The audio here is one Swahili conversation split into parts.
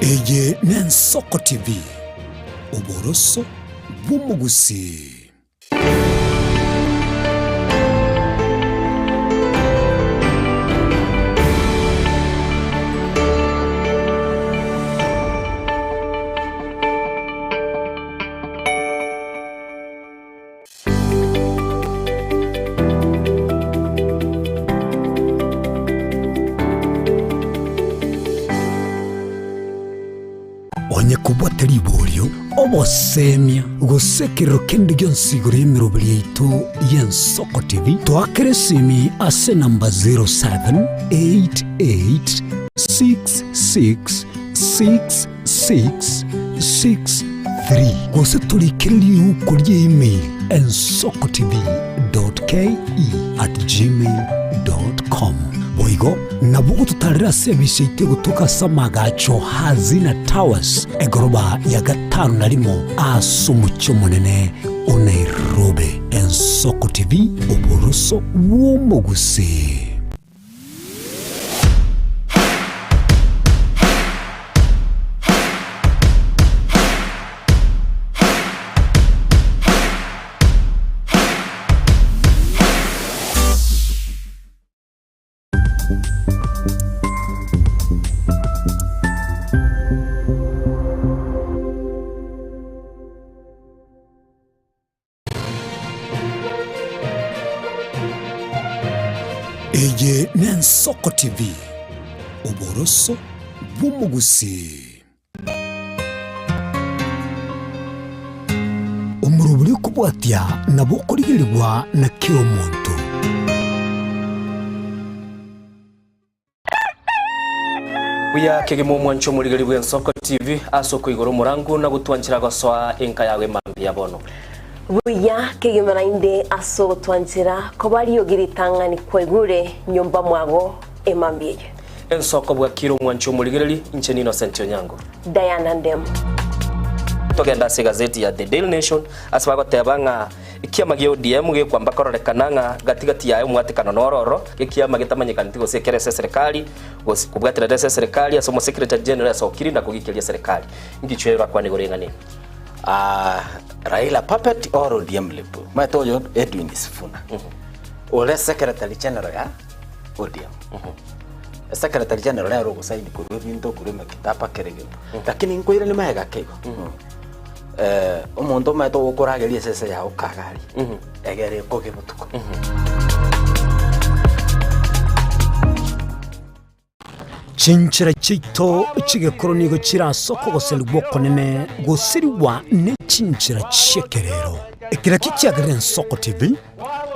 Eye n'Ensoko TV oboroso bw'umugusi. Kubwata libolyo obosemya gusekero kende gyonsiguro y'emirobiri yaitu y'Ensoko TV twakeresimi ase namba 0788666663 gose tulikiriri uko email ensokotv.ke@gmail.com boigo nabugo tutarira service ite gutuka samagacho hazina towers egoroba ya gatanu narimo asumucyo munene Nairobi. Ensoko TV oboroso w'umugusi. Eye n'Ensoko TV oboroso bw'umugusi. Umuruburi kubwatya nabo kurigirirwa na kiro muntu. Uya kegemo mwancho murigari bw'Ensoko TV asoko igoro murangu na gutwanchira goswa enka yawe mambi yabono. Buya kegemera inde aso twanzira ko bari yogiritanga ni kwegure nyomba mwago emambie. Ensoko bwa kiro mwancho murigari incheni Innocent Onyango. Diana Ndem. Togenda se gazeti ya The Daily Nation asbago tebanga ikiama gyo DM ge kwamba kororekananga gatigati yayo mwatikano nororo ikiama gitamanyikana tigo sekere serikali kubwatira serikali asomo secretary general asokiri na kugikiria serikali ngichwera kwa nigorengani. Raila puppet or ODM lepo. Matoyo Edwin Sifuna. Ole secretary general ya ODM. Secretary general ya rogo saini kurubindo kurema kitapa kerege. Lakini nkoire ni maega kego. Omondo mato okurageria sese ya okagari. Egere koge mutuko. Chinchira chito chigekoro nigo chirasoko goselwa konene gosiriwa ne chinchira chekerero ekira kicyagara Ensoko TV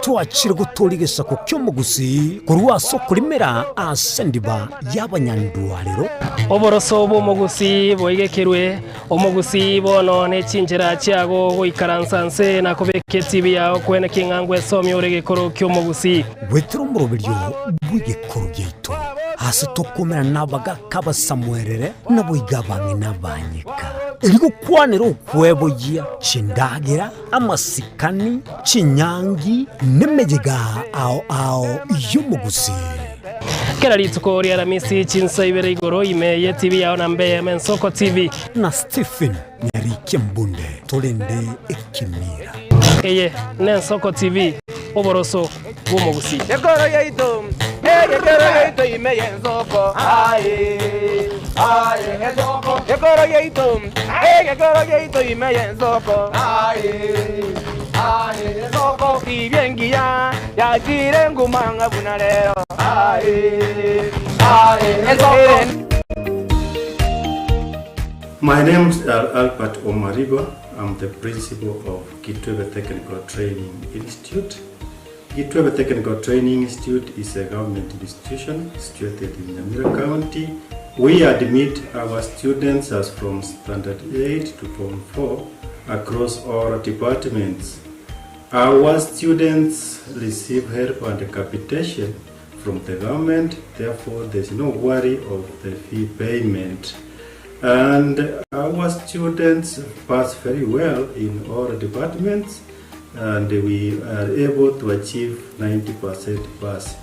twachire gutorigesa ko cy'umugusi kurwa soko limera asendiba y'abanyandwariro oboroso bw'umugusi boigekerwe umugusi bono ne chinchira cyago goikaransanse na kobeke TV yawo kwene kingangwe somye uregekoro cy'umugusi wetero murobiryo bw'igekoro gito hasi tokomera nabaga kaba Samuelere nabo igabange nabanyika eriko kwanero ukwebogia chindagira amasikani chinyangi nemejega ao y'umugusi kerarituko ri aramisi chinsa ibere igoro imeye TV yawo nambe Ensoko TV na Stephen Nyarike Mbunde tolende ekimira eye n'Ensoko TV oboroso bw'umugusi. Yekoro yeito imeye Ensoko Ensoko yekoro yeito imeye Ensoko Ensoko ibyengia yakire ngumanga bunaleo My name is Albert Omariba. I'm the principal of Kitwebe Technical Training Institute. Kitwebe Technical Training Institute is a government institution situated in Nyamira County. We admit our students as from Standard 8 to Form 4 across all departments. Our students receive help and capitation from the government, therefore there's no worry of the fee payment. And our students pass very well in all departments, and we are able to achieve 90% pass.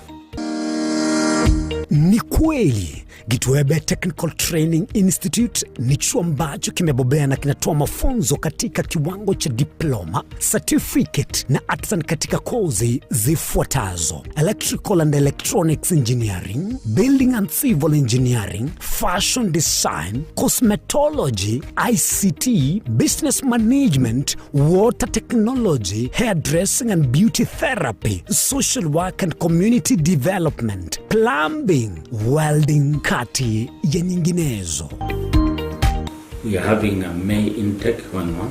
Ni kweli Gitwebe Technical Training Institute ni chuo ambacho kimebobea na kinatoa mafunzo katika kiwango cha diploma, certificate na artisan katika kozi zifuatazo: Electrical and Electronics Engineering, Building and Civil Engineering, Fashion Design, Cosmetology, ICT, Business Management, Water Technology, Hairdressing and Beauty Therapy, Social Work and Community Development, Plumbing, Welding, kati ya nyinginezo. We are having a May intake 1-1.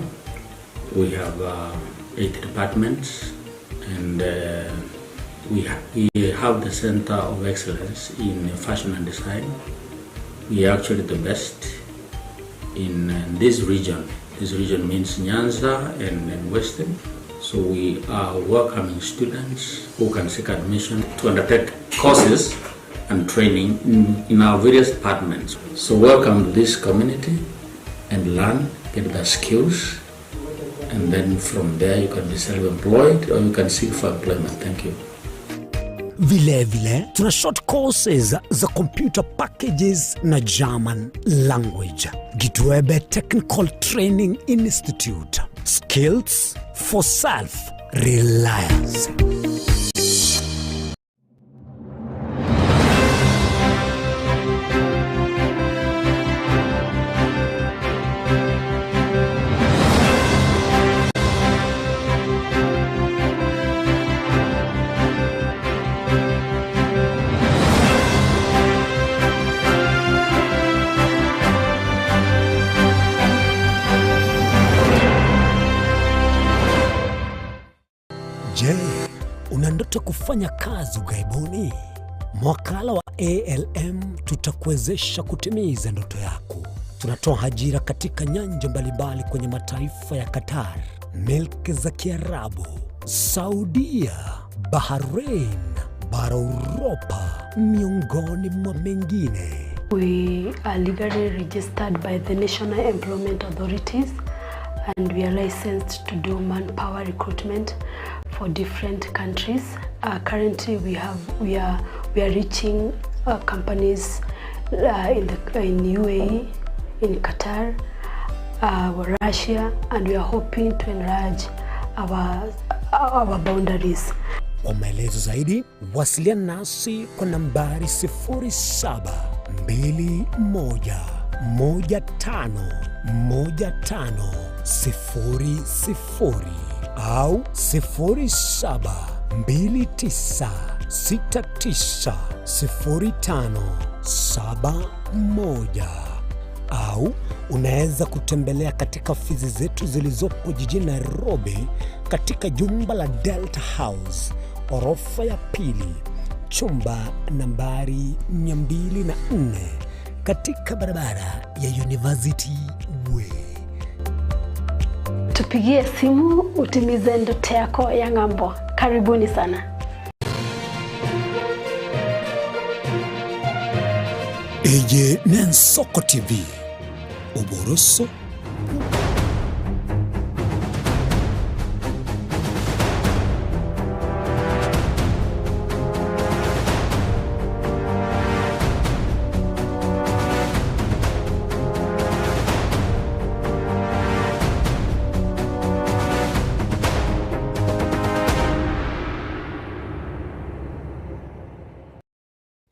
We have 8 departments, and we have the Center of Excellence in Fashion and Design. We are actually the best in this region. This region means Nyanza and Western. So we are welcoming students who can seek admission to undertake courses and training in our various departments. So welcome to this community and learn, get the skills, and then from there you can be self-employed or you can seek for employment. Thank you. Vile tuna short courses za computer packages na German language. Gitwebe Technical Training Institute. Skills for self-reliance. Je, una ndoto kufanya kazi ughaibuni? Mwakala wa ALM tutakuwezesha kutimiza ndoto yako. Tunatoa ajira katika nyanja mbalimbali kwenye mataifa ya Qatar, Milki za Kiarabu, Saudia, Bahrain, bara Europa, miongoni mwa mengine. We are legally registered by the National Employment Authorities, and we are licensed to do manpower recruitment for different countries. Currently, we are reaching companies in UAE, in Qatar, Russia, and we are hoping to enlarge our boundaries. Kwa maelezo zaidi, wasiliana nasi kwa nambari 0721151500 au 0729690571 au unaweza kutembelea katika ofisi zetu zilizopo jijini Nairobi katika jumba la Delta House, orofa ya pili, chumba nambari 204 katika barabara ya University Way. Tupigie simu utimize ndoto yako ya ng'ambo. Karibuni sana. Eje Nensoko TV. Uboroso.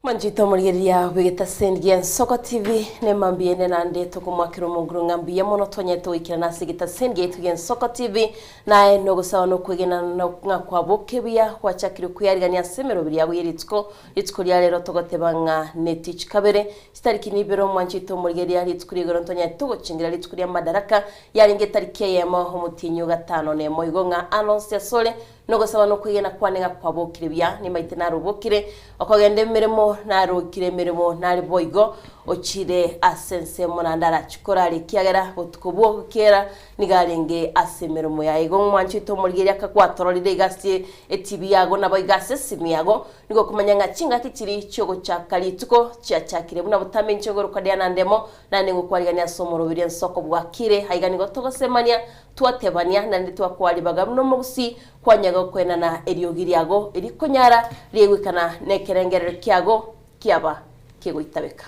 Manjito muriria wigita sendia Nsoko TV ne mambiene nande tukumwakira muguru ngambiye mono tonyeto ikira nasigita sendia tugen Nsoko TV nae no gusawa no kwigena no ngakwabukebia kwachakira kuyarigania semero biri yawiritsko litsko lya rero togotebanga netich kabere sitariki nibero manjito muriria litsko rigoro tonyeto gucingira litsko lya madaraka yaringe tariki ya mo mutinyo gatano ne moigonga annonce sole no gusaba no kwigena kwanega kwabukiribya ni maite narubukire okogende mirimo narukire mirimo nari boigo ochire asense monandara chikorari kiagera butukubwo kera nigarenge asemirimo ya igo mwanchito murigeria kakwatororire gasi etibi yago nabo igase simiyago nigo kumanya ngachinga kikiri cyogo chakalituko cyachakire buna butamenye cyogoro kadia nandemo nane ngukwarigania somoro biri Nsoko bwakire haigani gotogosemania twatebania nande twakwaribaga no mugusi kwanyaga kwena na eriogiriago erikonyara riegwikana nekerengerero kiago kiaba kiguitabeka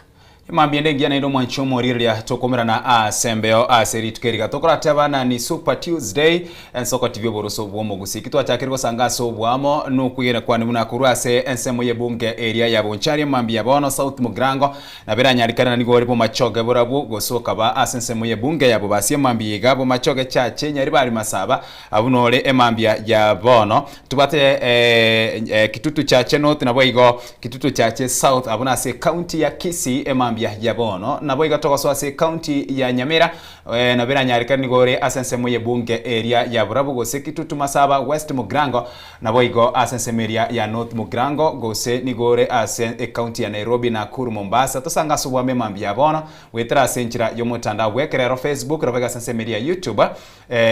Mambiende ngiana ndo mwancho moriria tokomera na asembeo aserit keriga tokora tabana ni Super Tuesday ensoko TV boroso bwomo gusikitwa cyakirwa sangaso bwamo no kuyera kwani muna kurase ensemo yebunge area ya Bonchari mambia bono South Mugrango na bera nyarikana ni gori bo machoge borabu gosoka ba asensemo yebunge yabo basie mambia gabo machoge chache nyari bari masaba abunore emambia ya bono tubate kitutu chache north na boigo kitutu chache south abuna se county ya Kisii emambia ya bono na boiga toko swase county ya Nyamira na bera nyarika ni gore asensemo yebunge area ya Burabu gose kitutu masaba West Mugrango na boigo asensemo area ya North Mugrango gose ni gore asen county ya Nairobi na Nakuru Mombasa tosanga subwa memambia bono wetera senchira yomutanda wekerero Facebook robega asensemo area YouTube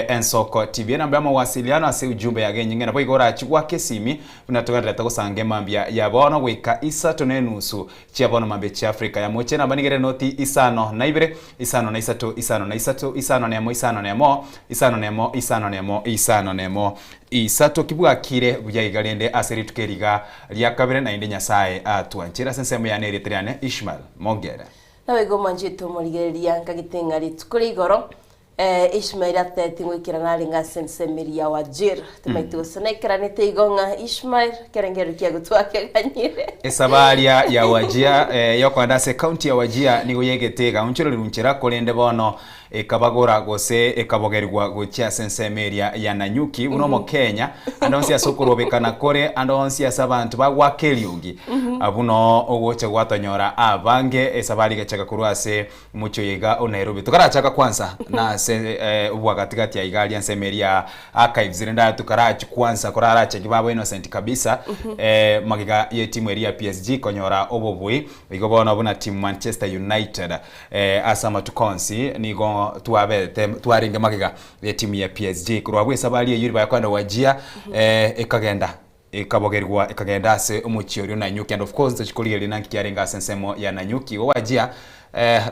ensoko TV na mbama wasiliano ase ujumbe ya genyinge na boigo rachwa kesimi unatogara tagosange mambia ya bono weka isa tonenusu chia bono mambe cha Afrika ya moche na banigere noti isano na ibere isano na isato isano na isato isano nemo isano nemo isano nemo isano nemo isano nemo isato kibwa kire buyayigalende aseri tukeriga lya kabere na inde nyasaye atwanchira sensemo ya Eritreane Ishmael Mongera nawe go manjito murigeria nkagitenga ritukuri igoro Ishmael atete ngwikira nari nga sensemeria wa jir tumaitu senekera nete igonga Ishmael kerengero kia gutwake ganyire esabaria ya wajia yokwanda se county ya wajia ni goyegetega unchiro lunchira kolende bono ekabagora gose ekabogerwa gochia sensemeria ya Nanyuki unomo Kenya andonsi asokorobekana kore andonsi asabantu bagwakeliungi abuno ogoche gwatonyora abange esabali gachaka kurwase mucho yega o Nairobi tukarachaka kwanza na ubwa katikati ya igali ansemeria archives renda tukarachi kwanza korarache kibabo innocent kabisa magiga ye timu area PSG konyora obobui igobona buna team Manchester United asama tukonsi nigo tuabete tuaringe magiga ye timu ya PSG kurwabwe sabali ye yuri bakwanda wajia ekagenda ikabogerwa ikagenda se umuchiori na Nanyuki and of course tuchikulie linanki kiarenga sensemo ya Nanyuki wajia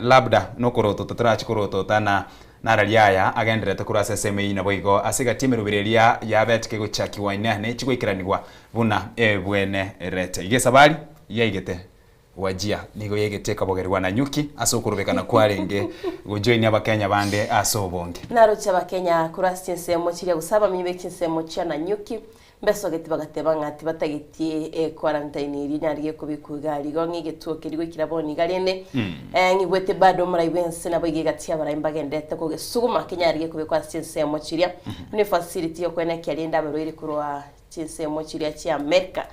labda nokoroto tutarachikoroto tana naraliaya agenderete kurasa seme ina boigo asiga timu rubirelia yabetike guchaki waine ne chigwikiranirwa buna bwene rete igesabali yaigete wajia nigo yegete kabogerwa Nanyuki asokurubekana kwarenge gujoini abakenya bande asobonge narucha abakenya kurasa semo chiria gusaba mibeke semo cha Nanyuki mbeso geti bagateba ngati batagitie quarantine iri nyariye kubikugari go ngigetuo kirigwe kiraboni garene ngigwete bado muraibense nabo igegati abaraimbagende ko gesuguma kenyariye kubikwa sense mo chiria ni facility yo kwene kiarinda barwiri kurwa sense mo chiria cha America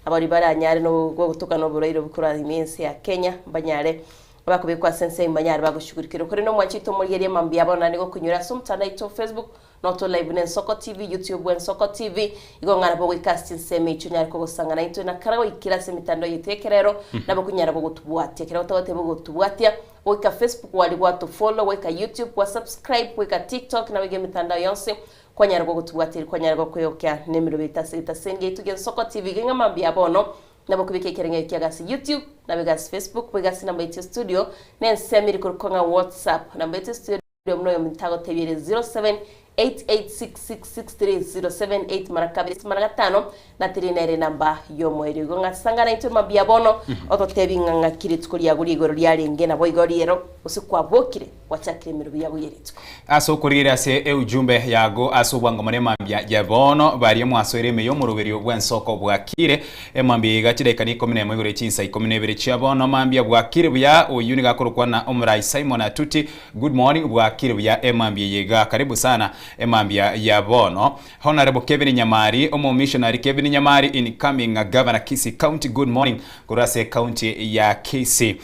abari baranyare no gutuka no burayiro bukura imense ya Kenya banyare bakubikwa sense banyare bagushugurikira kuri no mwachito muri mambia bona nigo kunyura sumtana ito Facebook noto live ne Soko TV YouTube wen Soko TV igongana bo wikasting seme chunyari ko gusangana into na karago ikirase mitando yitekerero nabo kunyara ko gutubwatia kero tote bo gutubwatia wika Facebook wali watu follow wika YouTube wa subscribe wika TikTok na wige mitandao yonse kwanyara ko gutubwatia kwanyara ko kuyokya nemero bitasita senge tugen Soko TV ginga mambia bono nabo kubike kerenge kyagasi YouTube na bigasi Facebook bigasi na mbete studio ne semiri ko konga WhatsApp na mbete studio mno mtago tebire 0886663078 marakabiri marakatano na tirinere namba yomoiri gonga sangana into mabia bono ototebi nganga kiritskuri yaguri igoro lyarenge na boigoriero usikwa bokire wachakire mirubi yabo yeritsko aso kurira se ujumbe yago aso bwango mane mambia ya bono bari mwasore meyo muruberio bwensoko bwakire emambia gachireka ni 11 chinsa 12 chia bono mambia bwakire bya uyuni gakorukwa na Omrai Simon Atuti good morning bwakire bya emambia yega karibu sana emambia ya bono Honorable Kevin Nyamari omo missionary Kevin Nyamari incoming governor Kisii County good morning kurase county ya Kisii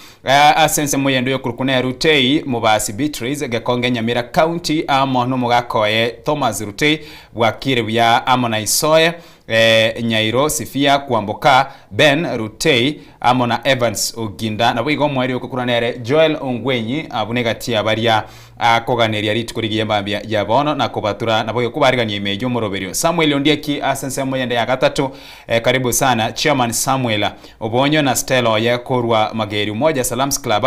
asense moyendo yo kurukuna Rutei mubasi Beatrice gakonge Nyamira County amono mugakoye Thomas Rutei bwakire bya amona isoye Nyairo Sifia Kwamboka Ben Rutei amona Evans Oginda na bwigo mweri okukuranere Joel Ongwenyi abunegatia baria akoganeria ritukurigiye mbambia ya bono na kubatura na bwigo kubariganye imejo muroberio Samuel Ondieki asense moyende ya gatatu karibu sana Chairman Samuel Obonyo na Stella ya korwa mageri moja Salams Club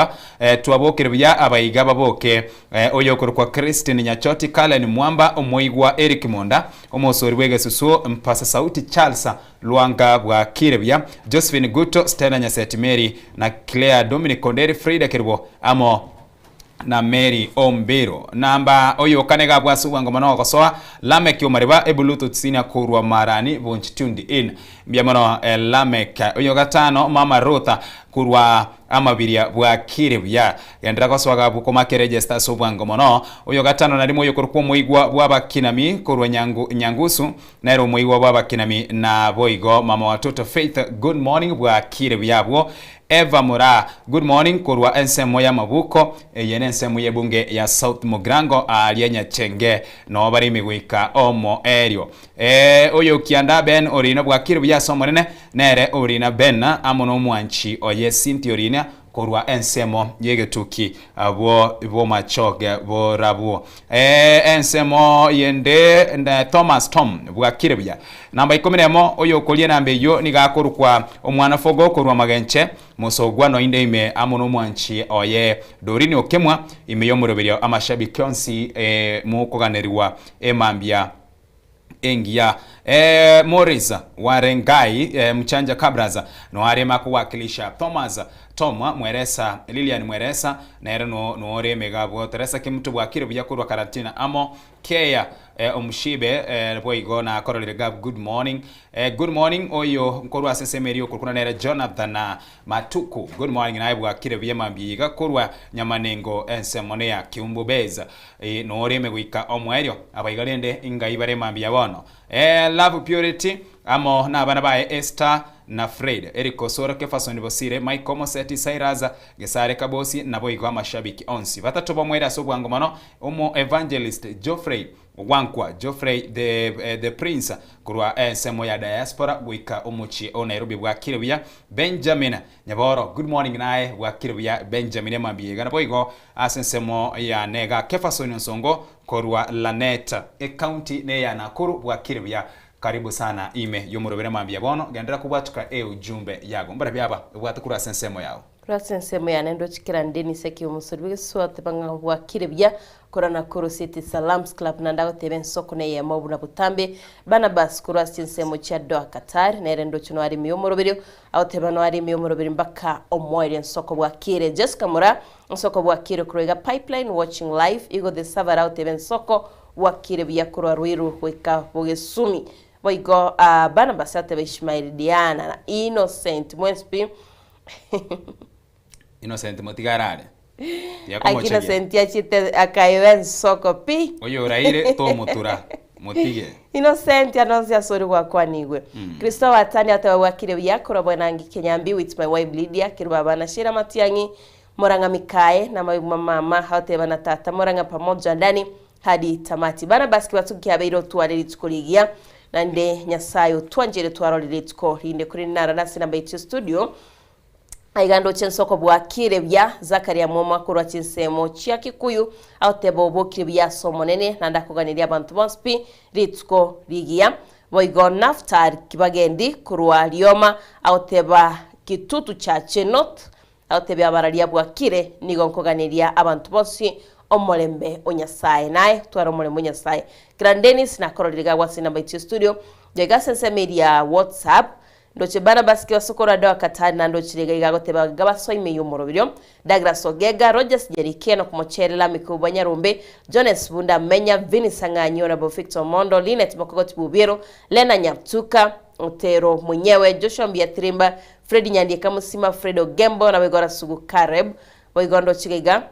tuabokire bya abayiga baboke oyo korwa Christine Nyachoti Kalen Mwamba omoigwa Eric Monda omosori bwege susu mpasa sauti County Charles Luanga bwa Kirebia, Josephine Guto, Stella Nyaseti Mary na Claire Dominic Onderi, Frida Kirbo amo na Mary Ombero. Namba oyo kanega bwa subwango mano kosoa Lamek Yomariba ebuluto tsina kurwa marani bonchi tuned in. Biamono Lamek oyo gatano Mama Rota kurwa amabiria bwa Kirebia. Yandra kosoa buko makeregister subwango mano oyo gatano na limo yokurko moigwa bwa bakinami kurwa nyangusu na ero moigwa bwa bakinami na boigo mama watoto Faith good morning bwa Kirebia bwo Eva Mura, good morning, kurwa ensemo ya mabuko, yene ensemo ya bunge ya South Mugrango, alienya chenge, no bari miguika omo erio. Oyo kianda ben orina bwa Kirebia somonene, nere orina ben, amono mwanchi oye sinti orina, kurwa ensemo yegetuki bo machoge bo rabu ensemo yende Thomas Tom bwa Kirebia namba 10 oyo kolie nambe yo nigakurukwa omwana fogo kurwa magenche musogwa no inde ime amono mwanchi oye dorini okemwa ime yo muroberio amashabiki onsi mukoganeriwa emambia engia Morris Warengai mchanja kabraza no arema kuwakilisha Thomas Toma Mweresa Lilian Mweresa na era no ore megabo Teresa kimtu bwa Kirebia kurwa karantina amo Keya omushibe boigo na korolere gab good morning oyo nkorwa sesemerio kurkuna nere Jonathan na Matuku good morning na bwa Kirebia mambiga kurwa nyamanengo ensemone ya Kiumbubeza no ore megwika omwerio abaigalende ingaibare mambia bono love purity amo na bana bae Esther na Fred Eriko Sora Kefasoni Bosire Michael Moseti Sairaza Gesare Kabosi na boigo amashabiki onsi batatu bomwera sobwango mano omo evangelist Geoffrey Geoffrey the prince kurwa ensemo ya diaspora wika omuchi o Nairobi bwa Kirebia Benjamin Nyaboro good morning nae bwa Kirebia Benjamin mambiega na boigo asensemo ya nega Kefasoni Nsongo kurwa Laneta county ne ya Nakuru bwa Kirebia. Karibu sana ime yomurobere mambia bono gendera kubatuka ujumbe yago mbara byaba bwatukura sensemo yawo kura sensemo ya nendo chikira ndeni seki umusurwe sote banga bwa Kirebia kura Nakuru City Salams Club nandago teben soko ne ya mabu na butambe bana bas kura sensemo cha doa Qatar na rendo chuno ari miyomurobere au tebano ari miyomurobere mbaka omoire soko bwa Kire Jessica Mura soko bwa Kire kurega pipeline watching live igo the server au teben soko bwa Kirebia kura Ruiru weka Bogesumi boigo bana basate be Ishmael Diana na Innocent Mwespi Innocent Motigarare Innocent ya chite akaiwen soko pi oyo raire to motura motige Innocent anonsia sori kwa nigwe Kristo watani atawa Kirebia kura bwanangi Kenyambi with my wife Lydia kirwa bana Shira Matiangi Moranga Mikae na mama hate bana tata Moranga pamoja ndani hadi tamati bana baski watukia beiro tuwaleli tukuligia nande nyasayo tuanjere twarolele tuko hinde kuri nara nasi namba itu studio aigando chensoko bwa Kirebia Zakaria Moma kurwa chinsemo chia Kikuyu au tebo Kirebia somonene nanda kuganiria bantu bonspi ritsuko ligia boigo Naftar Kibagendi kurwa Lioma au teba kitutu cha Chenot au tebe abaralia bwa Kire nigo nkoganiria abantu bonsi omolembe onyasaye naye twara omolembe onyasaye Grandenis na koroliga wasi namba itu studio jega sense media WhatsApp ndoche bana baski wasokora dawa Katari na ndoche lega igagoteba gabaso ime yomorobiro Douglas Ogega Rogers Jerikeno kumocherela mikubanya rumbe Jones Bunda Menya Vini Sanganyo na Victor Mondo Linet Mokogoti Bubiero Lena Nyaptuka Otero mwenyewe Joshua Mbiatrimba Freddy Nyandika Musima Fredo Gembo na Wegora Sugu Kareb Wegondo Chigega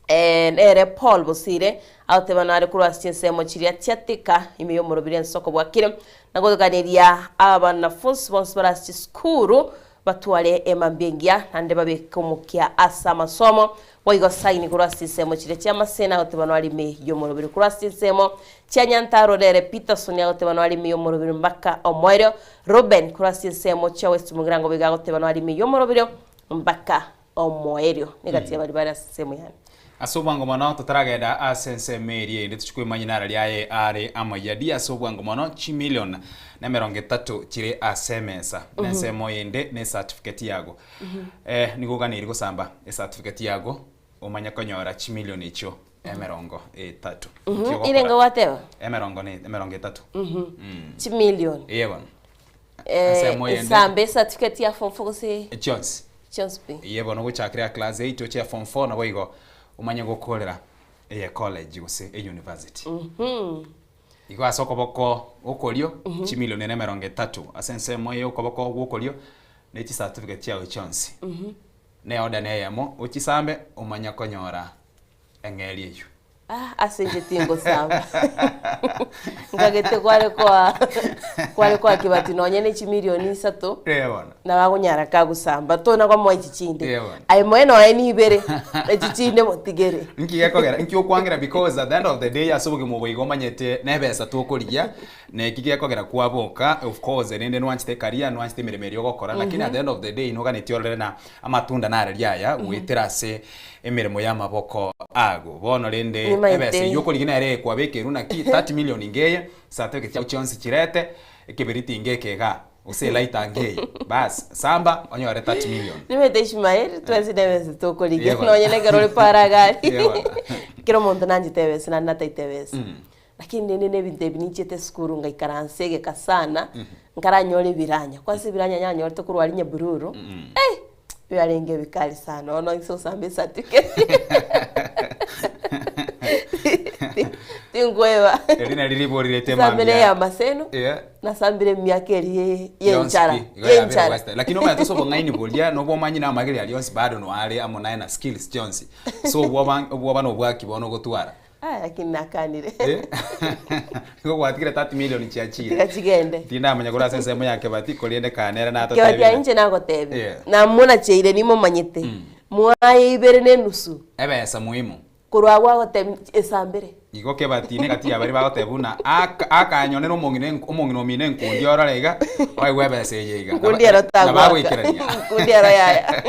ere Paul Bosire aute banare kurwa sinsemo chiria tiatika imiyo morobire nsoko bwa Kire nagoganiria abana funsi bonsbara skuru batwale emambengia nande babekumukia asa masomo boigo saini kurwa sinsemo chiria tia masena aute banwali me yomorobire kurwa sinsemo tia Nyantaro dere Peterson aute banwali me yomorobire mbaka omoiro Ruben kurwa sinsemo tia West Mugrango biga aute banwali me yomorobire mbaka omoiro negatia bari sinsemo yani asobwango mono tutarageda asense merie ndi tuchukwe manyinara lyaye are amayadi asobwango mono chi million na 30 chire asemesa nesemo yende ne certificate yago niguganira gusamba certificate yago omanya konyora chi million icho emerongo etatu irenga wateba emerongo ni emerongo etatu chi million yebon sambe certificate ya form 4 se chance p yebon guchakira class 8 ocha form 4 nabo igo umanye gukorera college guse university igo asoko boko ukolio chi million ne emerongo etatu asense moyo ukoboko gukolio ne chi certificate ya chance ne oda ne yamo uchisambe umanya konyora engeli eyo asenje tingo samba ngagete kwale kwa kibati nonye ne chimilioni 3 yebona na bagonyara kagusamba tona kwa mwa chichinde ai mweno ai ni ibere chichinde motigere nkiye kogera nkiyo kwangira because at the end of the day asubuge mu boigo manyete nebesa tukuria ne kigiye kogera kwaboka of course nende nwanchite career nwanchite miremeri ogokora lakini at the end of the day noga nitiorere na amatunda na ariya witerase emirimo y'amaboko ago bono rende ebese yokorigina ere kwa bekeru na ki 30 million ingeye sateke cya chance kirete ekeberiti ingekega uselaita ngeye bas samba onyore 30 million nimete Ishmael twese debese tokoliga nonye negerole para gari kiro monto nanji tebese na nata tebese lakini nene binte binichete skuru ngaikaransege kasana nkaranyole biranya kwasi biranya nyanyole tokurwali nyabururu biarenge bikali sana ono iso sambe certificate tingweva elina liliborire tema mbele ya maseno na sambire myakeri yenchara lakini oma toso bongaini bolia no bomanyi na mageri alionsi bado no ale amona na skills Jones so bwoba no bwaki bono gotwara lakini nakanire ngo gwatikire 30 million chiachire kachigende tinda amanya gora sense mo yake bati koliende kanera na atatabe kya inche nako tebe na muna cheire nimo manyete mwaye ibere ne nusu ebesa muhimu kurwa gote esambere igo ke bati ne kati abari bagotebuna akanyonera omongino mine nkundi orarega oi webesa yega nkundi arotagwa nabagwikirania nkundi aroyaya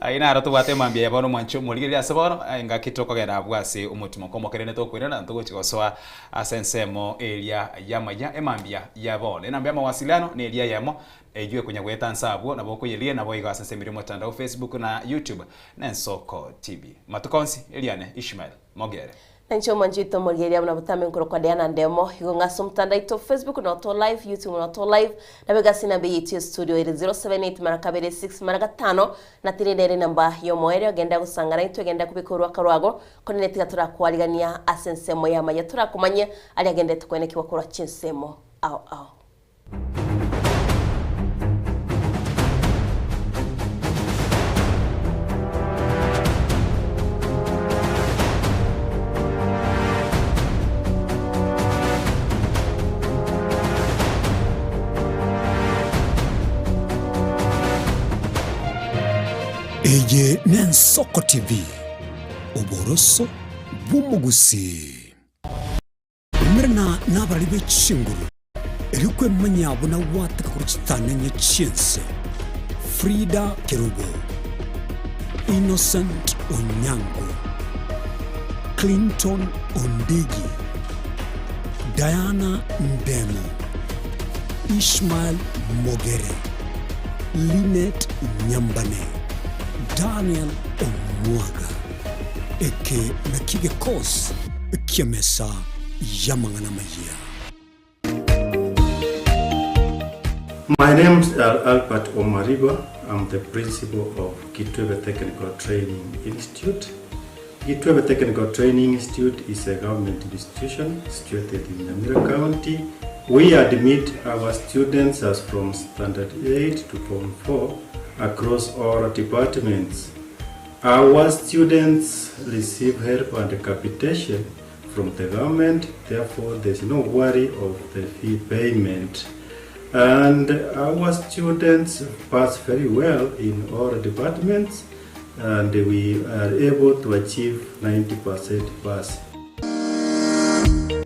aina aroto bate mambia yabono mwancho muligiria sabono ngakitoko gera bwase umutimo komokerene to kwirana ntugo chigoswa asensemo area yamaya emambia yabone nambia mawasiliano ne area yamo ejue kunya gweta nsabwo nabo kuyilie nabo igasa semiri mutandao Facebook na YouTube na Nsoko TV matukonsi Eliane Ishmael Mogere Nancho manjito morgeria mna butame nkoro kwa Diana Ndemo higo ngaso mtandao ito Facebook na to live YouTube na to live na bega sina be YouTube studio ile 078 marakabere 6 maraka5 na tiredere namba yo moere agenda gusangana ito agenda kubikorwa karwago konene tigatura kwaligania asensemo ya maya tura kumanya ali agenda tukwene kiwa kora chinsemo au Eye Nsoko TV Oboroso bumugusi Umrna nabaribe chinguru Erikwe manyabo na wataka kuruchitana nye chiense Frida Kerubo Innocent Onyango Clinton Ondigi Diana Ndemo Ishmael Mogere Linet Nyambane Daniel Omwaga eke nakige kos kiamesa yamangana maya. My name is Albert Omariba. I'm the principal of Kitwebe Technical Training Institute. Kitwebe Technical Training Institute is a government institution situated in Nyamira County. We admit our students as from standard 8 to form 4 across all departments. Our students receive help and capitation from the government, therefore there's no worry of the fee payment. And our students pass very well in all departments, and we are able to achieve 90% pass.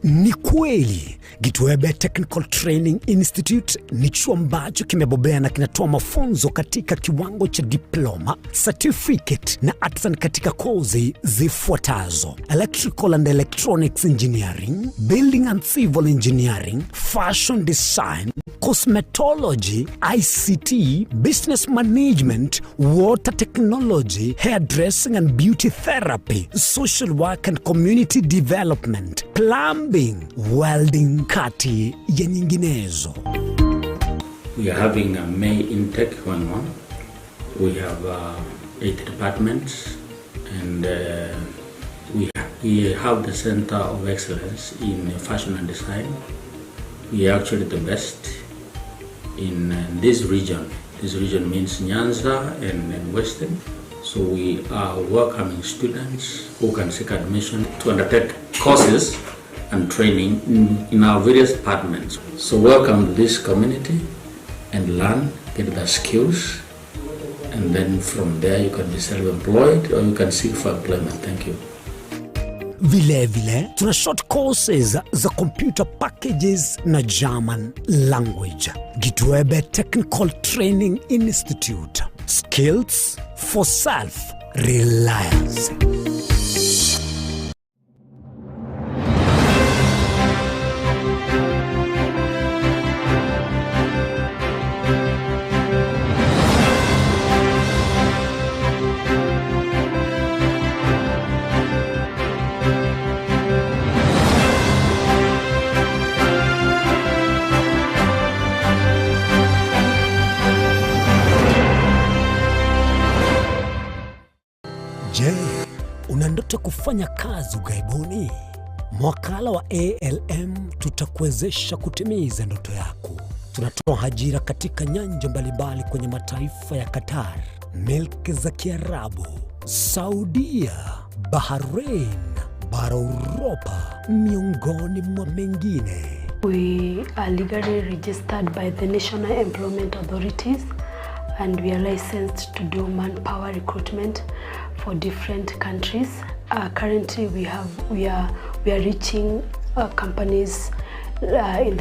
Ni kweli Gitwebe Technical Training Institute ni chuo ambacho kimebobea na kinatoa mafunzo katika kiwango cha diploma, certificate na artisan katika kozi zifuatazo: Electrical and Electronics Engineering, Building and Civil Engineering, Fashion Design, Cosmetology, ICT, Business Management, Water Technology, Hairdressing and Beauty Therapy, Social Work and Community Development, Plumbing, Welding, kati ya nyinginezo. We are having a May intake 1-1. We have 8 departments, and we have the Center of Excellence in Fashion and Design. We are actually the best in this region. This region means Nyanza and Western. So we are welcoming students who can seek admission to undertake courses and training in our various departments. So welcome to this community and learn, get the skills, and then from there you can be self-employed or you can seek for employment. Thank you. Vile tuna short courses za computer packages na German language. Gitwebe Technical Training Institute. Skills for self-reliance. Je, una ndoto kufanya kazi ughaibuni? Mwakala wa ALM tutakuwezesha kutimiza ndoto yako. Tunatoa ajira katika nyanja mbalimbali kwenye mataifa ya Qatar, Milki za Kiarabu, Saudia, Bahrain, bara Europa, miongoni mwa mengine. We are legally registered by the National Employment Authorities, and we are licensed to do manpower recruitment for different countries. Currently, we are reaching companies in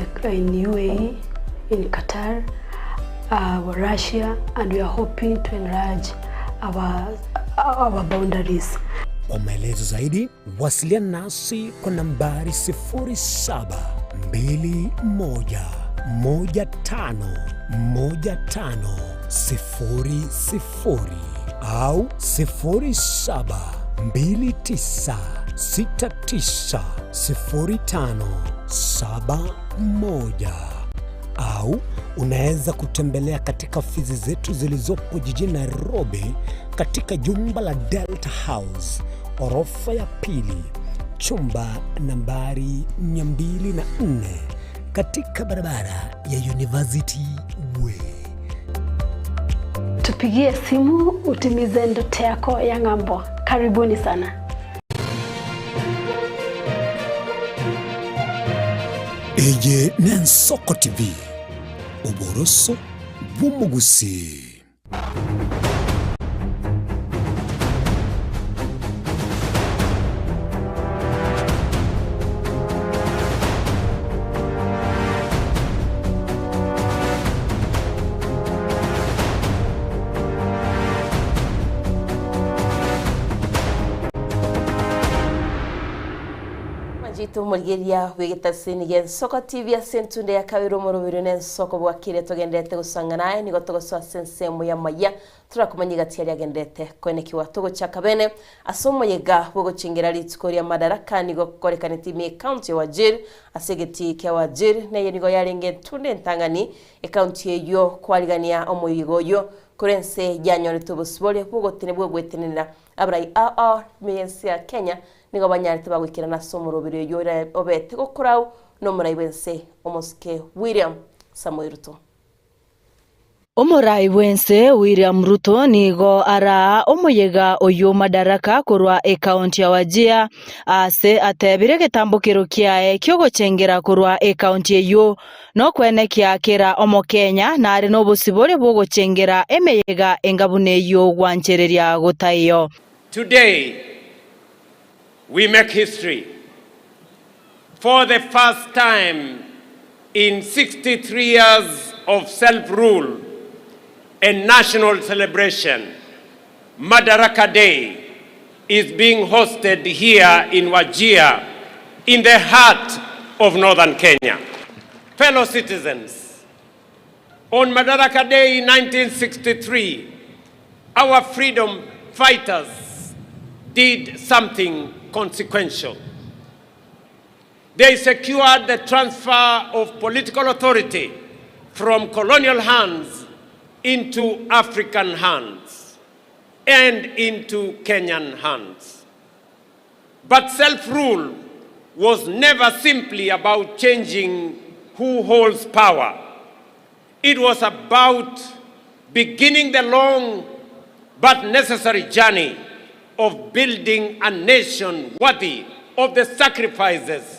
UAE, in Qatar, Russia, and we are hoping to enlarge our boundaries. Kwa maelezo zaidi, wasiliana nasi kwa nambari 0721151500 au 0729690571, au unaweza kutembelea katika ofisi zetu zilizopo jijini Nairobi katika jumba la Delta House, orofa ya pili, chumba nambari 204 katika barabara ya University Way. Tupigie simu utimize ndoto yako ya ng'ambo. Karibuni sana. Eje Nensoko TV, Oboroso Bumugusi. Jitu mulgeria wegetasini gen Soko TV asentunde ya kabiro morobiro nen soko bwakire togendete gusanganaye nigo togoswa sensemo ya maya turakumanyiga tiari agendete kwene kiwa togo chakabene asomo yega bogo chingira litskoria madaraka nigo korekane timi county wa Wajir asegeti kya Wajir naye nigo yarenge tunde ntangani county yo kwaligania omuyigoyo kurense janyo litobosbole bogo tinebwo gwetenera abrai meyensi ya Kenya nigo banyarite bagwikira na somo robiro yora obete gokorau no muraibense omoske William Samuel Ruto. Omuraibense William Ruto nigo ara omuyega oyo madaraka kurwa ekaunti ya Wajir ase atebire getambukiro kiae kyogochengera kurwa ekaunti eyo no kwenekia kira omo Kenya na ari no busibore bogochengera emeyega engabune yo gwanchereria gutayo. Today we make history For the first time in 63 years of self-rule and national celebration, Madaraka Day is being hosted here in Wajir, in the heart of northern Kenya. Fellow citizens, on Madaraka Day in 1963, our freedom fighters did something consequential. They secured the transfer of political authority from colonial hands into African hands and into Kenyan hands. But self-rule was never simply about changing who holds power. It was about beginning the long but necessary journey of building a nation worthy of the sacrifices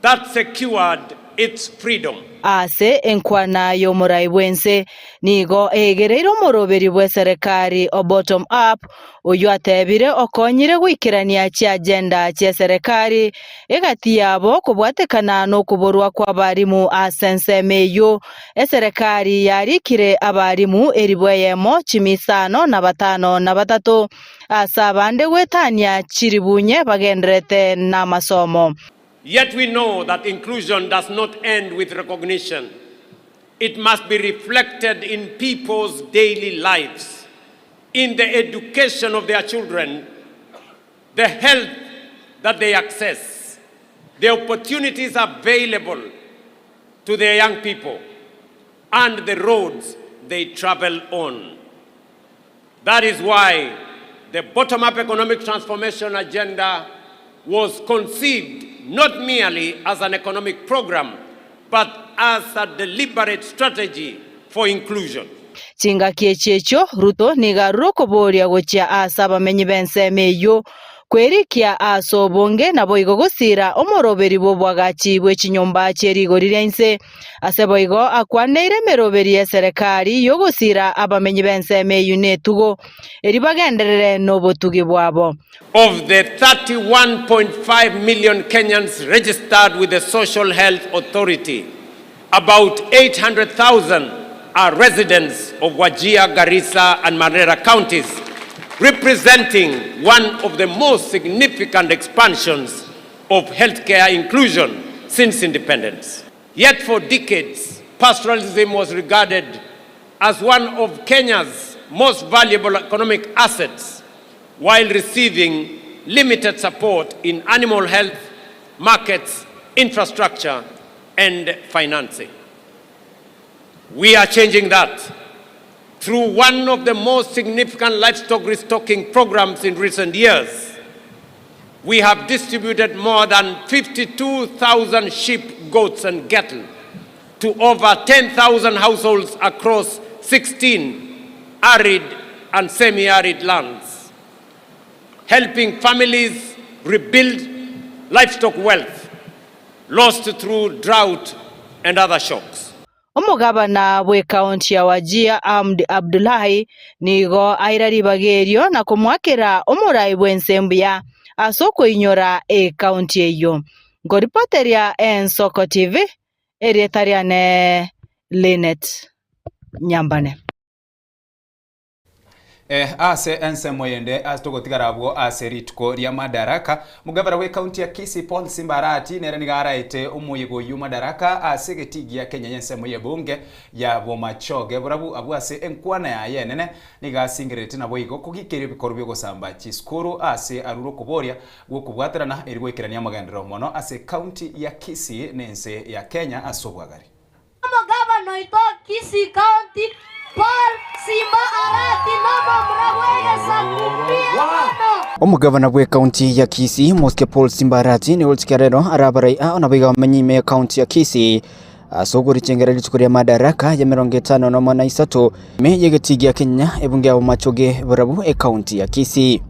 that secured its freedom. Ase enkwana yomurai bwense nigo egereiro moroberi bwe serikali o bottom up uyu atebire okonyire gwikirania cia agenda cia serikali egati yabo kubwatekana no kuborwa kwa barimu asensemeyo serikali yarikire abarimu eribweyemo chimisano na batano na batatu asabande gwetania chiribunye bagendrete na masomo. Yet we know that inclusion does not end with recognition. It must be reflected in people's daily lives, in the education of their children, the health that they access, the opportunities available to their young people, and the roads they travel on. That is why the bottom-up economic transformation agenda was conceived not merely as an economic program, but as a deliberate strategy for inclusion. Chinga kiechecho Ruto nigaruro kuboria gochia asaba menyi bensemeyo kwerikia aso bonge na boigo gusira omoroberi bobwagachi bwechinyomba cherigorirense aseboigo akwaneire meroberi ya serikali yogusira abamenyi bensemeyo netugo eribagenderere nobotugi bwabo. Of the 31.5 million Kenyans registered with the Social Health Authority, about 800,000 are residents of Wajir, Garissa, and Mandera counties, representing one of the most significant expansions of healthcare inclusion since independence. Yet for decades, pastoralism was regarded as one of Kenya's most valuable economic assets, while receiving limited support in animal health, markets, infrastructure, and financing. We are changing that through one of the most significant livestock restocking programs in recent years. We have distributed more than 52,000 sheep, goats, and cattle to over 10,000 households across 16 arid and semi-arid lands, helping families rebuild livestock wealth lost through drought and other shocks. Omugabana bwe kaunti ya Wajir Abdullahi nigo airaribagerio na kumwakira omurai bwensembya asoko inyora kaunti eyo. Ngoripoteria Ensoko TV erietariane Linet Nyambane. Ase ensemo yende asitogotigarabwo ase ritko ria Madaraka mugabara we county ya Kisii Paul Simbarati nere nigaraite umuyigo yu Madaraka ase getigia Kenya ensemo yebunge ya Bomachoge burabu abu ase enkwana ya yenene nigasingirete na boyigo kugikere bikorobyo gosamba chiskuru ase aruro kuboria gukubwaterana erigwekirania magendero mono ase county ya Kisii nense ya Kenya asobwagari. Gavana ito Kisii County Paul Simbarati namo mraweye sakupia Omugavana bwe county ya Kisii Moske Paul Simbarati ni ultikarero arabarai onabiga manyime county ya Kisii asoguri chengera litukuria Madaraka ya 53 me yegetigia Kenya ebunge ya Bomachoge burabu county ya Kisii.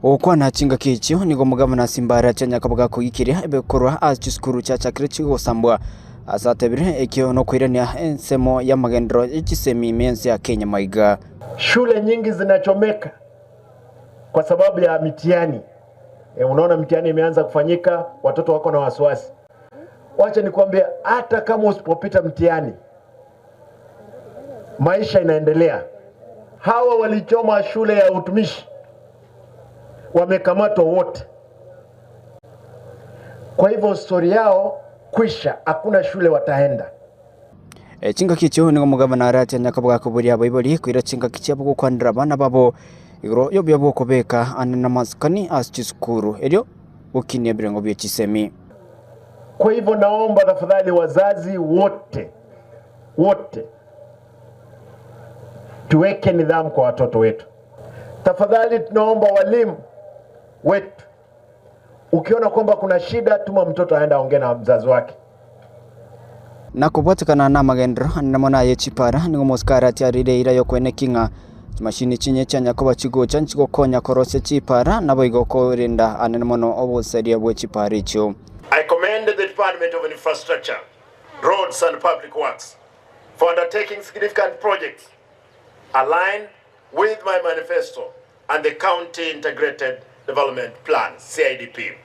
Okwana chinga kichio nigo mugavana Simbarati nyakabaga kugikiria ebekorwa achiskuru cha chakrichi gosambwa asatebire ekio no kwirania ensemo ya magendro ichisemi menzi ya Kenya maiga. Shule nyingi zinachomeka kwa sababu ya mitihani. Unaona mtihani imeanza kufanyika, watoto wako na wasiwasi. Wacha nikwambie, hata kama usipopita mtihani, maisha inaendelea. Hawa walichoma shule ya utumishi wamekamatwa wote. Kwa hivyo story yao kwisha, hakuna shule wataenda. Chinga kicho ni mugabana arati nyakabuga kuburia baibali kwira chinga kichabo gukwandira bana babo igro yo byabo kubeka anana maskani aschiskuru elio ukinie birengo bya chisemi. Kwa hivyo naomba tafadhali wazazi wote tuweke nidhamu kwa watoto wetu. Tafadhali tunaomba walimu wetu, ukiona kwamba kuna shida, tuma mtoto aenda aongee na mzazi wake. Na kubotekana na magendro namona yechipara ningo moskara tiarire ira yo kwene kinga mashini chinye chanya ko bachigo chanchigo konya korose chipara nabo igoko rinda anemono obuseria bwe chiparicho. I commend the Department of Infrastructure, Roads and Public Works for undertaking significant projects aligned with my manifesto and the County Integrated Development Plan, CIDP.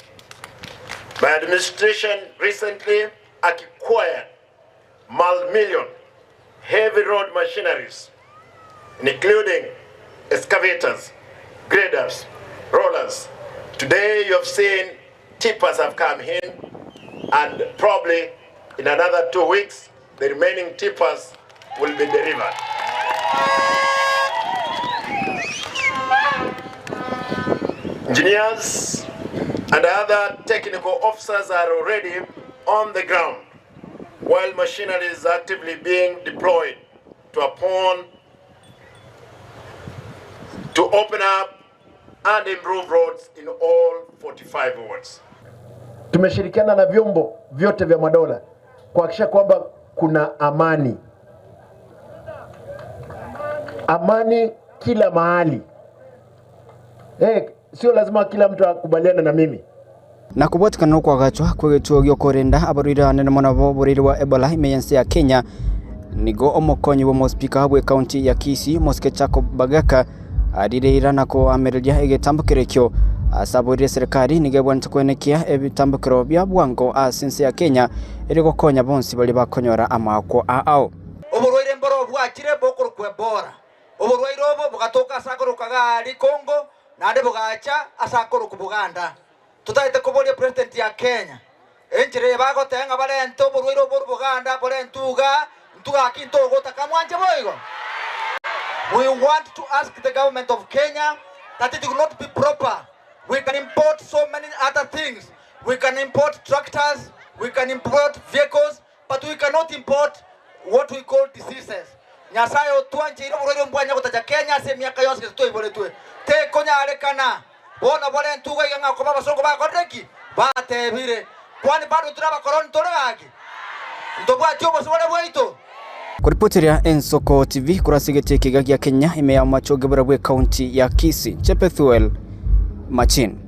My administration recently acquired multi-million heavy road machineries, including excavators, graders, rollers. Today you have seen tippers have come in, and probably in another 2 weeks the remaining tippers will be delivered. Engineers and other technical officers are already on the ground, while machinery is actively being deployed to open up and improve roads in all 45 wards. Tumeshirikiana na vyombo vyote vya madola kuhakikisha kwamba kuna amani kila mahali. Sio lazima kila mtu akubaliane na mimi. Na kubotekana kwa gachwa kwegetuo gyo korenda abarira nene mona bo buriri wa Ebola emergency ya Kenya nigo omokonyi wa mospika habwe county ya Kisii Moskechako Bagaka arire nako amerelia egetambukirekyo asaburire serikali nigebwanta kwenekia ebitambukiro bya bwango asinse ya Kenya iri gukonya bonsi bali bakonyora amako ao oburwaire mboro bwakire bokuru kwebora oburwaire obo bugatoka asakorokaga ari Kongo nande bugacha asakoro ku Buganda tutaite kuboria president ya Kenya enjire bagotenga barento oburwaire obo Buganda borentuga ntuga kinto gotaka mwanje boigo. We want to ask the government of Kenya that it will not be proper. We can import so many other things. We can import tractors, we can import vehicles, but we cannot import what we call diseases. Nyasayo tuanche iro burero mbwanya gutaja Kenya se miaka yose tutoi bole tuwe. Te konya arekana. Bona bole ntuga yanga ko baba songo ba kodeki. Bate bire. Kwani bado turaba koron toraki. Ndobwa chobo sobole bwaito. Kuripotiria Ensoko TV kurasigete kigagia ya Kenya imeya machoge barabwe county ya Kisii Chepethuel Machin.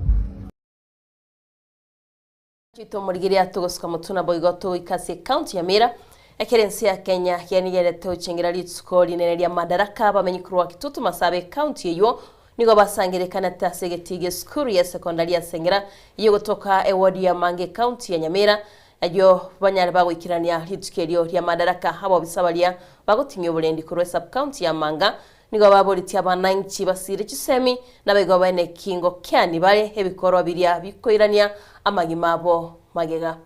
Chito murigiria tugosuka mutuna boigoto ikasi county ya Mira ekerensi ya Kenya yani yerete uchengira litskoli neneria madaraka bamenyikuru wa kitutu masabe county yo nigo basangirekana tasegetige skuru ya sekondari ya Sengera iyo kutoka ewadi ya Mange county ya Nyamira ajo banyari bagwikirania litskeli ya madaraka habo bisabalia bagutinyo bulendi kurwe sub county ya Manga nigo babolitia bananchi basire kisemi na bego bane kingo kyani bare ebikoro biria bikoirania amagimabo magega.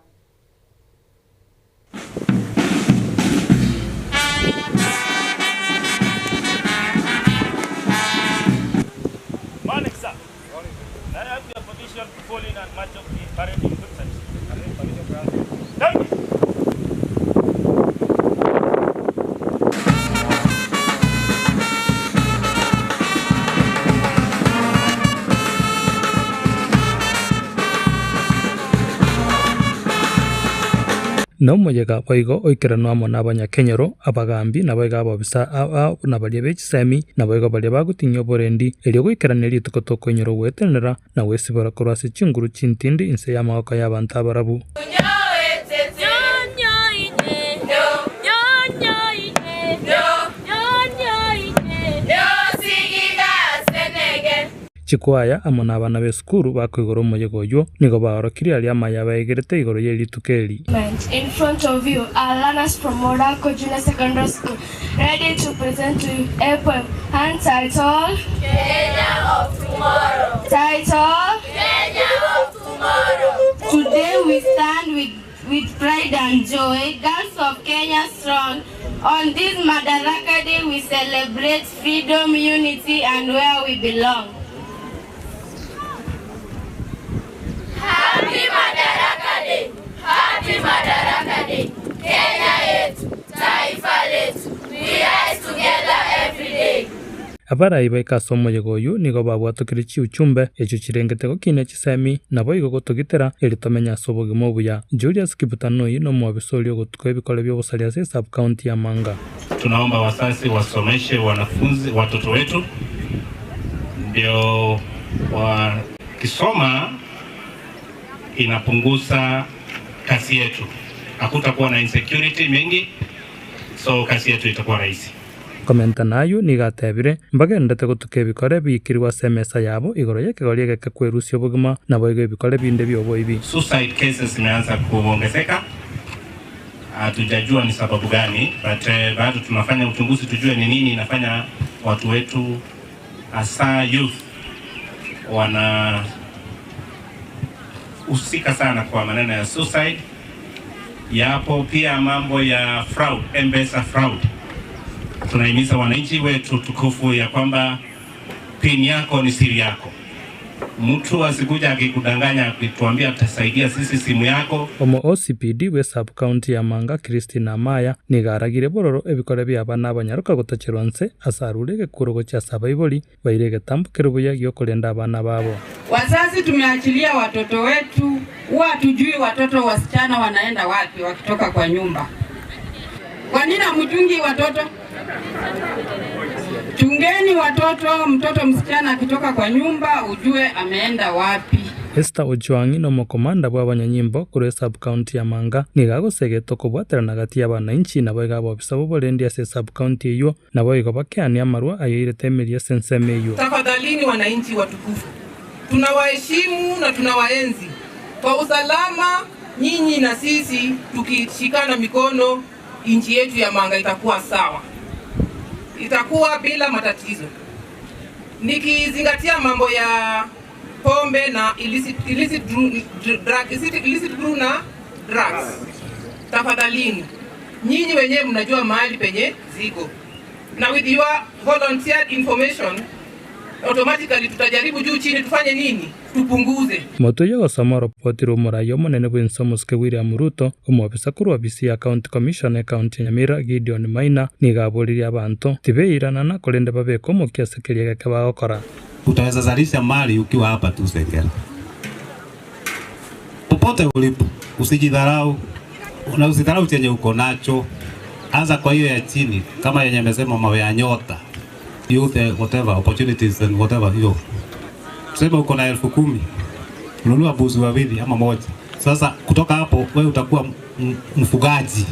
Morning, sir. Morning. I have your permission to fall in and match up the current input service. Thank you. No mojega boigo oikerano amo nabanya Kenyero abagambi nabaiga ababisa nabalie bechisemi nabaiga balie bagutinyo borendi elio goikeraneri tukotoko Kenyero wetenera na wesibara korase chinguru chintindi inse ya maoka y'abantu abarabu. chikwaya amo n'abana b'esukuru bakwigora omuyega oyo nigo baorokirie aria amaya baegerete igoro ya erituko eri. In front of you are learners from Morocco Junior Secondary School, ready to present to you a poem entitled Kenya of Tomorrow. Title Kenya of Tomorrow. Today we stand with pride and joy, girls of Kenya strong. On this Madaraka Day we celebrate freedom, unity and where we belong. Happy Madaraka Day! Happy Madaraka Day! Kenya yetu, taifa letu, we rise together every day. Abarai baikaso omuyega oyo nigo babwatukire chiuchumbe echo chirengete gokine chisemi nabo igo gotugitera eritomenya ase obogima obuya. Julius Kibutanoi n'omwabisori ogotuka ebikore by'obusaria ase sub county ya Manga. Tunaomba wazazi wasomeshe wanafunzi watoto wetu ndio wakisoma inapunguza kasi yetu, hakutakuwa na insecurity mingi, so kasi yetu itakuwa rahisi. Komenta nayo nigatebire mbagendete gotuka ebikore bikirwa semesa yabo igoro y'ekigori egeke kwerusia obogima nabo igo ebikore binde byobo ibi. Suicide cases zimeanza kuongezeka, hatujajua ni sababu gani, but bado tunafanya uchunguzi tujue ni nini inafanya watu wetu hasa youth wana usika sana kwa maneno ya suicide. Yapo pia mambo ya fraud, M-Pesa fraud. Tunahimiza wananchi wetu tukufu ya kwamba pin yako ni siri yako. Mtu asikuja akikudanganya akituambia atasaidia sisi simu yako. Omo OCPD we sub county ya Manga Christina Maya nigaragire bororo ebikore by'abana abanyaruka gotachirwa nse asarure gekuro cha sabaiboli bairege tambukero buya gyokorenda abana babo. Wazazi tumeachilia watoto wetu, huwa hatujui watoto wasichana wanaenda wapi wakitoka kwa nyumba. Kwa nini hamchungi watoto? Chungeni watoto, mtoto msichana akitoka kwa nyumba ujue ameenda wapi. Esther Ojwangi n'omukomanda bw'abanyanyimbo kuri sub county ya Manga nigagosegeto kubwaterana gati y'abananchi nabo igabobisa boborendi ase sub county eyo nabo igo bakeani amarwa ayirete emeria senseme eyo. Tafadhalini wananchi watukufu, tunawaheshimu na tunawaenzi. Kwa usalama nyinyi na sisi tukishikana mikono, nchi yetu ya Manga itakuwa sawa, itakuwa bila matatizo. Nikizingatia mambo ya pombe na illicit brew na drugs, tafadhalini nyinyi wenyewe mnajua mahali penye ziko, na with your volunteered information automatically tutajaribu juu chini tufanye nini tupunguze. Moto yo gosoma report ro murayo monene bw'insomuske William Ruto omwabisa kuri wabisi ya county commissioner county ya Nyamira Gideon Maina nigaburiria abantu tibeirana na kolende babeko mu kiasekeria gake bagokora. Utaweza zalisha mali ukiwa hapa tu Sekela. Popote ulipo usijidharau, na usidharau chenye uko nacho. Anza kwa hiyo ya chini kama yenye amesema mawe ya nyota. Youth whatever opportunities and whatever hiyo. Sema uko na 10,000. Nunua mbuzi wawili ama moja. Sasa kutoka hapo wewe utakuwa mfugaji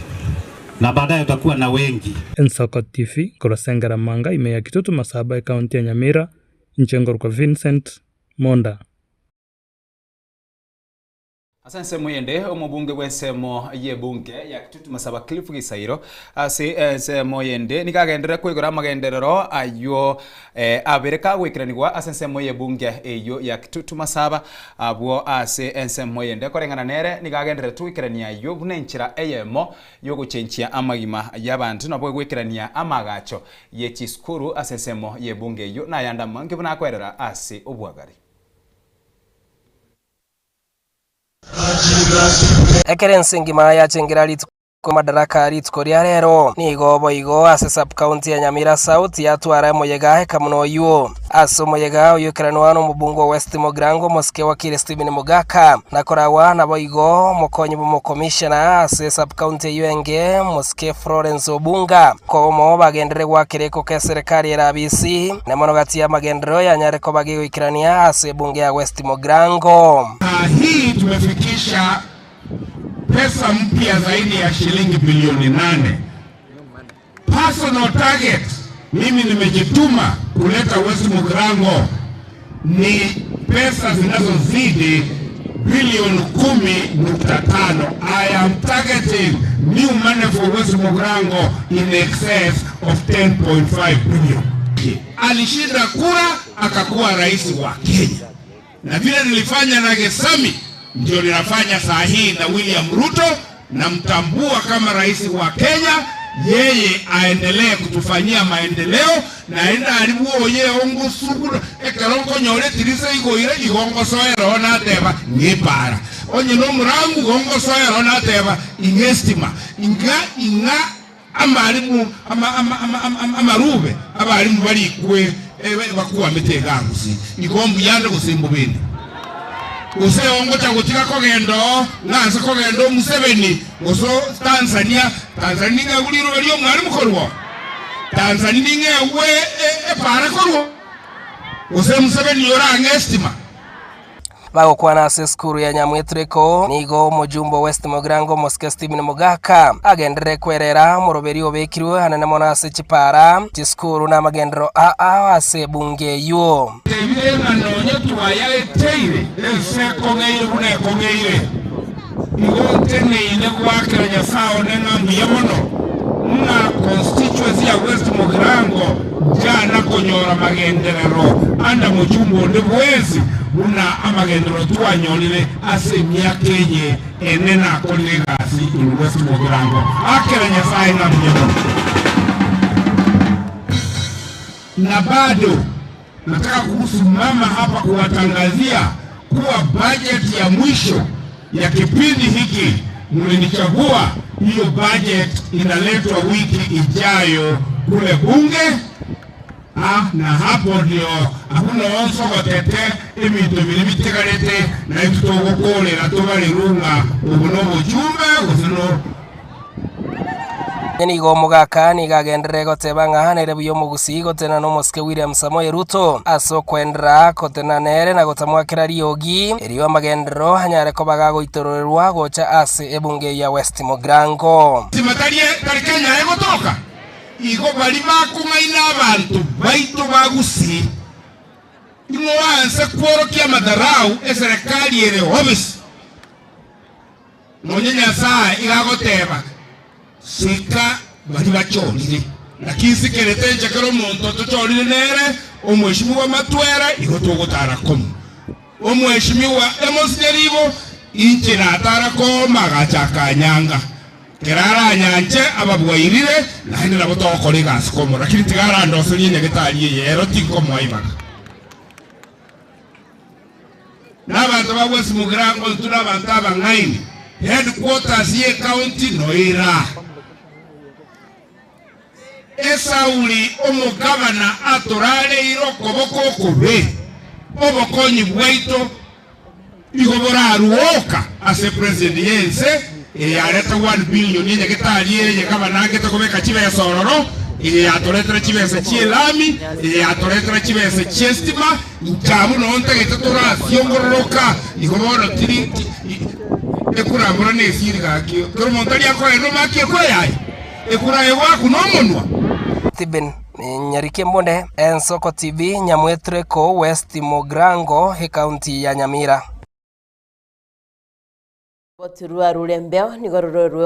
na baadaye utakuwa na wengi. Ensoko TV kurasengera Manga imeya Kitutu Masaba county ya Nyamira Nchengo kwa Vincent Monda. Asanse Moyende omubunge bw'ensemo y'ebunge ya Kitutu Masaba Cliff Gisairo ase Moyende nikagendera kwigora amagenderero ayo abereka gwikiranirwa asense y'ebunge eyo ya Kitutu Masaba abwo ase ense Moyende korengana nere nikagendera twikirania yo bunenchira eyemo yo guchenchia amagima y'abantu nabo gwikirania amagacho yechiskuru asensemo y'ebunge eyo na yanda mangi bunakwerera ase obwagari. Ekerensi ngima yachengera lituko madaraka lituko lya rero nigo boigo ase sub county ya Nyamira South yatwara moyega kamuno yuo aso moyega yukiranwa no mubungo West Mogrango moske wakire Stephen Mugaka nakorawa na boigo mokonyi bo commissioner ase sub county yuenge moske Florence Obunga komo bagendere gwakireko ke serikali ya RBC na monogati ya magendero ya nyareko bagigo ikirania ase bunge ya West Mogrango. Hii tumefikisha pesa mpya zaidi ya shilingi bilioni 8. Personal target, mimi nimejituma kuleta West Mogrango ni pesa zinazozidi bilioni 10.5. I am targeting new money for West Mugirango in excess of 10.5 billion. Alishinda kura akakuwa rais wa Kenya. Na vile nilifanya na Gesami, ndio ninafanya saa hii na William Ruto, na mtambua kama rais wa Kenya. Yeye aendelee kutufanyia maendeleo na enda alibuo ye ongo sukuru ekalongo nyore tirisa igoire igongo soero na teba ngipara onye no murangu gongo soero na teba ingestima inga amarimu amarube abarimu bari kwe bakuwa mitega gusi igombu yande gusimbu bindi use ongo chagutika kogendo nanse kogendo Museveni oso Tanzania nguliro baliyo mwari mukorwa Tanzania ngewe para korwa use Museveni yoranga estima bagokwa na seskuru ya Nyamwetreko nigo mujumbo West Mugirango Mosque Stephen Mugaka agendere kwerera muroberi obekirwe hanene monase chipara tiskuru na magendero ase bunge yo tebirena nonye tuwaya eteire esekogeire bunekogeire igo teneine kwakeranya sao nengambi yamono na constituency ya West Mugirango jana konyora magenderero anda mujumbo ndebwezi una amagendero tuwanyolile ase miakenye enena kolegasi in West Mugirango akeranya sao nengambi yamono. Na bado nataka kusimama hapa kuwatangazia kuwa budget ya mwisho ya kipindi hiki mlinichagua, hiyo budget inaletwa wiki ijayo kule bunge. Na hapo ndio hakuna onso gotete emito bilibitegarete na itutogokole na tobalirunga ubunobo chumbe gusino nigo Mugaka nigagendere goteba ng'ahanere buyo mugusi gotena no Mosque William Samoei Ruto aso kwendra gotena nere na gotamwakira riogi eriyo magendero hanyare ko bagagoitorerwa gocha ase ebunge ya West Mugirango timatarie Kenya egotoka igo bali makumaina abantu baitu bagusi ingoanse kworokia madarau eserikali ere obisi nonyenya saa igagoteba sika bari bachorire nakisi kerete nchakero muntu tuchorire nere omweshimiwa Matwera igotogotara komu omweshimiwa Emosderibo inche natara ko magachaka nyanga kerara nyanje ababwairire nahine nabo tokore gas komo lakini tigara ndosiri nyagetari yero tiko moibaka nabantu ba West Mugirango tunabantu abangaini headquarters ye county noira esauli omugabana atorale irokoboko kube obokonyi bwaito igobora ruoka ase president yense areta 1 billion yenye getali yenye kama nageta kubeka chibe ya sororo atoletra chibe ya chielami atoletra chibe ya chestima nchabu nonta getatora siongoroka igobora tiri ekura mura nesiri gakio kero montali akore no makie kweyai ekura ewa kunomonwa Tiben Nyarike Mbonde Ensoko TV Nyamwetreko West Mugirango he county ya Nyamira Boturua rurembeo nigorororwe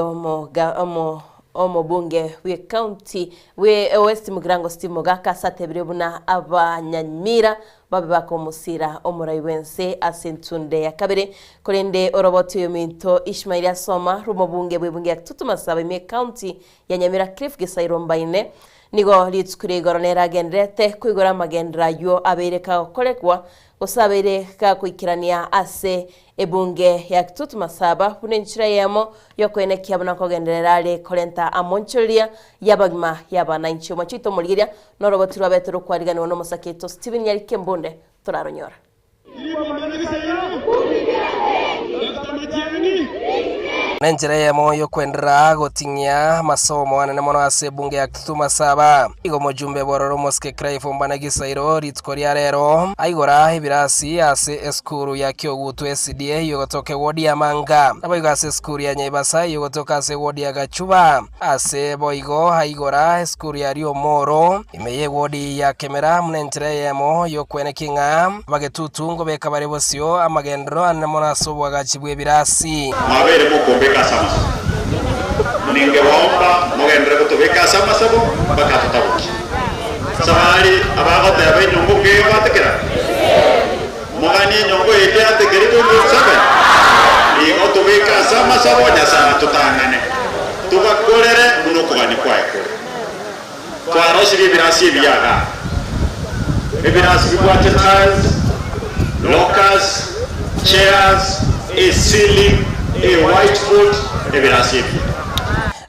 omo bunge we county we West Mugirango Steve Mugaka satebire buna abanyamira babe bakomusira omuraiwense asentunde ya kabere kolende oroboto yominto Ishmael Asoma rumobunge bwebunge yakutuma saba me county ya Nyamira Cliff Gisairombaine nigo litskure goronera gendrete kuigora magendra yo abereka kolekwa osabere ka kuikirania ase ebunge ya kitutuma saba punenchira yamo yokwene kiabana kogenderale kolenta amoncholia yabagma yabana incho machito muliria norobotiro betero kwarigana no Mosaketo Stephen Nyarike Mbonde turaronyora nenjere ya moyo kwendera gotinya masomo anene mono ase bunge ya Kituma Saba igo mujumbe bororo moske Craifo Mbanagisairo ritkoria rero aigora ibirasi ase eskuru ya Kyogutu SDA yogotoke wodi ya Manga abayigo ase eskuru ya Nyebasa yogotoka ase wodi ya Gachuba ase boigo aigora eskuru ya Rio Moro imeye wodi ya Kemera munenjere ya moyo kwenekinga bagetutungo beka bare bosio amagendro anene mono asobwa gachibwe birasi mabere mukumbika sama ningewaomba mugendere kutubika sama sabo mpaka tutabuki sabari abagote abenyungu ngeyo batekera mugani nyungu ite atekeri tundusabe iyo tubika sama sabo nyasana tutangane tubakorere munokugani kwaiko twaroshiri birasi byaga ebirasi bibwate tiles lockers chairs a ceiling a whiteboard ebirasi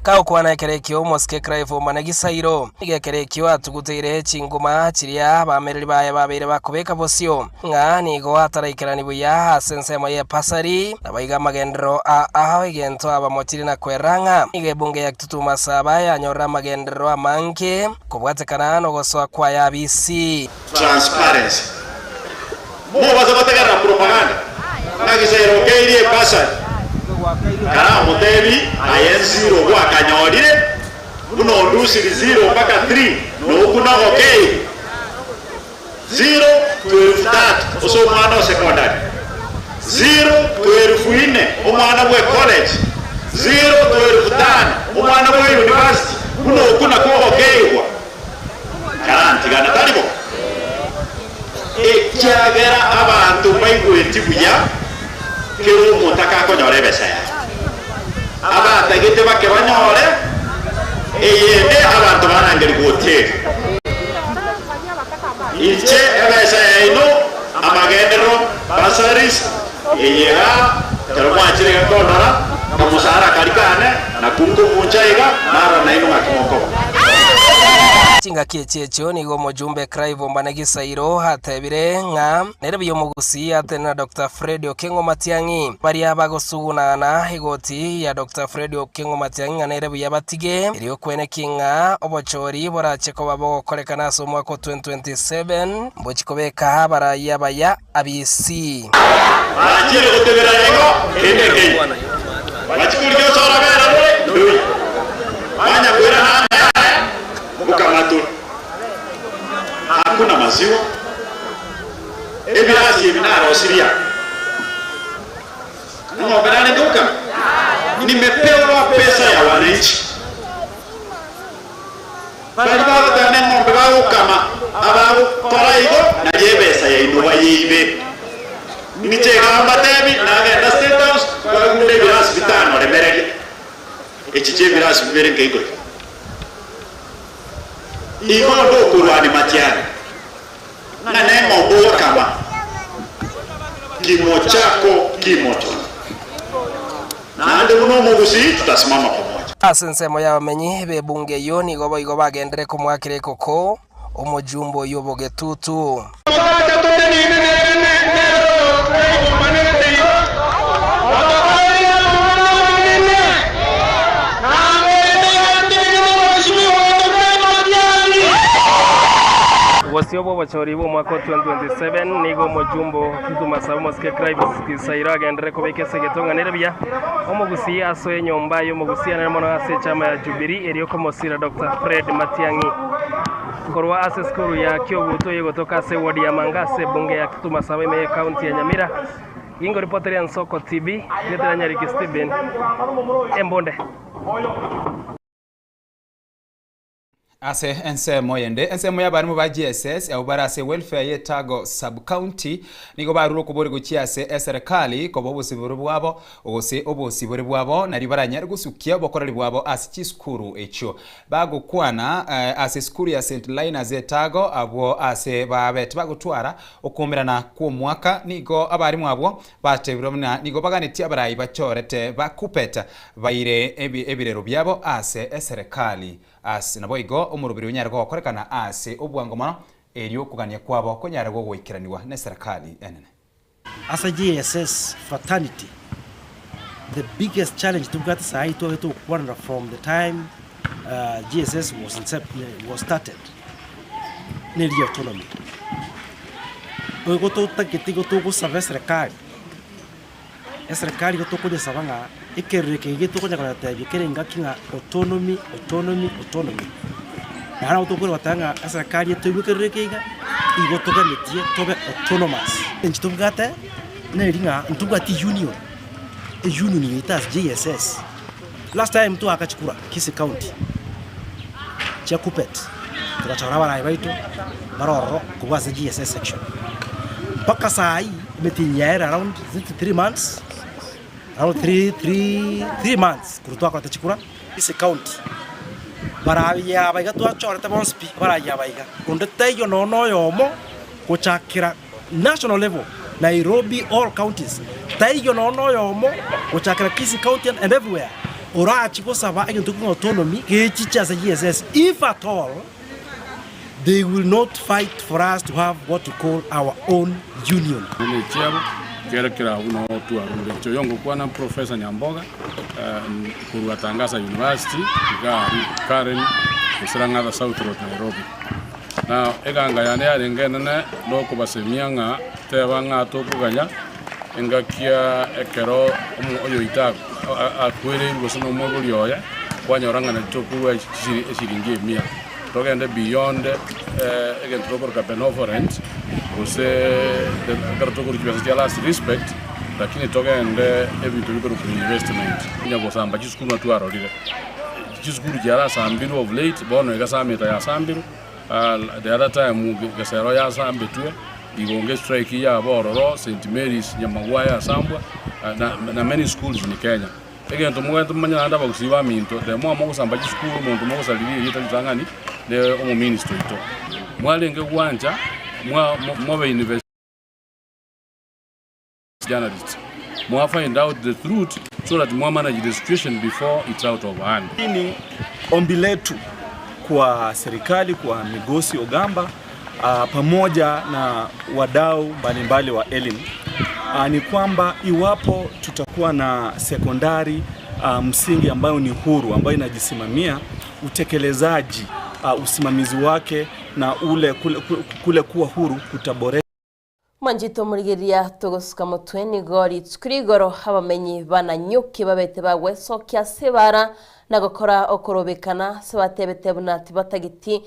kao kwana kerekyo moske Craifo Mbanagisairo igekerekyo atuguteire chinguma chiria bamereri baye babere bakubeka bosio nga nigo ataraikirani buya asense moye pasari abayiga magendero aho igento abamotiri na kweranga igebunge ya Kituma Saba yanyora magendero amanke kubwatekana no goswa kwa yabisi transparency mubaza bategera propaganda Nagisairo keirie pasari kana mutebi ayenziro kwa kanyorire uno ndusiri 0 mpaka 3 no kuna okay 0 to 3 oso mwana secondary 0 to 4 omwana we college 0 to 5 omwana we university uno kuna kwa okay kwa karanti kana talibo ekyagera abantu bayigweti buya kero mutaka konyore besaya abatagite bake banyore eyende abantu banangeri gutera iche ebesaya ino amagendero basaris eyera teromwachire gakondora kamusara karikane na kungu munchaiga mara na ino ngakimoko chinga kiechecho nigo mujumbe Craifo Mbanagisairo hatebire nga nerebiyo mugusi atena Dr. Fred Okengo Matiang'i bari abagosugunana igoti ya Dr. Fred Okengo Matiang'i nerebiyo batige iriyo kwenekinga obochori boracheko babokorekana so mwaka 2027 mbochikobeka baraya baya abisi achire gutebera ego endeke bachikuryo sora bera ndui banya kwera na mukamatu hakuna maziwa ebirasi ebinara osiria ng'ombe nane duka nimepewa pesa ya wananchi bali bagotane ng'ombe bagukama abago toraigo na jebesa ya inuwa yibe nichega ambatebi nagenda State House bagunde birasi bitano remerege echiche birasi bibere ngeigo igondo kurwani Matiang'i na nemo mbuwa kama kimo chako kimoto na ande muno mugusi tutasimama pamoja asensemo y'abamenyi bebunge yo nigo boigo bagendere kumwakire koko omujumbo yobogetutu Wasiobo bachori bo mwaka 2027 nigo mujumbo Kituma Saba moske Craifo Mbanagisairo agendere kubekese getonga nerebya omugusi asoye nyomba yo mugusi anene mono ase chama ya Jubilee eriyo komosira Dr. Fred Matiang'i korwa ase skuru ya Kyogutu yegotoka ase wodi ya Manga ase bunge ya Kituma Saba ime county ya Nyamira ingo reporter ya Nsoko TV letera Nyariki Steven Embonde ase ensemo yende ensemo y'abarimu ba GSS au barase welfare yetago sub county nigo barulo kubori gukiase serikali kobo busiburu bwabo ogose obosiburu bwabo nari baranya gusukia bokorali bwabo ase skuru echo bagukwana ase skuru ya St Linus yetago abo ase babet bagutwara okumirana ku mwaka nigo abarimu abo batebiromna nigo baganeti abarayi bachorete bakupeta baire ebirero byabo ase serikali ase naboigo omurubiri unyargo korekana ase obwangoma eriyo kugania kwabo konyargo gwikiraniwa ne serikali enene as a GSS fraternity the biggest challenge to get sai to wonder from the time GSS was started near autonomy. We go to takitigo to go service serikali. Serikali go to kuja sabanga ikereke gitu kuja kwa tabi kerenga kinga autonomy. Na hana utokuri watanga serikali to ikereke igo to gametie tobe autonomous. Enchito gate na ringa ntugati union. Union itas GSS. Last time tu akachukura Kisii County. Chia Kupet. Tukachora bana ibaito maroro kwa GSS section. Paka sai metinyera around 3 months. Around 3 months kurutoa kwa tachikura Kisii County. Baraya baiga tu achora ta monspi baraya baiga. Kundete yo no yomo kuchakira national level. Nairobi, all counties. Taiyo no yomo, kuchakira Kisii County and everywhere. Ora chiko saba agentuku autonomy, kechicha sa GSS. If at all, they will not fight for us to have what we call our own union. Kera uno tu arule choyongo kwa na Professor Nyamboga kuruatangasa University Karen Isiranga South Road Nairobi. Na eganga yane arengena na loko basemianga tebanga tokuganya engakia ekero oyo itago akwere ngosono moguri oya kwanyoranga na tokuwa shiringi 100 togende beyond again proper Kapenoforent use the tokuri kwa last respect lakini togende ebitu biko ku investment nyabo samba chiskuru atwarorire chiskuru jara sambiru of late bono egasameta ya sambiru the other time gasero ya sambetwe igonge strike ya bororo St Mary's Nyamagwaya Sambwa na many schools in Kenya again to mwe tumanya anda bakusiba minto de mwa mo samba school muntu mo saliri yita tangani de omo ministry to mwalenge gwanja mwa university journalists mwa find out the truth so that mwa manage the situation before it's out of hand. Ni ombi letu kwa serikali, kwa Migosi Ogamba pamoja na wadau mbalimbali wa elimu ni kwamba iwapo tutakuwa na sekondari msingi ambayo ni huru, ambayo inajisimamia, utekelezaji usimamizi wake na kule kuwa huru kutaboresha. Manjito murigeria togosuka mutweni gori tsukurigoro abamenyi bananyuki babete bagwe sokya sebara na gukora okorobekana sebatebete bunati batagiti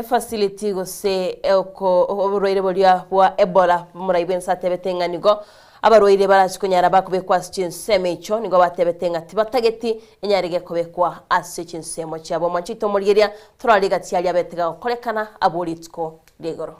facility gose oko oburoire bolia bwa Ebola muraiben satebetenganigo abaroire barachikonyara bakubekwa chinsemo nigo batebetenga tibatageti enyarige kubekwa chinsemo cyabo manchito murigeria turaliga tiali abetega korekana abolitsko regoro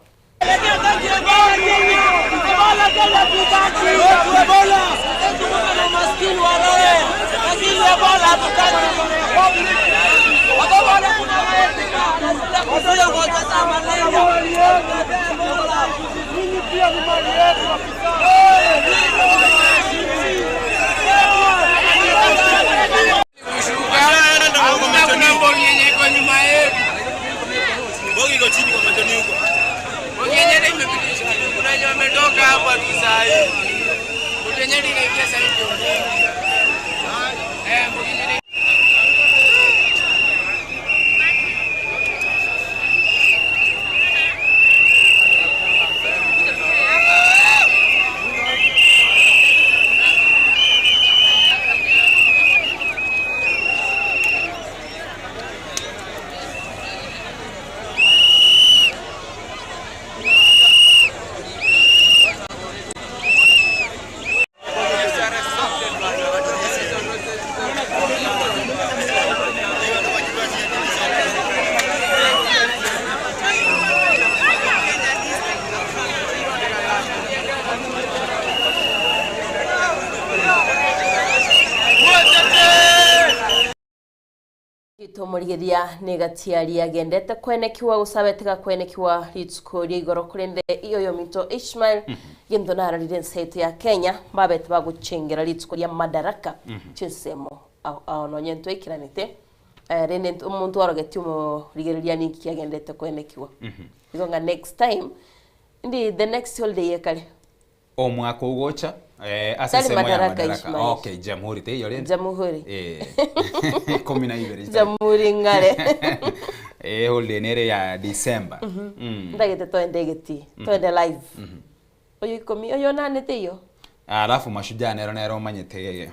Murigeria negatiari agendete kwenekiwa usabetega kwenekiwa ritskori igoro kurende iyo yomito Ishmael yendonara lidenseto ya Kenya babete bagucengera ritskori ya madaraka chinsemo no nyento ikiranite rene umuntu warogeti mu rigeria niki agendete kwenekiwa igonga next time ndi the next holiday yakale Omwaka ugocha asesemo ya madaraka. Okay, jamhuri te yole. Jamhuri. 12. Jamhuri ngare. Holdenere ya December. Ndagete twendegeti. Twende live. Oyo ikomi oyo nane te yo. Alafu mashujaa nero manyete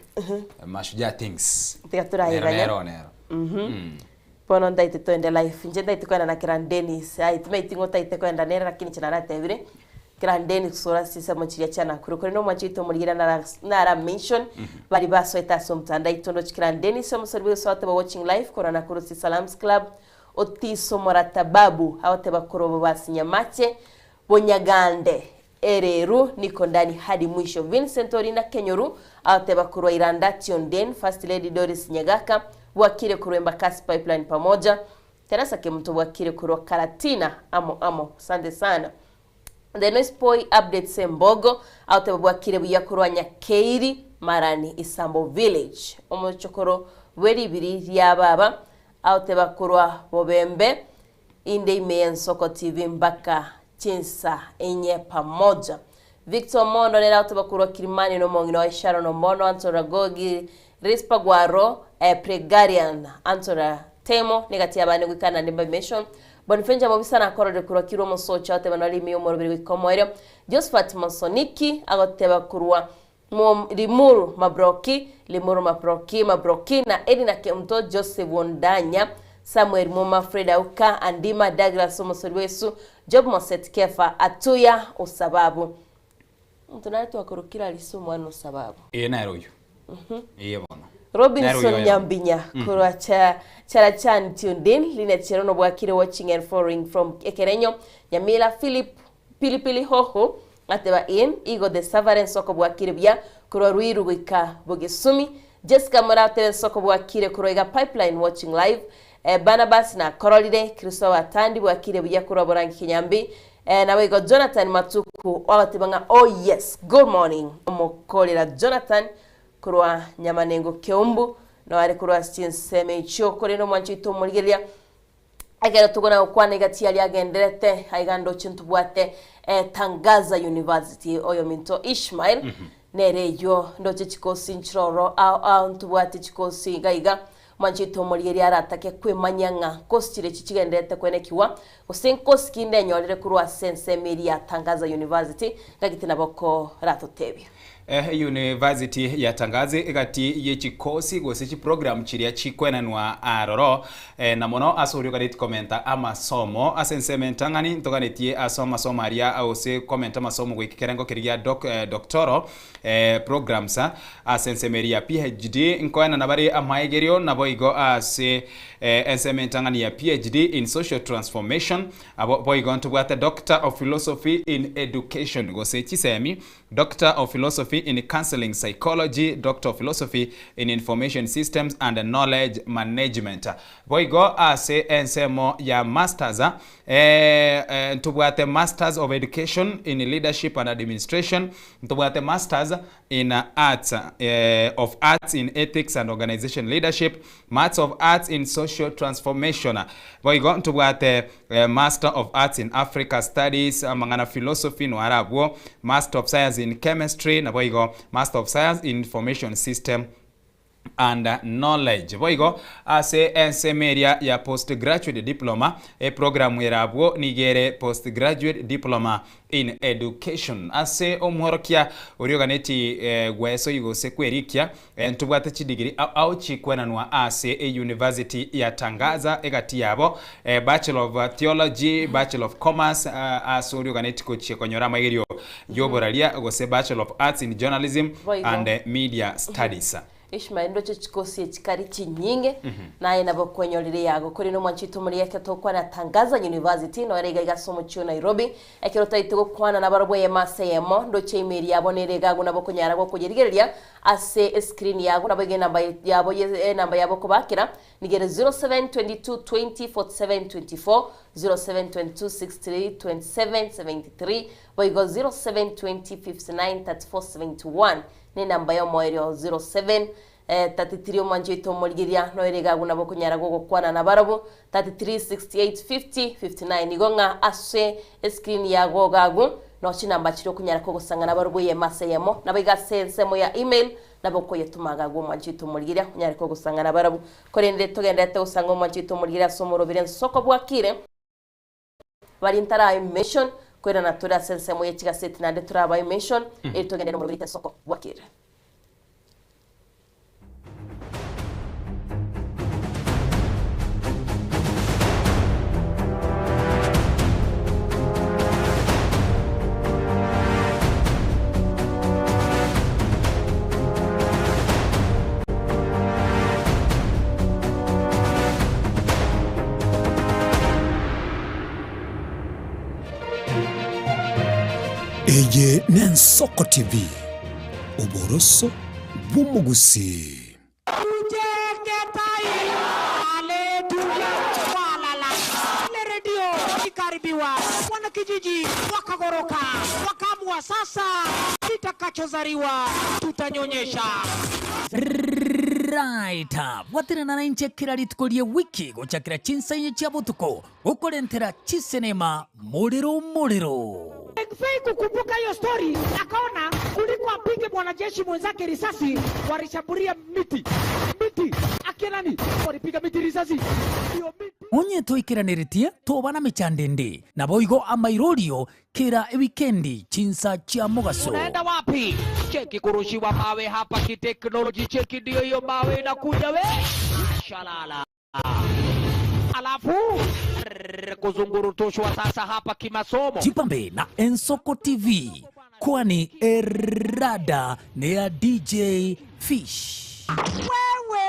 mashujaa things. Nero. Pono ndaite twende live. Nje ndaite kwenda na Kiran Dennis. Ai tumeitingo taite kwenda nera lakini chana tevire. Kiran Dennis sura sisa mochiria chana kuri no machito muligira na mention bali baso etaso mtanda itondo Kiran Dennis omusoriwe sote ba watching live korana kuru si Salams Club otiso moratababu hawate bakorobo basinyamache Bonyagande Ereru niko ndani hadi mwisho. Vincent Orina Kenyoru awateba kurwa Iranda Tionen, First Lady Doris Nyagaka wakire kurwa Mbakasi Pipeline pamoja. Teresa Kemuto wakire kurwa Karatina amo sande sana. The Noise Boy update Sembogo awateba wakire buya kurwa Nyakeiri Marani Isambo Village. Omochokoro weri biri ya baba awateba kurwa Bobembe inde imeyen Soko TV mpaka Chinsa enye pamoja. Victor Mondo nera utubakurwa Kirimani no mongino wa Isharo no Mono Antora Gogi Rispa Guaro Pregarian Antora Temo negatia bane wikana nimba mission Bonifenja mobisa na koro de kurwa Kiromo Socha ate banali miyo morobiri wikomoero Josephat Masoniki agoteba kurwa Limuru Mabroki na Edina Kemto Joseph Wondanya Samuel Moma Freda Uka Andima Douglas Omosoriwesu Job Moset Kefa Atuya usababu mtunaletu wakurukira alisumu wano sababu naeroyo bono Robinson Nyambinya kurwa Charachan Tundin Linet Cherono Bwakire watching and following from Ekerenyo Nyamila Philip Pilipili Hoho ateba in Igo the Savaren Soko Bwakire bya kurwa Ruiru wika Bogesumi Jessica Morate Soko Bwakire kurwa Iga Pipeline watching live Barnabas na Korolide Kristo Atandi Bwakire bya kurwa Borangi Kinyambi na wego Jonathan Matuku wabatibanga yes good morning omukolera Jonathan kurwa Nyamanengo Keumbu na wale kurwa Stinseme Chokore no mwanchito muligeria agera tugona kwane gati yali agenderete haigando chintu bwate Tangaza University oyo minto Ishmael nereyo ndoche chikosi nchiroro au ntubwate chikosi gaiga manchito muligeria aratake kwemanyanga kostire chichigendete kwenekiwa usenkosi kinde nyolere kurwa Sensemeri ya Tangaza University gagitina boko ratotebya University ya Tangaze igati yechikosi gose program chiria chikwenanwa aroro na mono asorio kadit komenta amasomo asensementangani ntoganetie asoma somaria ause komenta masomo gwikikerengo kirigia doctoro programs asensemeria PhD nkoena nabari amaigerio naboigo ase ensementangani ya PhD in social transformation aboigo ntubwate Doctor of Philosophy in Education gose chisemi Doctor of Philosophy in Counseling Psychology, Doctor of Philosophy in Information Systems and Knowledge Management. Boigo ase ensemo ya masters ntubwate Masters of Education in Leadership and Administration, ntubwate Masters in Arts of Arts in Ethics and Organization Leadership, Masters of Arts in Social Transformation. Boigo ntubwate Master of Arts in Africa Studies, mangana Philosophy no Arabo, Master of Science in Chemistry na boigo Master of Science in Information System and Knowledge. Boigo ase ensemeria ya postgraduate diploma program yerabwo nigere postgraduate diploma in education ase omhorokia orioganeti gweso igose kwerikia ntubwate chidigiri au chikwenanwa ase University ya Tangaza egati yabo Bachelor of Theology, Bachelor of Commerce ase orioganeti kochekonyora magerio yoboralia gose Bachelor of Arts in Journalism and Media Studies. Ishmael ndo chikosi chikari chinyinge na inabo kwenyolire yago kuri no mwanchito muri yake tokwa na Tangaza University no erega gasomo cyo Nairobi ekirota itego kwana na barobwe yemaseyemo ndo chemeri yabonerega guna bokonyara go kugerigeria ase screen yago nabage namba yabo namba yabo kubakira nigere 0722204724 0722632773 boigo 0720593471 ni namba yo moyo 07 33 manjito molgiria no erega guna bokunyara gogo kwana na barabo 33685059 nigonga ase screen ya gogagu no chinamba chiro kunyara ko gusangana barubuye maseyemo nabiga sensemo ya email naboko yetumaga gwo mwanchito muligira kunyara ko gusangana barabu korende tugendete usanga mwanchito muligira somoro bire soko bwakire bari ntara mention kwera natura sensemo ya chigaseti nande turaba mention etugende no bire soko bwakire. Eye Nensoko TV Oboroso Bumugusi. Wana kijiji wakagoroka wakamua sasa kitakachozaliwa tutanyonyesha. Right up. Watira na nche kirari tukolie wiki gochakira chinsainye chia butuko ukorentera chisenema morero. Fei kukumbuka hiyo story, akaona kuliko apige mwanajeshi mwenzake risasi walishambulia miti akinani walipiga miti risasi hiyo miti onye toikiraniretie tobana mechandende na boigo amairorio kira wikendi chinsa chia mugaso. Unaenda wapi? Cheki kurushiwa mawe hapa kiteknoloji, cheki ndio hiyo mawe inakuja we shalala, alafu kuzungurutushwa sasa hapa kimasomo. Jipambe na Ensoko TV kwani erada ni ya DJ Fish. Wewe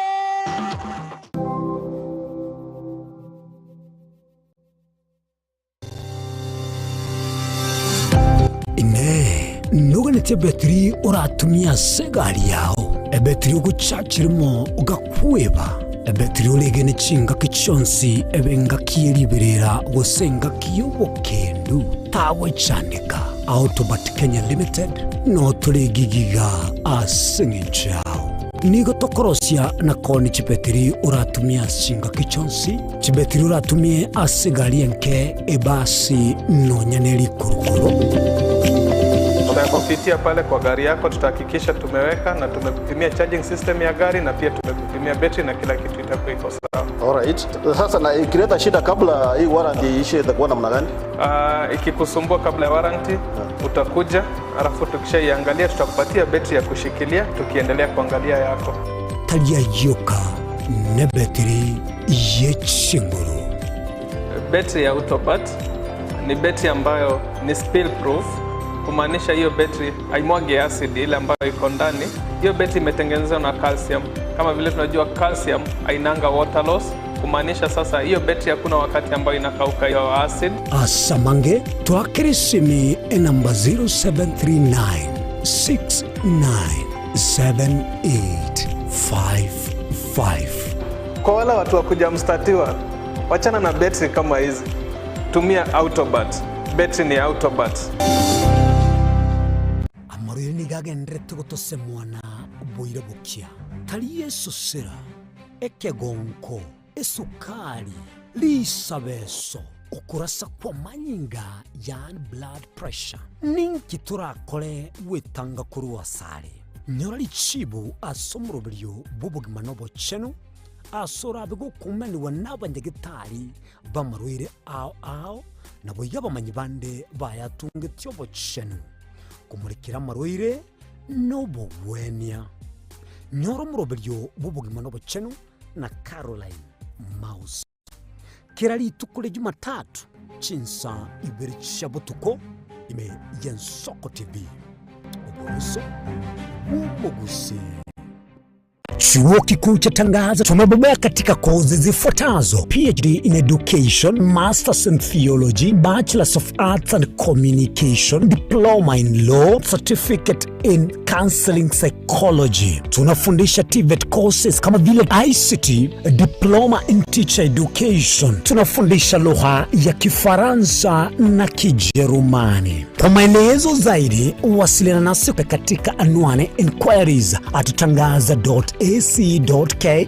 Ine nuganete betri uratumia segari yao ebetri uguchachirimo ugakweba ebetri ulegene chinga kichonsi ebenga kieliberera gusenga kiyobokendu tawe chanika Autobat Kenya Limited no tulegigiga asingichao nigo tokorosia na koni chibetri uratumia chinga kichonsi chibetri uratumie asigari enke ebasi no nyaneli kurukuru. Tutakupitia pale kwa gari yako, tutahakikisha tumeweka na tumekupimia charging system ya gari na pia tumekupimia battery na kila kitu itakuwa iko sawa. Alright. Sasa na ikileta shida kabla hii warranty ishe itakuwa namna gani? Ikikusumbua kabla ya warranty utakuja, alafu tukishaiangalia tutakupatia battery ya kushikilia tukiendelea kuangalia yako. Talia yoka ne battery yechinguru. Battery ya Autobat ni battery ambayo ni spill proof, kumaanisha hiyo battery haimwagi acid ile ambayo iko ndani. Hiyo battery imetengenezwa na calcium. Kama vile tunajua calcium hainanga water loss, kumaanisha sasa hiyo battery hakuna wakati ambayo inakauka hiyo acid. Asamange twakirisimi namba 0739697855. Kwa wale watu wa kuja mstatiwa, wachana na battery kama hizi. Tumia Autobat. Battery ni Autobat. Amariri nigagendrete gutosemwana boire bukia. Tali Yesu sera ekegonko esukari lisabeso ukurasa kwa manyinga yani blood pressure ninki turakore wetanga kuruwa sare nyorali chibu asomurobelyo bubugima nobo chenu asora bego kumeni wanabanyegitari bamarwire ao nabo yabamanyi bande bayatungetyo bo chenu kumurikira marwire nobo wenia nyoro murobelyo bubugima nobo chenu na Caroline Mouse kirali tukule Jumatatu chinsa ibiri chabutuko ime Ensoko TV Oboroso Bumugusi. Chuo Kikuu cha Tangaza tumebobea katika kozi zifuatazo: PhD in Education, Masters in Theology, Bachelors of Arts and Communication, Diploma in Law, Certificate in Counseling Psychology. Tunafundisha TVET courses kama vile ICT, Diploma in Teacher Education. Tunafundisha lugha ya Kifaransa na Kijerumani. Kwa maelezo zaidi, wasiliana nasi katika anwani inquiries@tangaza.ac ac.ke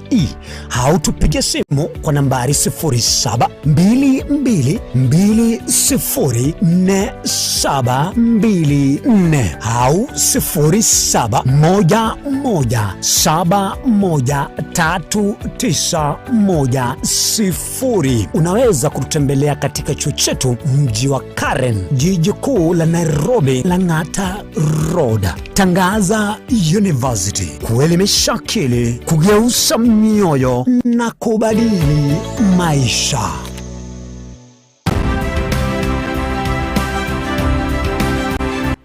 au tupige simu kwa nambari 0722204724 au 0711713910. Unaweza kututembelea katika chuo chetu mji wa Karen, jiji kuu la Nairobi, Lang'ata Road. Tangaza University, kuelimisha akili, kugeuza mioyo na kubadili maisha.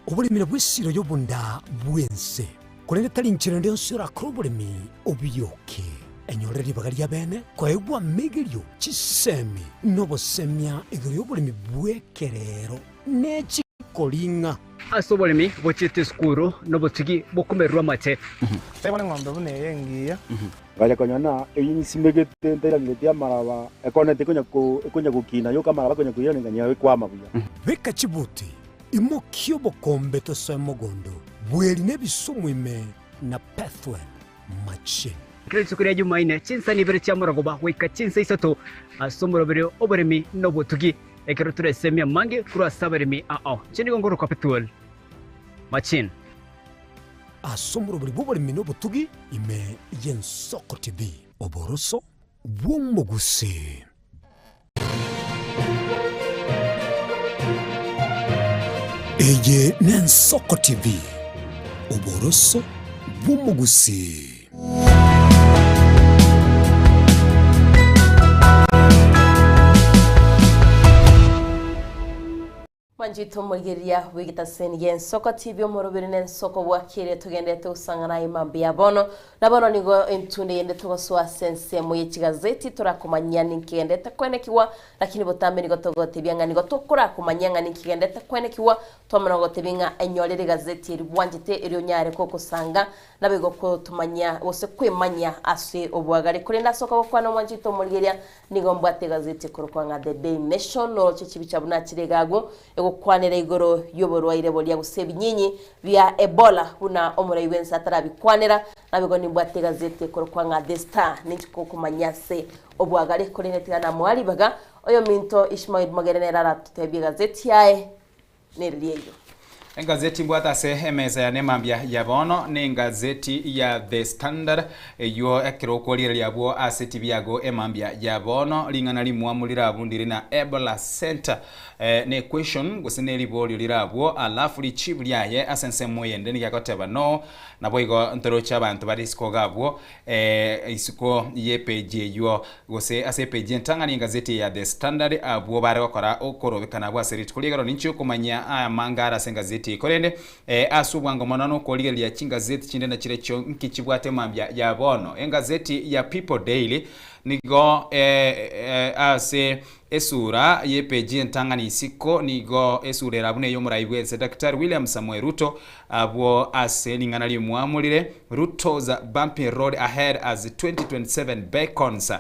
Obulimira bw'essiro y'obunda bwense kulenge tali nchero ndio sura krobulimi obiyoke enyorera libaga lya bene kwaegwa migirio chisemi nobosemya igiro y'obulimi bwekerero n'ekikolinga ase obolimi bochete skuru nobotigi bokumerwa mate tebone ng'ombe bune yengiya gale konyana eyinsimegete ndera ngetia maraba ekonete kunya kukina yo kamara bakonya kuyana nganya kwama buya beka chibuti imokyo bokombe to semogondo bweli nebisumwime na pathway machine Kristo kuri Jumaine chinsa ni bere cyamuragoba weka chinsa isato asomoro bere oboremi nobotugi ekero turesemya mange kuri sabaremi chini gongoro kwa pathway machine asomoro bere boboremi nobotugi ime yensoko TV oboroso bw'umugusi. Eye Nensoko TV oboroso bw'umugusi. Manjito murigeria wigita senige Nsoko TV omorobere n'ensoko bwakire tugendete usangana imambi ya bono nabono nigo entunde yende tugoswa sense mu yikigazeti turakumanya ninkigendete kwenekiwa lakini botambe nigo togote byanga nigo tokora kumanyanga ninkigendete kwenekiwa tomana gotebinga enyorere gazeti ribwanjite iryo nyare ko kusanga nabego ko tumanya wose kwemanya ase obwagari kuri ndasoko bokwana manjito murigeria nigo mbwate gazeti kurukwanga The Daily Nation no chichibicha bunakirego kwanera igoro yoborwaire bolia gusebi nyinyi via Ebola una omurayi wensa atarabikwanera nabigo nimbwate gazeti korkwanga The Star nichiko kumanyase obwagari kuri netigana mwali baga oyo minto Ishmael Magerera ratutebye gazeti yae neriliyo Gazeti mbwata se emeza ya nemambia ya bono ni gazeti ya The Standard yo ekiro kolira lyabwo aseti byago emambia ya bono lingana limwamulira abundire na Ebola Center ne question guseneli bolyo lirabwo alafu lichibu lyaye asense moyende ni yakoteba no naboigo ntoro chabantu barisiko gabwo isiko yepeje yo gose asepeje ntangani gazeti ya The Standard abwo bare bakora okorobekana bwa seriti kuligaro nincho kumanya mangara sengazeti korende asubwango monano koligari ya chingazeti chinde na chirecho nkicibwate mambya ya bono engazeti ya People Daily nigo ase esura yepeji ntangani isiko nigo esura rabune yo murayibwese Dr. William Samoei Ruto abo ase lingana limwamulire Ruto's bumpy road ahead as 2027 beckons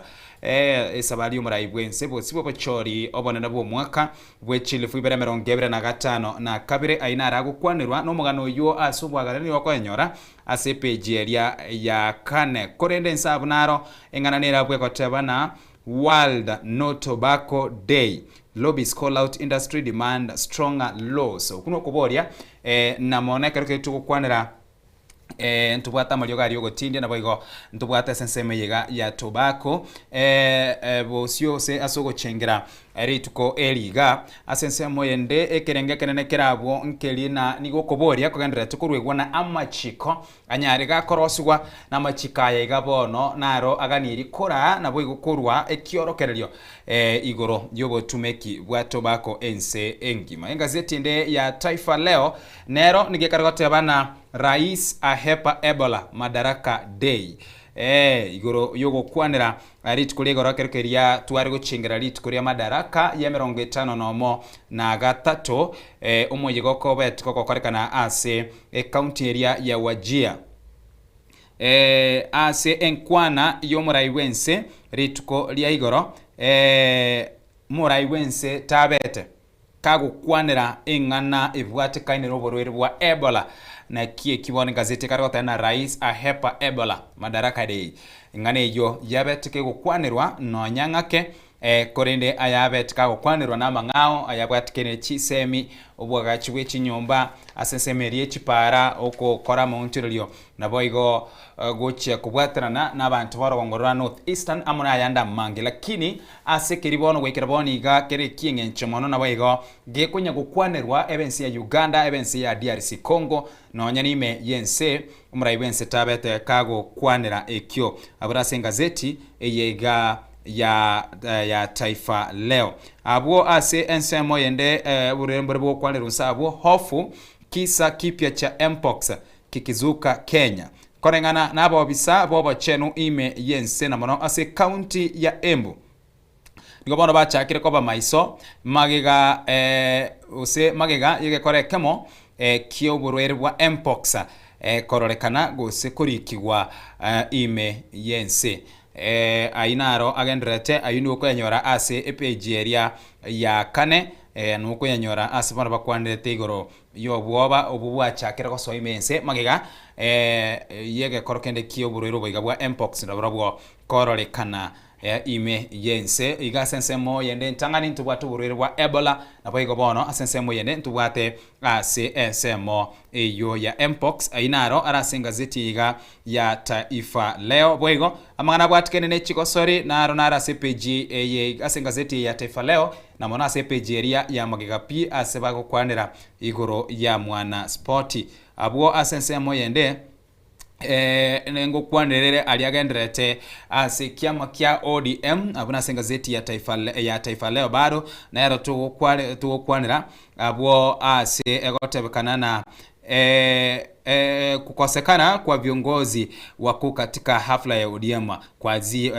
esabali umurayibwense bosibo bachori obona nabo mwaka bwechilifu ibere 2025 na kabire aina aragukwanirwa no mugano yo asubwagarani wakoyenyora ase page ya kane korende nsabunaro engananira bwekotebana World No Tobacco Day. Lobbies call out industry demand stronger laws. Kuno kuboria na moneka riketu kwanira ntubwata malyoga ryogo tindi na boigo ntubwata senseme yega ya tobacco bosio se asogo chengera erituko eliga asense moyende ekerenge kenene kerabo nkelina nigo koboria kogendera tukurwegwa na amachiko anyarega koroswa na machika yega bono naro aganiri kora na boigo korwa ekiorokerelyo igoro yobo tumeki bwa tobacco ense engima engazeti nde ya Taifa Leo nero nigekaragote bana Rais ahepa Ebola Madaraka Day. Igoro yogo kwanira ritikuligo rakerekeria twari gucingera ritikuria Madaraka ya 50 nomo na gatatu umuyego ko betiko kokorekana ase county area ya Wajir. Ase enkwana yo muraiwense rituko lya igoro muraiwense tabete kagukwanira ing'ana ibwatikaine roborwere bwa Ebola na kie kibone gazeti karota na rais ahepa Ebola madaraka dei ing'ana iyo yabetike gukwanirwa no nyang'ake korende ayabetike gukwanirwa na mang'ao ayabwatikene chisemi obwagachiwe chinyomba asesemerie chipara oko kora montirio naboigo goche kubwatrana n'abantu barongorora North Eastern amuna yanda mange lakini asekiribono gwekiraboni iga kere kiengenche mono naboigo gekunya gukwanirwa ebensi ya Uganda ebensi ya DRC Congo no nyanime yense umuraibense tabete kago kwanira ekyo aburase gazeti eyega ya Taifa Leo abwo ase ensemo yende burembere bwo kwanira usabwo hofu kisa kipya cha Mpox kikizuka Kenya korengana nabo bisa bobo chenu ime yense na mono ase county ya Embu nigobono bachakire ko bamaiso magega use magega yege korekemo kio burwere bwa Mpox kororekana gose kurikigwa ime yense ainaro agendrete ayinu ko yanyora ase page area ya kane nuko yanyora ase bana bakwandete igoro yo bwoba obubwa chakira ko so imense magega yege korokende kio burwere bwa igabwa Mpox ndabwo kororekana ime yense igasensemo yende ntangani ntubwatu burwere bwa Ebola nabo igobono asensemo yende ntubwate ensemo eyo ya Mpox ainaro arasenga zeti iga ya Taifa Leo bwego amangana bwatikene ne chikosori naro nara CPG eye asenga zeti ya Taifa Leo na mona CPG area ya magega pi asebago kwanira igoro ya Mwana Sporti abwo asensemo yende nengo kwanderere aliagendrete ase kiama kia ODM abuna senga zeti ya Taifa Leo bado na yaro tu kwanira abwo ase egotebekana na kukosekana kwa viongozi wakuu katika hafla ya ODM kwazi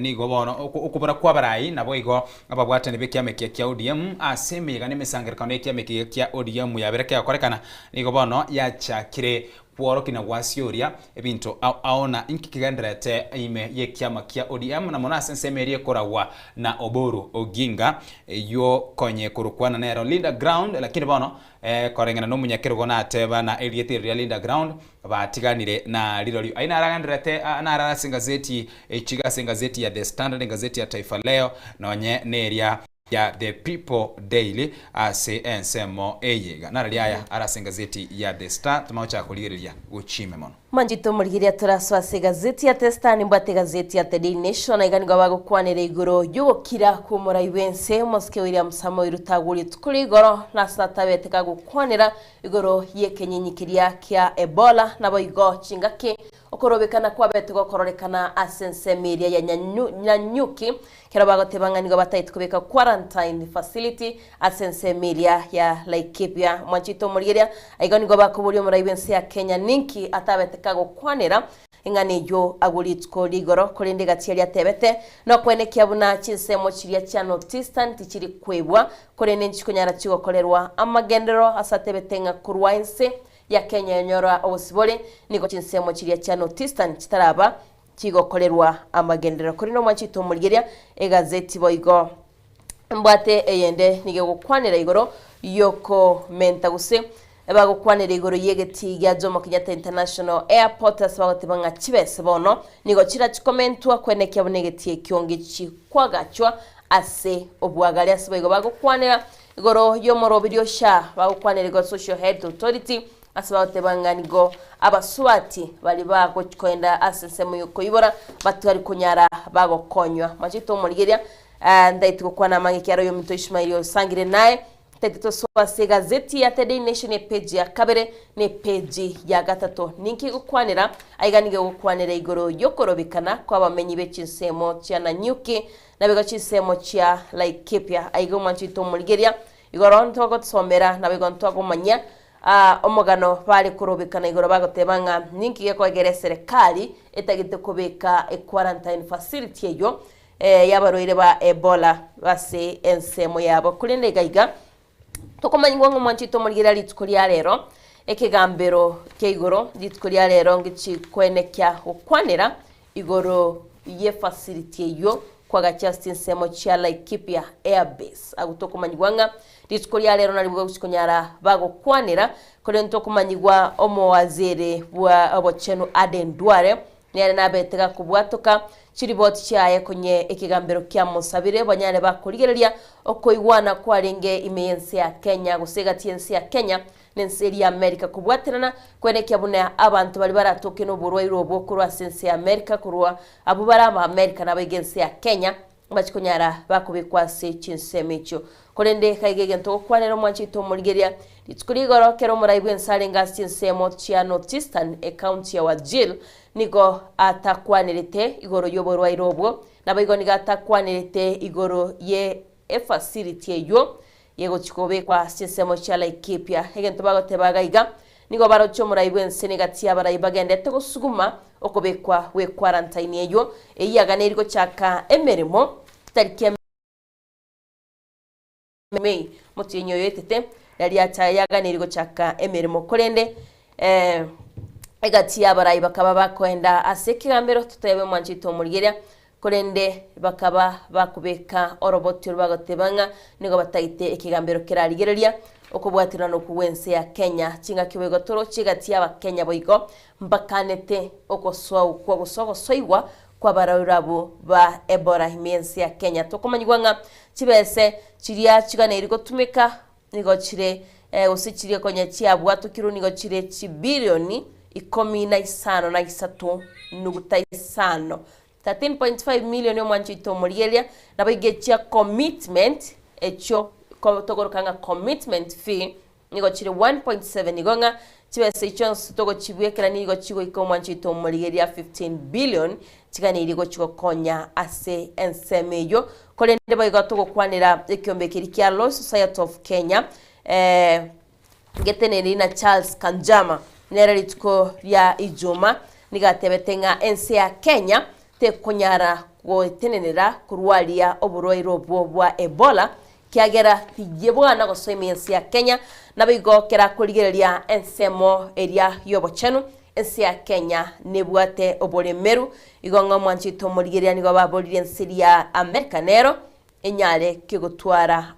ni gobono ukubura kwa barai nabo igo ababwata ne bekiame kia ODM aseme gane mesangerkane kia ODM ya bereke yakorekana ni gobono ya chakire puoro kina wasioria ebinto aona inkigendrete ime ye kiama kia ODM na mona sensemerie korawa na Oburu Oginga yo konye kurukwana nero Linda Ground lakini bono korengana no munyakirgo na ateba na Eliete Real Linda Ground batiganire na liroli aina aragandrete na arasinga zeti echiga singa zeti ya The Standard gazeti ya Taifa Leo nonye neria ya The People Daily ase ensemo eyega naraliaya arasenga zeti ya The Star tumaucha kuligereria guchime mono manjito murigiria turaswase gazeti ya The Star nimbate gazeti ya The Daily Nation iganiga bagukwanira igoro yugukira ku muraibense Moske William Samoei Rutaguri tukuri igoro na satabete kagukwanira igoro yekenyenyikiria kia Ebola nabo igo chingake okorobekana kwa bete gokororekana asense media ya nyanyuki kera bagotebanganigo batayitubeka quarantine facility asense media ya Laikipia mwanchito murigeria aiganigo bakuburio muraibense ya Kenya ninki atabete kagukwanira ingane yo agulitko ligoro kolinde gatiari atebete no kwene kiabuna chinsemo chiria cha North Eastern tichiri kwebwa kolene nchikunyara chigokolerwa amagendero asatebete nga kurwainse ya Kenya yonyora obusibole niko chinsemo chiria cha North Eastern chitaraba chigokolerwa amagendero kolino mwachito murigeria egazeti boigo mbate eyende nige gukwanira igoro yoko mentaguse ebagukwanira igoro yegeti ya Jomo Kenyatta International Airport asabagotebanga chibese bono nigo chira chikomentwa kwenekya bunegeti kyongi chikwagachwa ase obwagali asabaigo bagukwanira igoro yomorobirio sha bagukwanira igoro Social Health Authority asabagotebanga nigo abaswati bali bago kwenda asesemo yuko ibora batwari kunyara bagokonywa machito murigeria ndaitiko kwana mangikyaro yo mito Ishmael Osangire naye tetito swase gazeti ya The Daily Nation page ya kabere ne page ya gatatu ninki gukwanira aiganige gukwanira igoro yokorobikana kwa bamenyi bechinsemo cha Nanyuki na bego chinsemo cha Laikipia aigo manchito murigeria igoro ntoko tsomera na bego ntoko manya omugano bali kurobikana igoro bagotebanga ninki yekwegere serikali etagite kubeka quarantine facility eyo yabaroire ba Ebola base ensemo yabo kulinde gaiga tokomanywa ngo mwanchito murigira litkulia lero ekegambero keigoro litkulia lero ngichi kwenekya okwanira igoro ye facility yo kwaga Justin Semo chia Laikipia Airbase agutokumanyigwanga ritukuria rero naribuga gusikonyara bagokwanira kuri ntokumanyigwa omo waziri wa Obochenu Aden Duare nere nabetega kubwatoka chiriboti chaye kunye ikigambiro kya Musabire banyane bakurigereria okoigwana kwaringe imeyensi ya Kenya gusega tiensi ya Kenya nenseri ya Amerika kubwatirana kwenekya bune abantu bali baratoke no burwairo obokuru asensi ya Amerika kurwa abo barama Amerika nabagensi ya Kenya bachikonyara bakubikwa se chinsemicho kolende kaigege ntoko kwanero mwanchito murigeria litkurigoro kero muraibwe nsalenga chinsemo chia Northeastern account ya Wajir nigo atakwanirite igoro yoborwairo obwo nabayigo niga atakwanirite igoro ye facility eyo yego chikobe kwa chinsemo chia Laikipia egento bagotebagaiga nigo barocho muraibwe nsenegati abarayibagende tegosuguma okobekwa we quarantine eyo eyaga neriko chaka emerimo tariki Mei mutinyo yetete yali yaganiriko chaka emerimo kolende egati abarayi bakaba bakwenda asekigambero tutebe mwanchito murigeria kolende bakaba bakubeka oroboti bagotebanga nigo batayite ekigambero kirarigereria okubwatira no kuwense ya Kenya chinga kibego toro chigati aba Kenya boigo mbakanete okoswa kwa gusoko soigwa kwa baraburabu ba Ebola himiensi ya Kenya tokomanyigwanga chibese chiria chigana iriko tumika nigo chire usichirie konya chiabwa tukiro nigo chire chibilioni 15.5 13.5 million yo mwanchito murigeria nabaigechia commitment echo togorokanga commitment fee nigo chire 1.7 nigonga chibese chons togo chibwekera nigo chigo ikomwanchito murigeria 15 billion chigana irigo chigo konya ase ensemeyo kolende bayigo togo kwanira ekyombe kirikia Law Society of Kenya geteneri na Charles Kanjama nera litko ya Ijuma nigatebetenga ense ya Kenya te konyara gotenenera kurwalia oburwairo bwa Ebola kiagera tijebwana gosoime ense ya Kenya nabigo kera kurigereria ensemo eria yobochenu ense ya Kenya nebwate obolemeru igonga mwanchito murigeria nigo babolire ense ya Amerika nero enyale kigotwara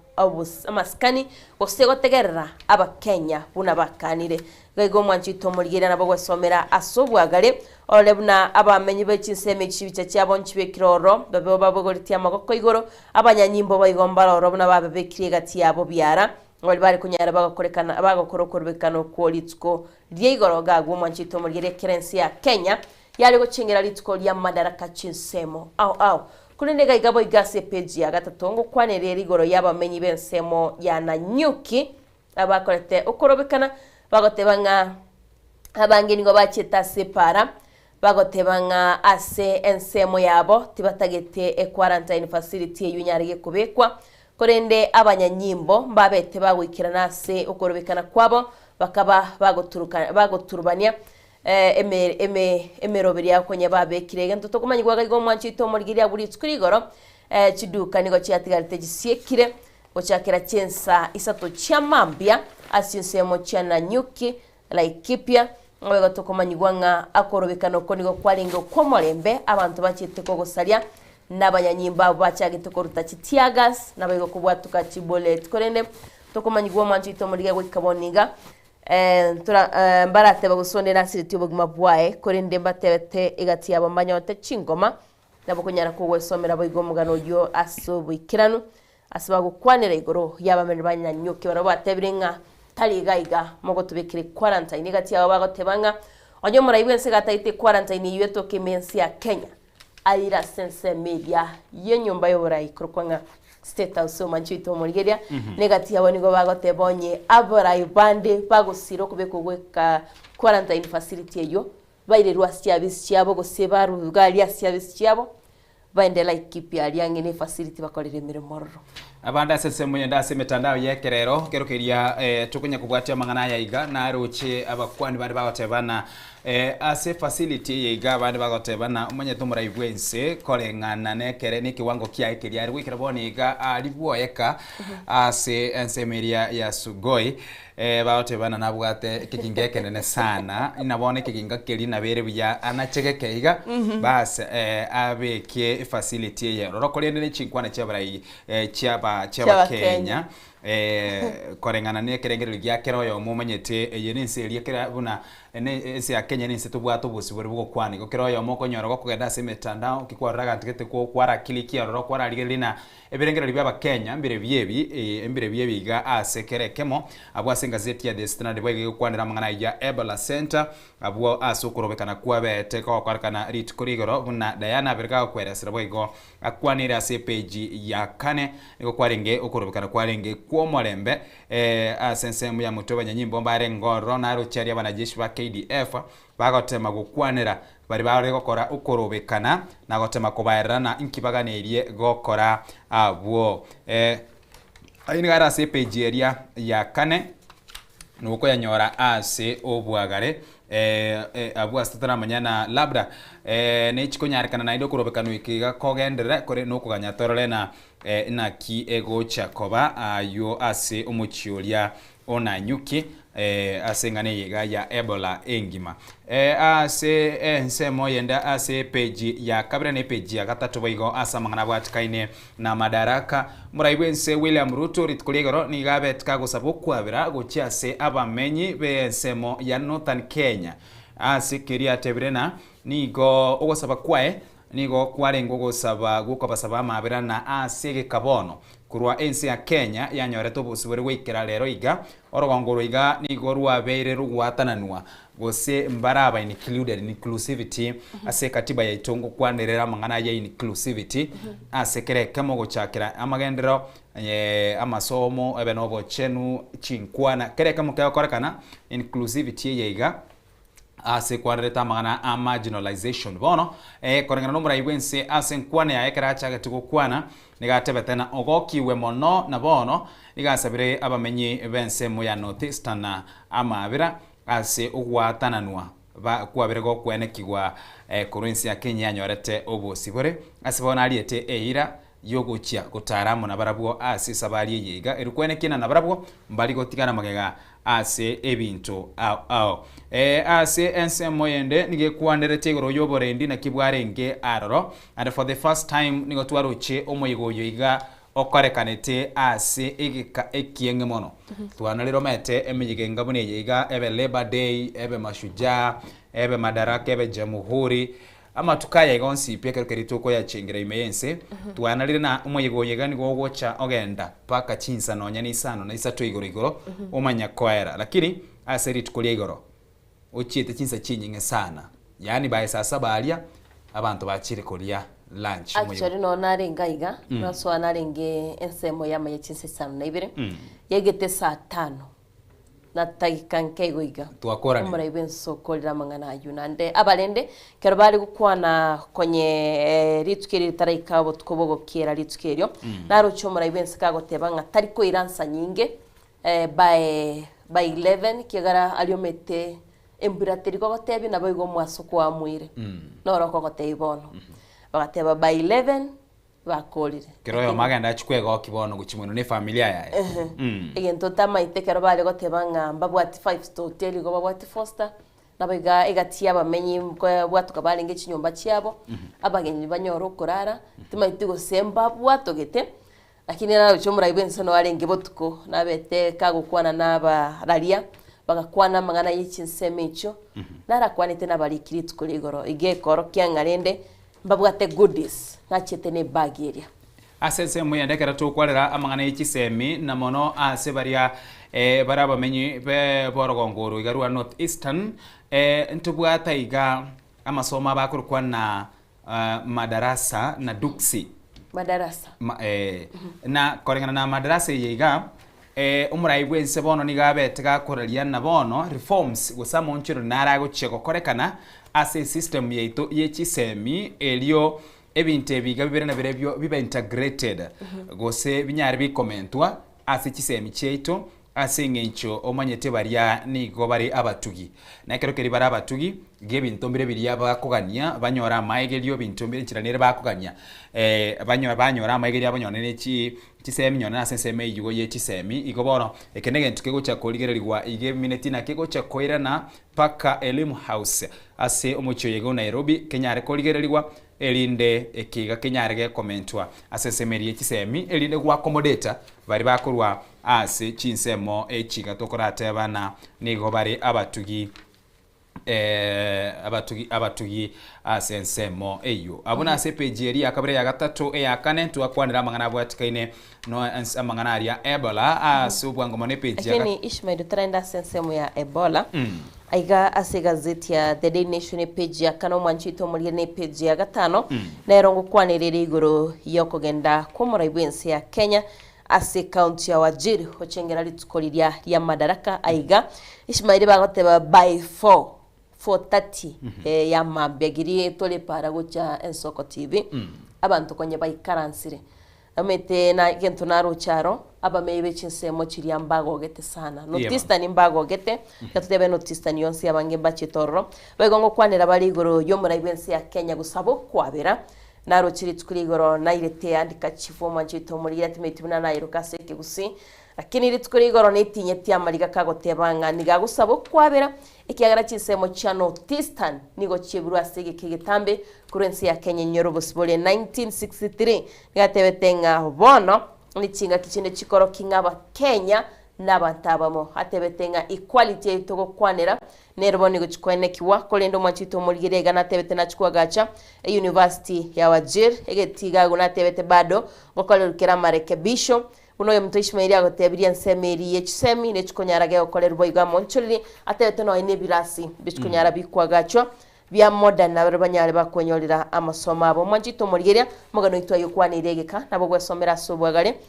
amaskani gosegotegerera aba Kenya buna bakanire gaigo mwanchito murigeria nabo gwesomera asobwagare olebuna abamenyi bechinseme chibicha cyabo nchibekiroro babe babogoritia magoko igoro abanyanyimbo bayigomba roro buna babe bekire gati yabo byara wali bari kunyara bagakorekana bagakorokorobekano kwolitsko ryigoro gagwo mwanchito murigeria kerensi ya Kenya yali gochingera litsko lya madaraka chinsemo au kunenega igabo igase page ya gatatongo kwanerera igoro yabamenyi bensemo ya Nanyuki abakorete okorobekana bagotebanga abangi nigo bacheta separa bagotebanga ase ensemo yabo tibatagete quarantine facility yunyarige kubekwa korende abanyanyimbo babete bagwikirana ase okorobekana kwabo bakaba bagoturubania emerobiri yakonye babekirege ntotokumanyigwa gaigo mwanchito murigiria buri tsukurigoro chiduka nigo chiatigarite gisiekire gochakira chensa isato chamambia asinsemo cha Nanyuki Laikipia ngwego tokomanyigwanga akorobekano konigo kwaringo kwomorembe abantu bachite kogosalia nabanyanyimba bachagite koruta chitiagas nabego kubwatuka chibolet korende tokomanyigwa mwanchito murigia gwikaboniga mbarate bagusondera siriti obugima bwae korende mbatebete igati yabo manyote chingoma nabo kunyara kugwesomera boigo mugano yo asobwikiranu asaba gukwanira igoro yabamenye Banyanyuki barabo batebirenga tali gaiga mogo tubekire quarantine igati yabo bagotebanga onyo murayibwense gataite quarantine yeto kemensi ya Kenya alira sense media yenyumba yoborai kurkwanga state house manchito murigeria negati yabo nigo bagotebonye aborai bande bagosiro kubeko gweka quarantine facility eyo bairerwa service yabo gosebaru gali ya service yabo baende Laikipia liangene facility bakorere miremororo abanda sese muyenda ase mitandao yekerero kerukiria tukunya kubwatia mangana ya iga na ruche abakwani bandi bagotebana ase facility yiga bandi bagotebana umenye tumura ibwense korengana nekere ni kiwango kia ikiria ari wikira boni iga alibuoyeka ase ensemeria ya Sugoi bagotebana nabwate kikingeke nene sana inabone kikinga kiri na bere biya anachegeke iga bas abeke facility ye rorokore ne chinkwana cyabarai cyaba Kenya korengana ne kerengero gya keroyo mumenyete yenense eliekera buna ese ya Kenya nense tubwato busibore bwo kwani ko keroyo moko nyoro kugenda se metandao kikwaraga ntikete ko kwara kilikia roro kwara ligelina ebirengero byaba Kenya mbere byebi ga asekerekemo abwase gazeti ya The Standard bwege kwandira mangana ya Ebola Center abwo asukurobekana kwa bete ko kwarkana rit kurigoro buna Diana berga kweresera bwego akwanira ase page ya kane niko kwarenge ukurobekana kwarenge kwa molembe asensemu ya mutobanya nyimbo mbare ngoro na ruchari abanajeshi ba KDF bagotema gukwanira bari bare gukora ukurobekana na gotema kubairana inkibaganirie gukora abwo aini gara ase page area ya kane nuko yanyora ase obwagare abu astatara manyana labda ne chikonyarikana na indo kurobekano ikiga kogendere kore no kuganya torole na ki ego chakoba ayo ase umuchiolia ona nyuki ase ngane yiga ya Ebola engima ase nsemo yenda ase page ya kabra ne page ya gatatu boigo asa mangana bwatikaine na madaraka muraibwense William Ruto ritkuligoro ni gabe tkago kwabira gochia se abamenyi be nsemo ya Northern Kenya ase kiria tebrena nigo ogosaba kwae nigo kwarengo gosaba gukobasaba mabira na ase kabono kurwa ense ya Kenya yanyoreto busubere wikira lero iga orogongoro iga nigo ruabeire rugwatananwa gose mbaraba inclusivity ase katiba ya itongo kwanderera mangana ya inclusivity ase kerekemo gochakira amagendero amasomo ebe nobo chenu chinkwana kerekemo kekorekana inclusivity yeiga ase kwareta mangana marginalization bono korengana no muraibwense ase nkwane ya ekeracha gatugo kwana nigatebe tena ogokiwe mono na bono nigasabire abamenyi bense mu ya Northeastern na amabira ase ugwatananwa ba kwabire go kwenekigwa province ya Kenya nyorete obosibore ase bona aliete eira yogochia gutaramu na barabwo ase sabali yiga erukwenekina na barabwo mbali gotigana magega ase ebintu ase ensemo yende nige kwanderete igoro yoborendi na kibwarenge aroro and for the first time nigo twaroche omoyigo yiga okorekanete ase egika ekienge mono twanaliro mete emiyige ngabone yiga ebe Labor Day ebe mashujaa ebe madaraka ebe jamhuri ama tukaya igonsi pekero kerituko ya chengera imeyense twanalire na umoyigo yiga nigo gocha ogenda paka chinsa nonya ni sano na isatu igoro omanya kwaera lakini aseri tukolia igoro ochiete chinsa chinyinge sana yani bae sasa balia abantu bachire kolia lunch actually no narenga iga no so narenge ensemo ya maye chinsa sana na ibere yegete saa 5 na tagikanke goiga twakorani umura ibenso kolira mangana ayunande abalende kero bali gukwana konye ritukeri taraika bo tukobogo kiera ritukerio naro chomura ibenso kagoteba nga tariko iransa nyinge by 11 kigara aliomete emburateri gogotebi na boigo mwasoko wa mwire noro gogotebibono bagateba by 11 bakolire kero maganda chikwego kibono guchimono ne familia yae egento tamaite kero bale gotebanga mbabwati 5 star hotel go babwati foster nabiga egatia bamenyi bwatuka balenge chinyomba chiabo abagenyi banyoro kurara timaite go semba bwatogete lakini naro chomura ibense no alenge botuko nabete kagukwana naba ralia bagakwana mangana yichinsemecho narakwanite nabalikiri tukoligoro igekoro kyangarende mbabwate goodies nachete ne bageria asese muyendekera tukwarira amangana y'ikisemi na mono ase baria baraba menyi be borogongoro igarua Northeastern ntubwata iga amasoma bakurukwa na madarasa na duksi madarasa na korengana na madarasa yiga umuraibwense bono nigabetega korelia na bono reforms gusama onchiro narago cheko korekana ase system yeito yechisemi elio ebinte biga bibere na birebyo biba integrated gose binyari bikomentwa ase chisemi cheito ase ngencho omanyete baria nigo bari abatugi na kero keri bara abatugi gebinto mbere biria bakogania banyora maegerio binto mbere chiranire bakogania banyora amaegeria banyona ne chisemi nyona ase seme yugo ye chisemi igoboro ekenege ntuke gocha koligererigwa ige minute na kegocha koira na paka elimu house ase omocho yego Nairobi kenyare koligererigwa elinde ekiga kenyarege komentwa ase semeri chisemi elinde gwa accommodate bari bakorwa ase chinsemo echiga tokorate bana nigo bari abatugi abatugi ase nsemo eyo abuna ase page eri akabere ya gatatu ya kane twakwanira amangana bwatikaine no amangana aria Ebola ase ubwango ne page ya lakini Ishmael trenda sensemo ya Ebola aiga ase gazeti ya The Daily Nation page ya kano mwanchito muri ne page ya gatano na erongo kwanirira iguru yokogenda kumuraibu ensi ya Kenya ase county ya Wajir ochengera litukoliria ya madaraka aiga Ishmael bagoteba by 4:30 ya mabegiri tole para gocha Ensoko TV abantu konye bayikaransire amete na gento na rocharo aba mebe chinsemo chiria mbago gete sana notista ni mbago gete katutebe notista ni yonsi abange bachitorro begongo kwanira bali igoro yo muraibensi ya Kenya gusabo kwabera naro chiri tukurigoro na irete andika chifo manchito muri yatimeti buna na irukase kigusi lakini ritukurigoro netinye tiamariga kagotebanga nigagusabo kwabera ikiagara chisemo cha notistan nigo chiburu asege kigitambe kurensi ya Kenya nyorobo sibole 1963 gatebetenga bono nichinga kichinde chikoro kingaba Kenya nabantabamo hatebetenga equality yitoko kwanera nerbo nigo chikwene kiwa kolendo machito mulgirega natebete nachukwa gacha University ya Wajir egetiga gunatebete bado gokolera marekebisho unoye mtu Ishmael agotebiria nsemeri yechisemi nechikonyarage okolerbo iga monchoriri atebete no ine birasi bichikonyara bikwagacho bya modern na banyare bakonyolira amasomo abo mwanjito mulgiria mugano itwa yokwanirega nabo gwesomera sobwagale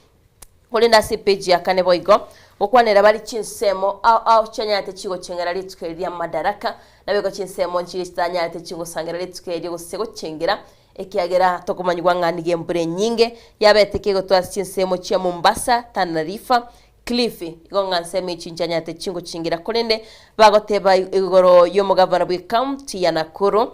kolenda se page ya kane boigo okwanera bali chinsemo au chanyate chigo chengera litsukeria madaraka nabego chinsemo nchistanyate chigo sangera litsukeria gusego chengera ekiagera tokomanywa nganige mbure nyinge yabeteke gotwa chinsemo chia Mombasa Tanarifa Cliffy igonga nseme chinchanyate chingo chingira kolende bagoteba igoro yo mugavana bwi county ya Nakuru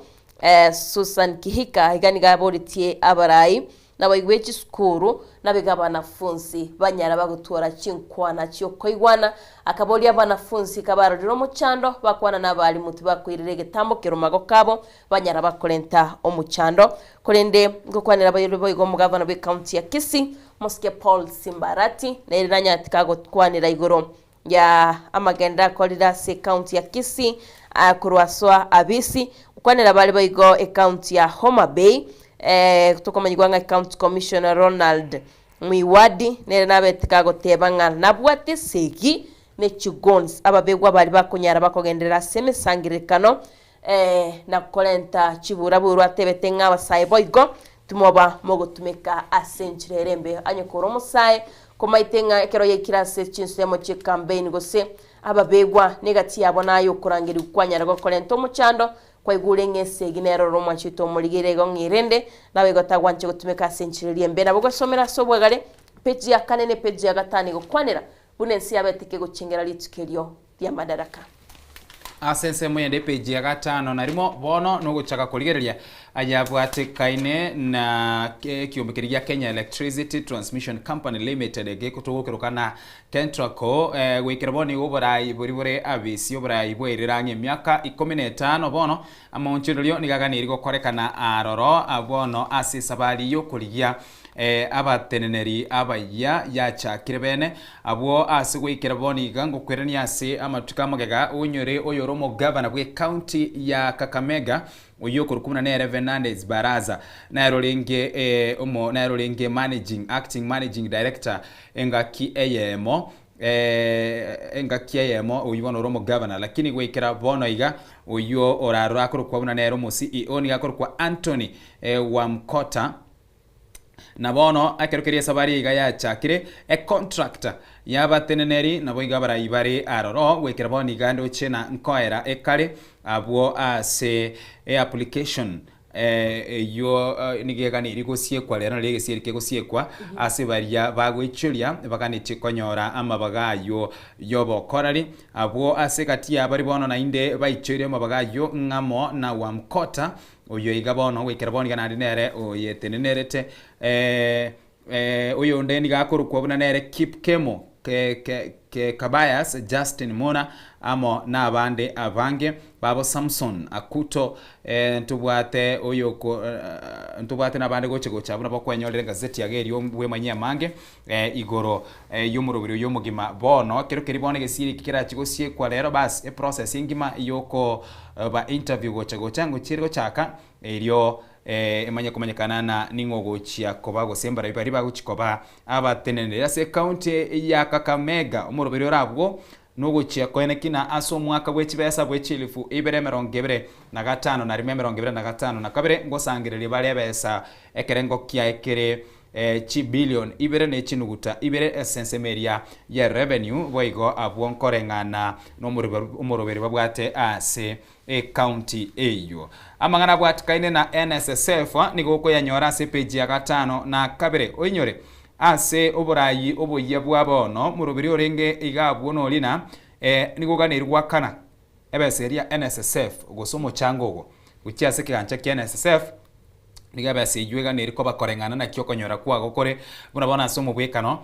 Susan Kihika iganiga boritie abarai nabaigwechi skuru nabega banafunzi banyara bagutora chinkwana cyo koigwana akaboli abanafunzi kabariro muchando bakwana nabali mutu bakwirire tambo kirumago kabo banyara bakolenta omuchando kolende ngokwanira abayobo igo mugavana be county ya Kisii Moske Paul Simbarati neranya tikago kwanira igoro ya amagenda kolida se county ya Kisii kurwaswa abisi kwanira bali baigo county ya Homa Bay kutoka manyigwanga county commissioner Ronald Mwiwadi nere nabetika gotebanga nabwate segi ne chigons ababegwa bali bakonyara bakogendera seme sangirikano na kolenta chiburaburu atebetenga abasaye boigo tumoba mogotumeka asenchirerembe anyokoro musaye komaitenga ekero yekirase chinsemo chi campaign gose ababegwa negati yabo nayo kurangiri kwanyara gokolenta omuchando kwa igure ngese ginero roma chito muligirego ngirende nawe gotagwanche gutumeka senchiririe mbe nabo gosomera sobwagale page ya kanene page ya gatani gokwanera bunensi yabetike guchengera litsukerio ya madaraka asense mwende page ya gatano narimo bono no guchaka kuligereria ayabwatikaine na kiumbikiria Kenya Electricity Transmission Company Limited gekutugukirukana Kentraco gwikiraboni uburai buri abisi uburai bweriranye myaka 15 bono amonchiryo nigaganiri gokorekana aroro abono asisabali yo kuligia abateneneri abaya yacha kirebene abo asigwikira boni gango kwerani ase amatuka magega unyore oyoromo governor bwe county ya Kakamega uyoko 14 Fernandez Baraza nairolenge nairolenge acting managing director engaki eyemo engakiyemo uyibona oromo governor lakini gwikira bono iga uyo oraro akuru kwa una nero mo CEO ni akuru kwa Anthony Wamkota na bono akerukeria sabari iga ya chakire contractor yabateneneri nabo iga barayibare aroro gwikira bono igando chena nkoera ekare abo ase application yo nigegani rigosiekwa rero rigesieke gosiekwa ase baria bagwichuria baganiti konyora ama bagayo yobo korari abo ase katia bari bono na inde baichuria ama bagayo ngamo na wamkota oyo igabono gwikera boni kana nere oyetenenerete oyo ndeni gakorukwa buna nere Kipkemo ke Kabayas Justin Mona amo na abande abange babo Samson Akuto ntubwate oyo ko ntubwate na bande goche gocha buna bakwenyolere gazeti yageri we manyia mange igoro yumurubiro yomugima bono kero keribone gesiri kikira chigosie kwa rero bas process ingima yoko ba interview gocha gocha ngo chiro chaka elio emanya kumanyikana na ningogochia koba gosembara bari baguchikoba abatenenera se county ya Kakamega umurubiro rabwo nogochia kwene kina aso mwaka bwechibesa bwechilifu ibere 25 na 25 na kabere ngosangirire bari besa ekerengo kya ekere chi billion ibere ne chinuguta ibere essence meria ya revenue boigo abwon korengana no umurubiri babwate ase county eyo amangana bwatikaine na NSSF nigo ko yanyora se page ya 5 na kabere oinyore ase oburayi oboye bwabono murubiri orenge igabwo no lina nigo ganirwa kana ebeseria NSSF gosomo changogo ukiase kigancha kya NSSF nigabe sejwega neriko bakorengana na kyo konyora kwa gokore buna bona somo bwekano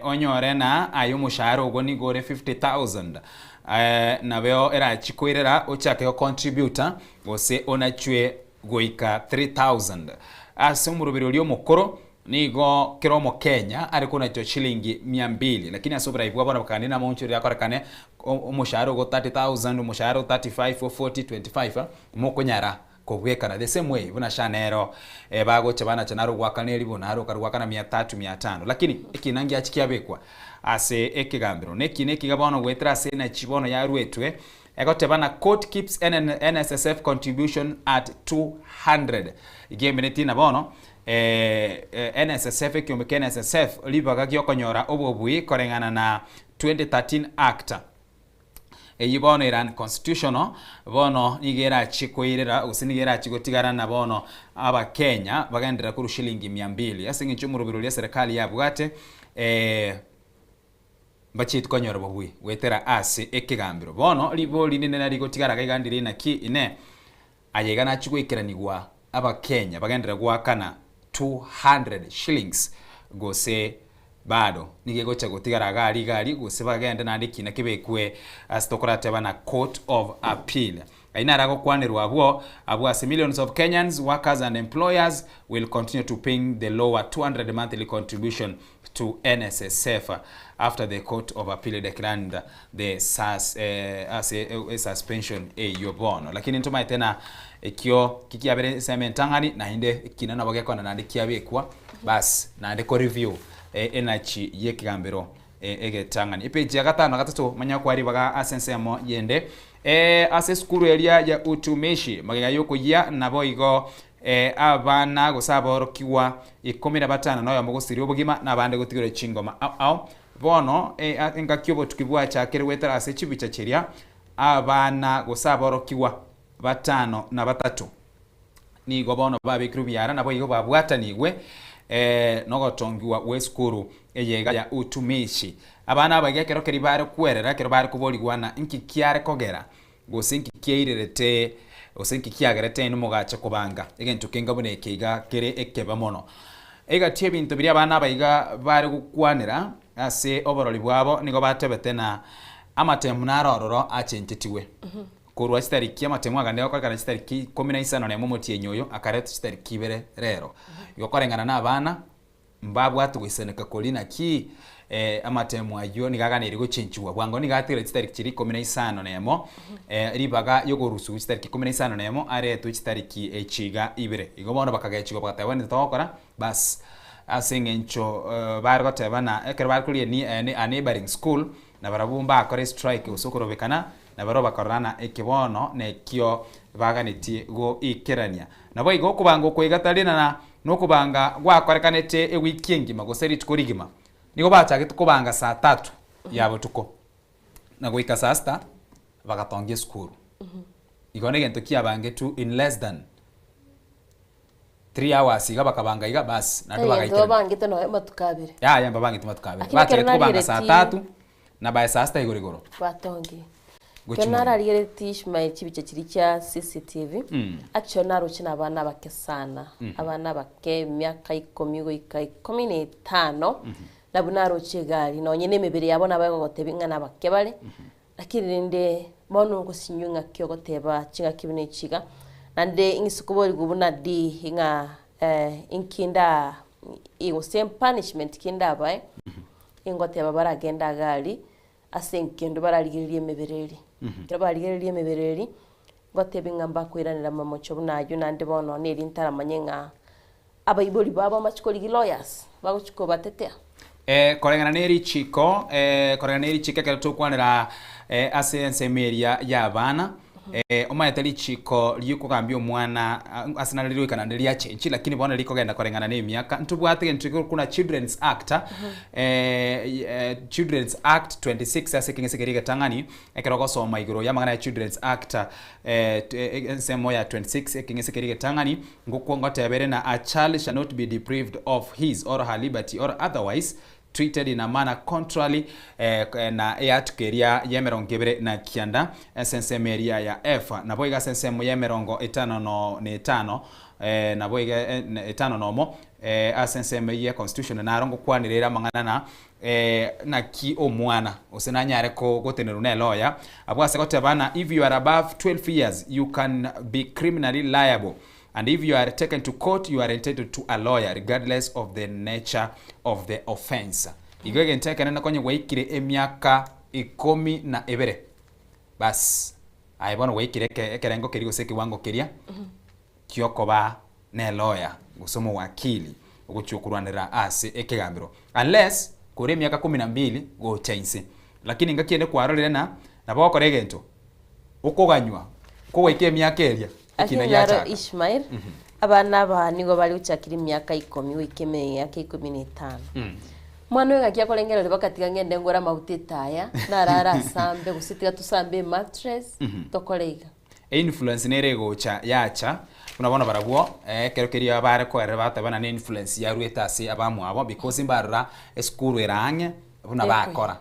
onyore na ayo mushahara ugo ni gore 50,000 na beo era chikoirera ochake contributor gose onachwe goika 3,000 asumurubiro lyo mukoro nigo kiromo Kenya ariko na shilingi 200 lakini asobra ibwa bona bakandi na moncho ya korekane umushahara ugo 30,000 umushahara 35 40 25 mukonyara kobwekana the same way buna shanero bagoche bana chanaro gwakaneri bona haro karwakana 300 500 lakini ikinangi achikiabekwa ase ekigambiro neki gabono gwetra se na chibono ya rwetwe egote bana court keeps NSSF contribution at 200 igemeneti na bono NSSF kyomeke NSSF libaga gyokonyora obobui korengana na 2013 act bono Iran constitutional bono nigera chikoirera usinigera chigotigara na bono aba Kenya bagendera kuru shilingi 200 asingi chumurubiro ya serikali ya bwate bachit konyora bobui wetera ase ekigambiro bono libo linene na ligotigara gaigandire na ki ine ayegana chikoikiranigwa aba Kenya bagendera gwakana 200 shillings gose bado nigego cha gotigara gari gose bagenda nandiki na kibekwe astokorate bana court of appeal aina rago kwanirwa abo as millions of Kenyans workers and employers will continue to pay the lower 200 monthly contribution to NSSF after the court of appeal declared the suspension yobono lakini ntuma tena ekyo kikiabere sementangani na inde kinana bagekona nandikia bekwa bas na ndeko review enachi yekigambiro egetangani page ya 5 na 3 manya kwari baga asensemo yende ase skuru elia ya utumishi magega yoko ya naboigo abana gusaborokiwa 15 nayo mugusiri obugima nabande gutigire chingoma au bono engakyobo tukibwa chakere wetara ase chibicha cheria abana gusaborokiwa 5 na 3 ni gobono babikru byara naboigo babwata nigwe nogotongiwa weskuru eyega ya utumishi abana bagekero keri bare kwerera kero bare kuboligwana inkikiare kogera gosinki kieirerete osinki kiagerete no mugacha kubanga egento kenga bune keiga kere ekeba mono ega tie bintu biri abana bayiga bare gukwanira ase oboroli bwabo nigo batebete na amatemu narororo achenchetiwe kurwa sitariki amatemu agande okakana sitariki 15 na momotie nyoyo akareta sitariki bere rero yokorengana na abana mbabu atugwiseneka kolina ki amatemu ayo nigaganira guchenchiwa bwango nigatire sitariki 15 nemo ribaga yogorusu sitariki 15 nemo aretu sitariki echiga ibere igobono bakagechiko bakatawe nitokora bas asengencho bargotebana ekere barkulie ni a neighboring school na barabumba akore strike usokorobekana na baroba korana ekibono nekyo baganiti go ikerania nabo igo kubanga kwegatalina na nokubanga gwakorekanete ewikingi magoseri tukorigima nigo bachage tukubanga saa 3 yabo tuko na goika saa 6 bagatonge skuru igone gento kiabange tu in less than 3 hours iga bakabanga iga bas na ndo ndo bagaitira bangite no matukabire ya mbabangite matukabire Lakini bakere kero kubanga narire saa ti- 3 na bae saa 6 igorigoro batongi Guchimura. Kionara rigere tishma chibiche chiri cha CCTV actually naruchina abana bake sana abana bake myaka 10 goika 15 na bunaruchi gari no nyine mibiri yabo nabagogote bingana bake bale lakini rinde bono gusinyunga kyogoteba chinga kibine chiga nande ingisukubori gubuna di inga inkinda igo same punishment kinda bae ingoteba baragenda gari asenkendo bararigiririe mebereri kero barigiririe mebereri goteba ingamba kwiranira mamocho bunayo nande bono neri ntaramanye nga abaiboli baba machikoli lawyers baguchiko batetea korengana neri chiko kero tukwanira ase ensemeria ya bana omayeteli chiko lyukugambia omwana asina liryo kana lya chenchi lakini bona likogenda korengana ne myaka ntubwate ntuko kuna Children's Act Children's Act 26 ase kingesekeriga tangani ekeroko soma igoro yamagana ya Children's Act ensemo ya 26 kingesekeriga tangani ngokongotebere na a child shall not be deprived of his or her liberty or otherwise treated in a manner contrary na yatukeria yemerongibere na kianda sensemeria ya F na boiga sensemo yemerongo 5 na boiga 5 nomo asenseme ye constitution na rongo kwanirira mangana na ki omwana osenanyare ko goteneru ne lawyer abwase gotebana if you are above 12 years you can be criminally liable. And if you are taken to court, you are entitled to a lawyer, regardless of the nature of the offense. Igwege nteke nena kwenye waikire emiaka 12. Bas. Aibona waikire kerengo kerigo seki wango keria. Kioko ba ne lawyer. Gusomo wakili. Uguchukuranira ase ekegambiro. Unless kure emiaka 12 go change. Lakini ngakiende kwarorere na bako regento. Ukoganywa. Ko waikire emiaka eria. Akinaro Ishmael abana ba nigo bali uchakiri myaka 10 wikeme yake 15 mwana wega kya kolengera bakatiga ngende ngora mautitaya narara sambe gusitiga tusambe mattress tokoleiga influence nere gocha yacha unabona baraguo kerokeria bare ko ere batabana ne influence ya rueta si abamu abo because imbarra eskuru erange buna bakora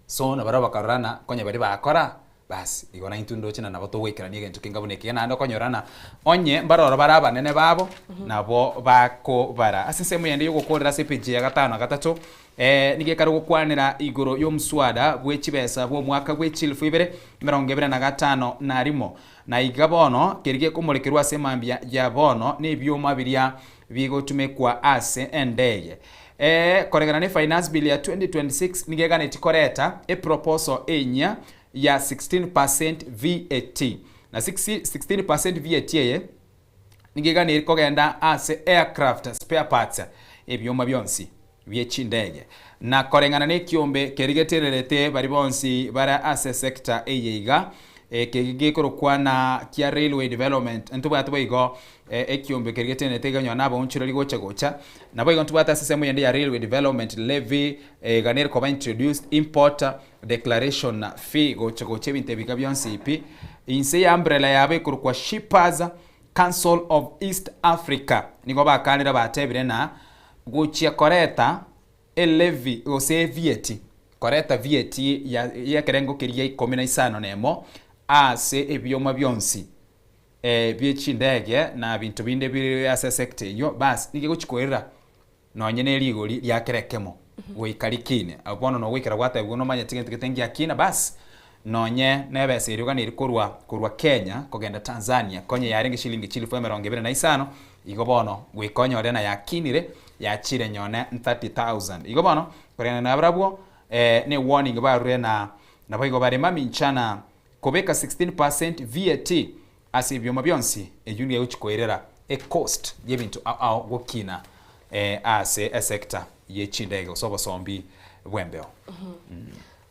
so na baraba karana konye bari bakora bas igona intundo china nabo to wekera ni gento kingaboneke na ndo konyorana onye mbarora baraba nene babo nabo bako bara asese muyende yugo korera CPG ya 5 na 3 nige karo gukwanira igoro yo mswada bwechibesa bwo mwaka bwechilfu ibere 2025 na rimo na igabono kerige kumulekerwa semambia ya bono ne byoma biria bigotume kwa ase endege koregana ne finance bill ya 2026 nige gane tikoreta proposal enya ya 16% VAT na 16% VAT ye nigega ne kogenda ase aircraft spare parts ebyoma byonsi byechindege na korengana ne kiombe kerigetererete bari bonsi bara ase sector eyeiga kegege korokwa na kia railway development ntubata boigo ekiombe kerigetene teganywa nabo unchiro ligocha gocha na boigo ntubata sesemo yende ya railway development levy ganer ko ba introduced import declaration fee gocha goche binte bikabyonsi ipi inse ya umbrella yabe korokwa shippers council of east africa nigo bakanira batebire na gochia koreta levy ose VAT koreta VAT ya kerengo keria 15 nemo ase ebyoma byonsi byechindege na bintu binde biri ase sector yo bas nige guchikorera nonye ne ligori lya kerekemo wikarikine abono no wikara gwata bwo no manya tigente akina bas nonye nebese iriga ni kurwa Kenya kogenda Tanzania konye yarenga shilingi chili fo 25 igo bono wikonyo rena yakinire yachire nyone 30,000 igo bono korena na brabwo ne warning ba rena na boigo bare mami nchana kobeka 16% VAT asibyoma byonsi ejuni ya uchikoerera cost yebintu au gokina ase sector yechindege osobo sombi bwembeo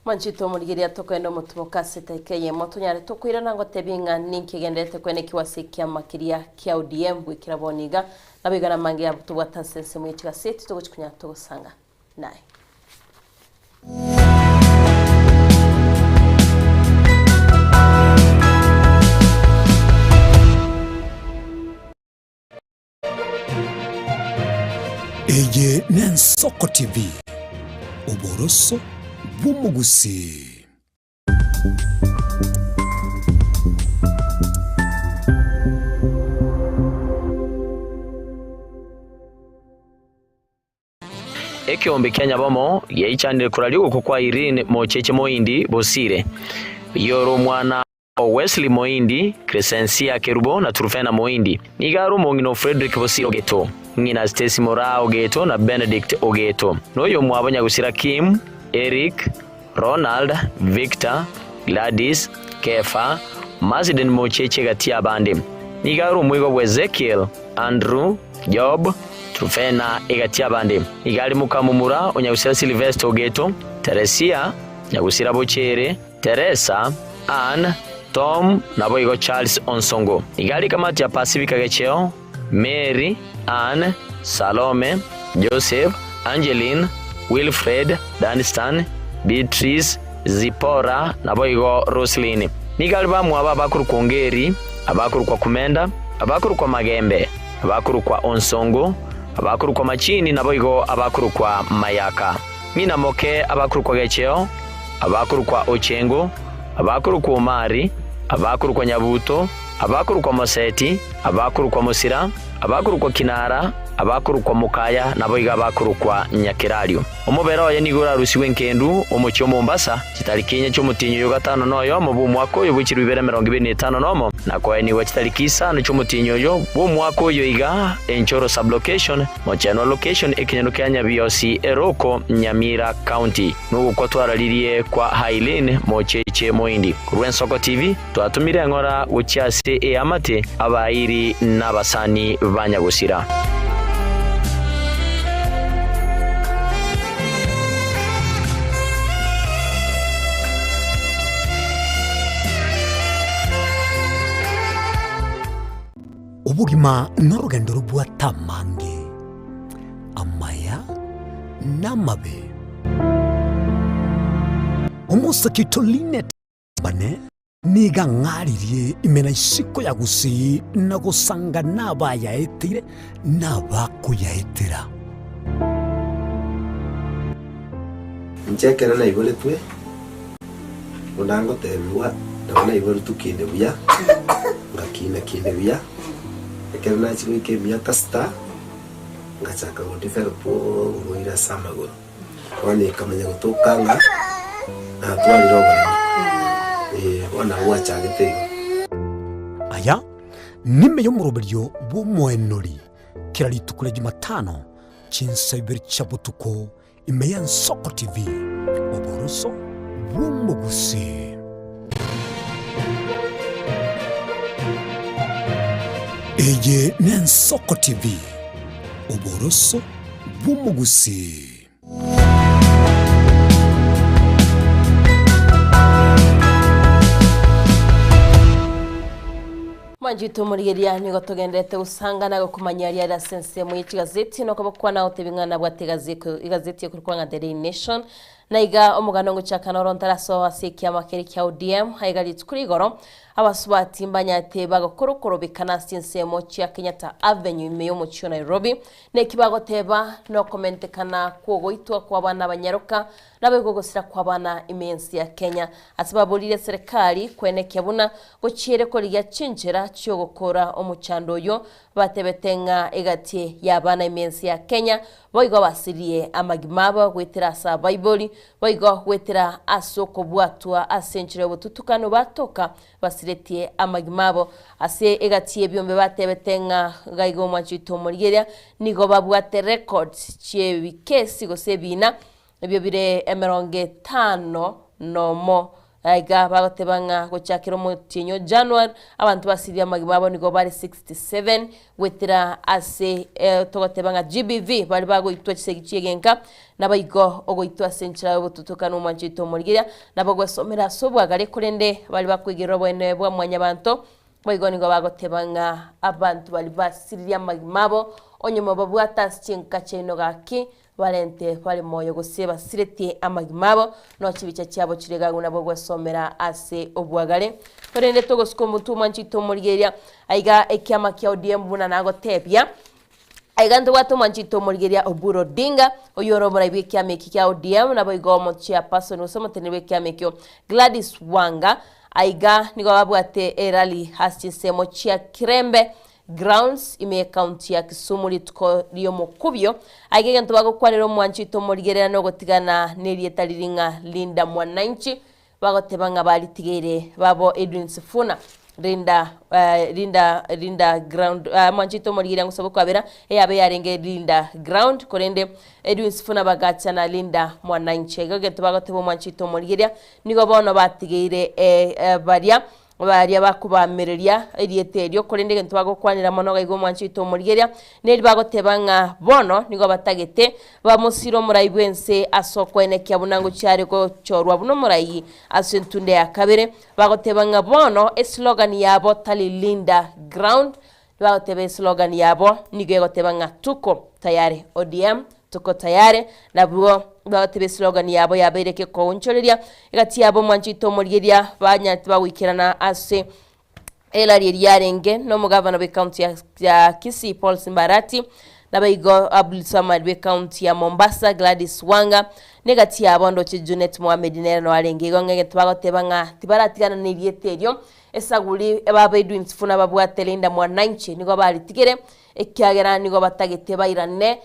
manchito murigeria tokwenda mutumoka setekeye motunyare tokwira nango tebinga ninkigendete kwene kiwasikia makiria kia ODM gwikira boniga nabigana mange ya tubwata sense mu kiga seti togochikunya togosanga naye Ensoko TV oboroso bw'umugusi. Ekiombe Kenya bomo yeichanire kuraliwo kwa Irene Mocheche Moindi Bosire yoro mwana Wesley Moindi Crescencia Kerubo na Trufena Moindi nigaru mongino Frederick Bosire Ogeto ngina Stacy Mora Ogeto na Benedict Ogeto noyo mwabanya gusira Kim Eric Ronald Victor Gladys Kefa Maziden Mocheche gatia bande nigaru mwigo Ezekiel Andrew Job Trufena igatia bande igali mukamumura onyagusira Sylvester Ogeto Teresia nyagusira Bochere Teresa Anne Tom naboigo Charles Onsongo igali kamati ya Pacifica Gecheo Mary Anne Salome Joseph Angeline Wilfred Danstan Beatrice Zipora naboigo Roslyn nigali bamwaba bakuru kongeri abakuru kwa Kumenda abakuru kwa Magembe abakuru kwa Onsongo abakuru kwa Machini naboigo abakuru kwa Mayaka Nina Moke abakuru kwa Gecheo abakuru kwa Ochengo abakuru kwa Omari abakuru kwa Nyabuto abakuru kwa Moseti abakuru kwa Musira abakuru kwa Kinara abakuru kwa Mukaya naboiga abakuru kwa Nyakirario omubero ya nigura rusiwe nkendu omucyo Mombasa kitalikinye cyo mutinyo yo gatano noyo mu bumwako yo bukiri 2025 nomo nakoye ni wachitalikisa no cyo mutinyo yo bumwako yo iga enchoro sublocation mochano location ekinyano kyanya biosi Eroko Nyamira County nuko kwatwaralirie kwa Hailene Mocheche Moindi ku Ensoko TV twatumire ngora ucyase amate abayiri n'abasani banyagusira. Ubugima n'urugendo rw'atamange amaya n'amabe umusakitoline bane niga ngaririye imena isiko yagusi nagusanga nabayaetire nabakuyaetera nchekera na ibole twe undango tebiwa ndabona ibole tukinde buya ngakina kinde buya ekera na chiko ikemia kasta ngachaka ngondifero po ngoira samago wani kamanya gutokanga na twali roba wana uacha gitego aya nime yo muroberyo bumwenori kirali tukule Jumatano chinsa ibiri chabutuko imeya Ensoko TV oboroso bw'umugusi. Eye ni Ensoko TV oboroso bw'umugusi. Manjito murigeria nigo tugendete usangana go kumanyaria ya sense mu gazeti no kabakwa naho tebingana bwa igazeti kurwa nka Daily Nation na iga omugano ngo cyakana ntaraso wasiki amakeri kya ODM haigalitse kuri goro abasubati mbanyate bagakorokoro bikana sense mu cya Kenyatta Avenue meyo mu cyo Nairobi ne kibago teba no comment kana kugo itwa kwa bana banyaruka nabegogosira kwa bana imensi ya Kenya asibabulire serikali kweneke buna gocire ko liya cinjira cyo gukora omuchandoyo batebetenga egati ya bana imensi ya Kenya boigo basiriye amagimaba gwetera sa Bible boigo gwetera asoko bwatwa asenjire bututukano batoka basiretie amagimabo ase egati ebyombe batebetenga gaigo mwanjito murigeria nigo babwate records cye wikesi gosebina ebyo bire 50 nomo aiga bagotebanga gochakiro mutinyo January abantu basiriye amagimabo nigo bari 67 wetira ase togotebanga GBV bari bagoitwa kisegiye genka nabayigo ogoitwa senchira bututukano mwanjito murigeria nabagwesomera sobwagare kurende bari bakwigero bwene bwa mwanyabanto bayigo nigo bagotebanga abantu bari basiriye amagimabo onyuma babwata sinka cheno gaki valente pale moyo guseba sireti amagimabo no kibica cyabo kirega nabo gwesomera ase obwagale torende togosko mutu manchito murigeria aiga ekyama kya ODM buna nago tepya aiganto watu Mwanchito Morigeria Oburu Odinga oyoro muraibi kiame kya ODM na boigo mo chairperson osomo tenebe kiame kyo Gladys Wanga aiga nigo babwate erali hasisemo chia Kirembe grounds ime county ya Kisumu lituko liyo mokubyo aigega ntubago kwanero Mwanchito Morigeria no gotigana nerieta liringa Linda Mwananchi bagotebanga balitigere babo Edwin Sifuna Linda ground Mwanchito Morigeria ngusabo kwabera yabe yarenge Linda ground korende Edwin Sifuna bagacha na Linda Mwananchi gage tubagotebo Mwanchito Morigeria nigo bono batigere baria bakubamereria eriete ryo korende gento bagokwanira mono gaigo Mwanchito Morigeria neri bagotebanga bono nigo batagete bamusiro muraibwense asokwene kyabunango cyari ko chorwa buno murayi asentunde yakabere bagotebanga bono slogan yabo tali Linda ground bagotebe slogan yabo nigo gotebanga tuko tayari ODM tuko tayari na buo batebe slogan yabo yabereke ko uncholeria igati yabo Mwanchito Morigeria banyati bawikirana ase elari yarenge no mugavana be county ya Kisii Paul Simbarati na baigo Abdul Samad be county ya Mombasa Gladys Wanga negati yabo ndo Junet Mohamed nere no alenge gonge twagotebanga tibaratigana nirieteryo esaguli baba Edwin Sifuna babwate Linda Mwananchi nigo balitigere ekyagera nigo batagete bayirane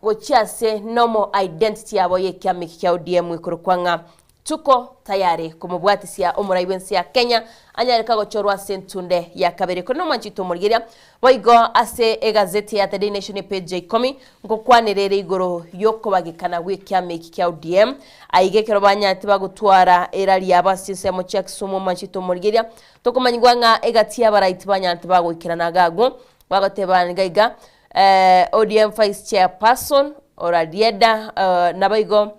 gochiase normal identity yabo yekiame kya ODM ikurukwanga tuko tayari kumubwatisia omuraibensi ya Kenya anyareka gochorwa sentunde ya kabere kono Mwanchito Morigeria boigo ase egazeti ya The Nation page 10 ngokwanirere igoro yoko bagikana gwekiame kya ODM aigekero banyati bagutwara erali yabasisemo cha Kisumu Mwanchito Morigeria tokomanyigwanga egati yabaraiti banyati bagwikirana gago bagotebana gaiga ODM Vice Chairperson Oralieda nabaigo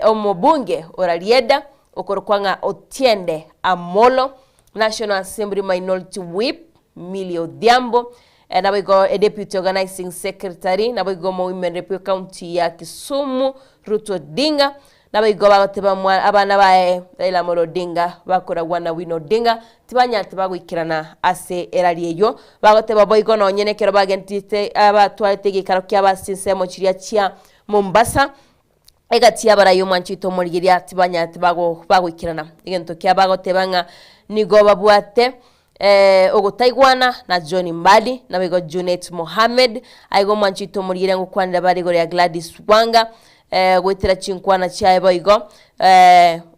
omobunge Oralieda okorokwanga Otiende Amolo National Assembly Minority Whip Millie Odhiambo nabaigo Deputy Organizing Secretary nabaigo Women Rep County ya Kisumu Ruto Odinga nabaigo bagoteba abana bae Raila Amolo Odinga bakora wana Wino Odinga tibanya tibagwikirana ase erali eyo bagoteba boigo no nyenekero bagentite abatwalete karo kyabasisemo chiria chia Mombasa egati yabarayo Mwanchito Morigeria tibanya tibagwikirana igento kyabagotebanga nigo babwate ogotaigwana na John Mbadi nabaigo Junet Mohamed aigo Mwanchito Morigeria ngokwanira bari ya Gladys Wanga gwetera chinkwana chae boigo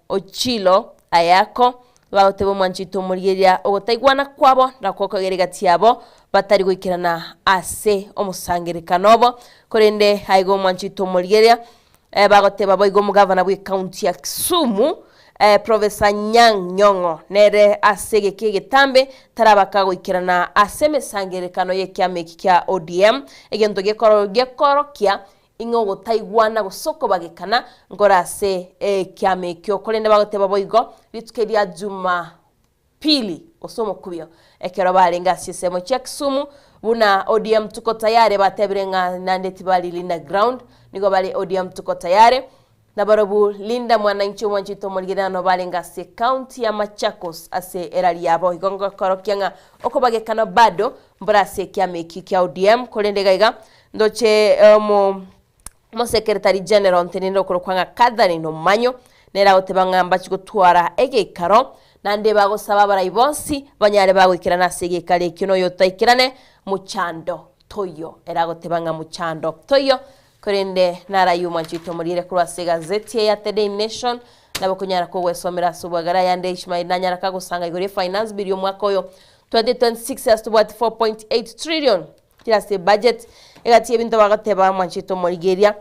Ochilo Ayako bagotebo Mwanchito Morigeria ogotaigwana kwabo na kokogere gati yabo batari gwikirana ase omusangerekanobo korende aigo Mwanchito Morigeria bagoteba boigo mugavana bwe county ya Kisumu Professor Nyang' Nyong'o nere asege kegetambe tarabaka gwikirana ase mesangerekano yekiame kya ODM egento gekorokia ingo gotaigwana gusoko bagekana ngorase kiame kyo kolende bagoteba boigo litukeria Juma pili osomo kubyo ekero balenga sisemo cha Kisumu buna ODM tuko tayari batebirenga nandeti bali Linda ground nigo bali ODM tuko tayari na barobu Linda Mwananchi Mwanchito Morigeria no balenga se county ya Machakos ase erali yabo igongo korokianga okobagekana bado mbrase kiame kya ODM kolende gaiga ndoche mo secretary general ntenendo korokwanga Catherine Omanyo nera otebanga mbachigotwara egekaro nande bagosaba barayibonsi banyare bagwikirana sege kale kino yotaikirane muchando toyo era gotebanga muchando toyo korende narayu Mwanchito Morigeria kuri gazeti ya The Nation nabakunyara ko wesomera subagara yande Ishmael nanyara kagusanga igore finance bill yo mwaka oyo 2026 as to what 4.8 trillion kirase budget egati ebintu bagateba Mwanchito Morigeria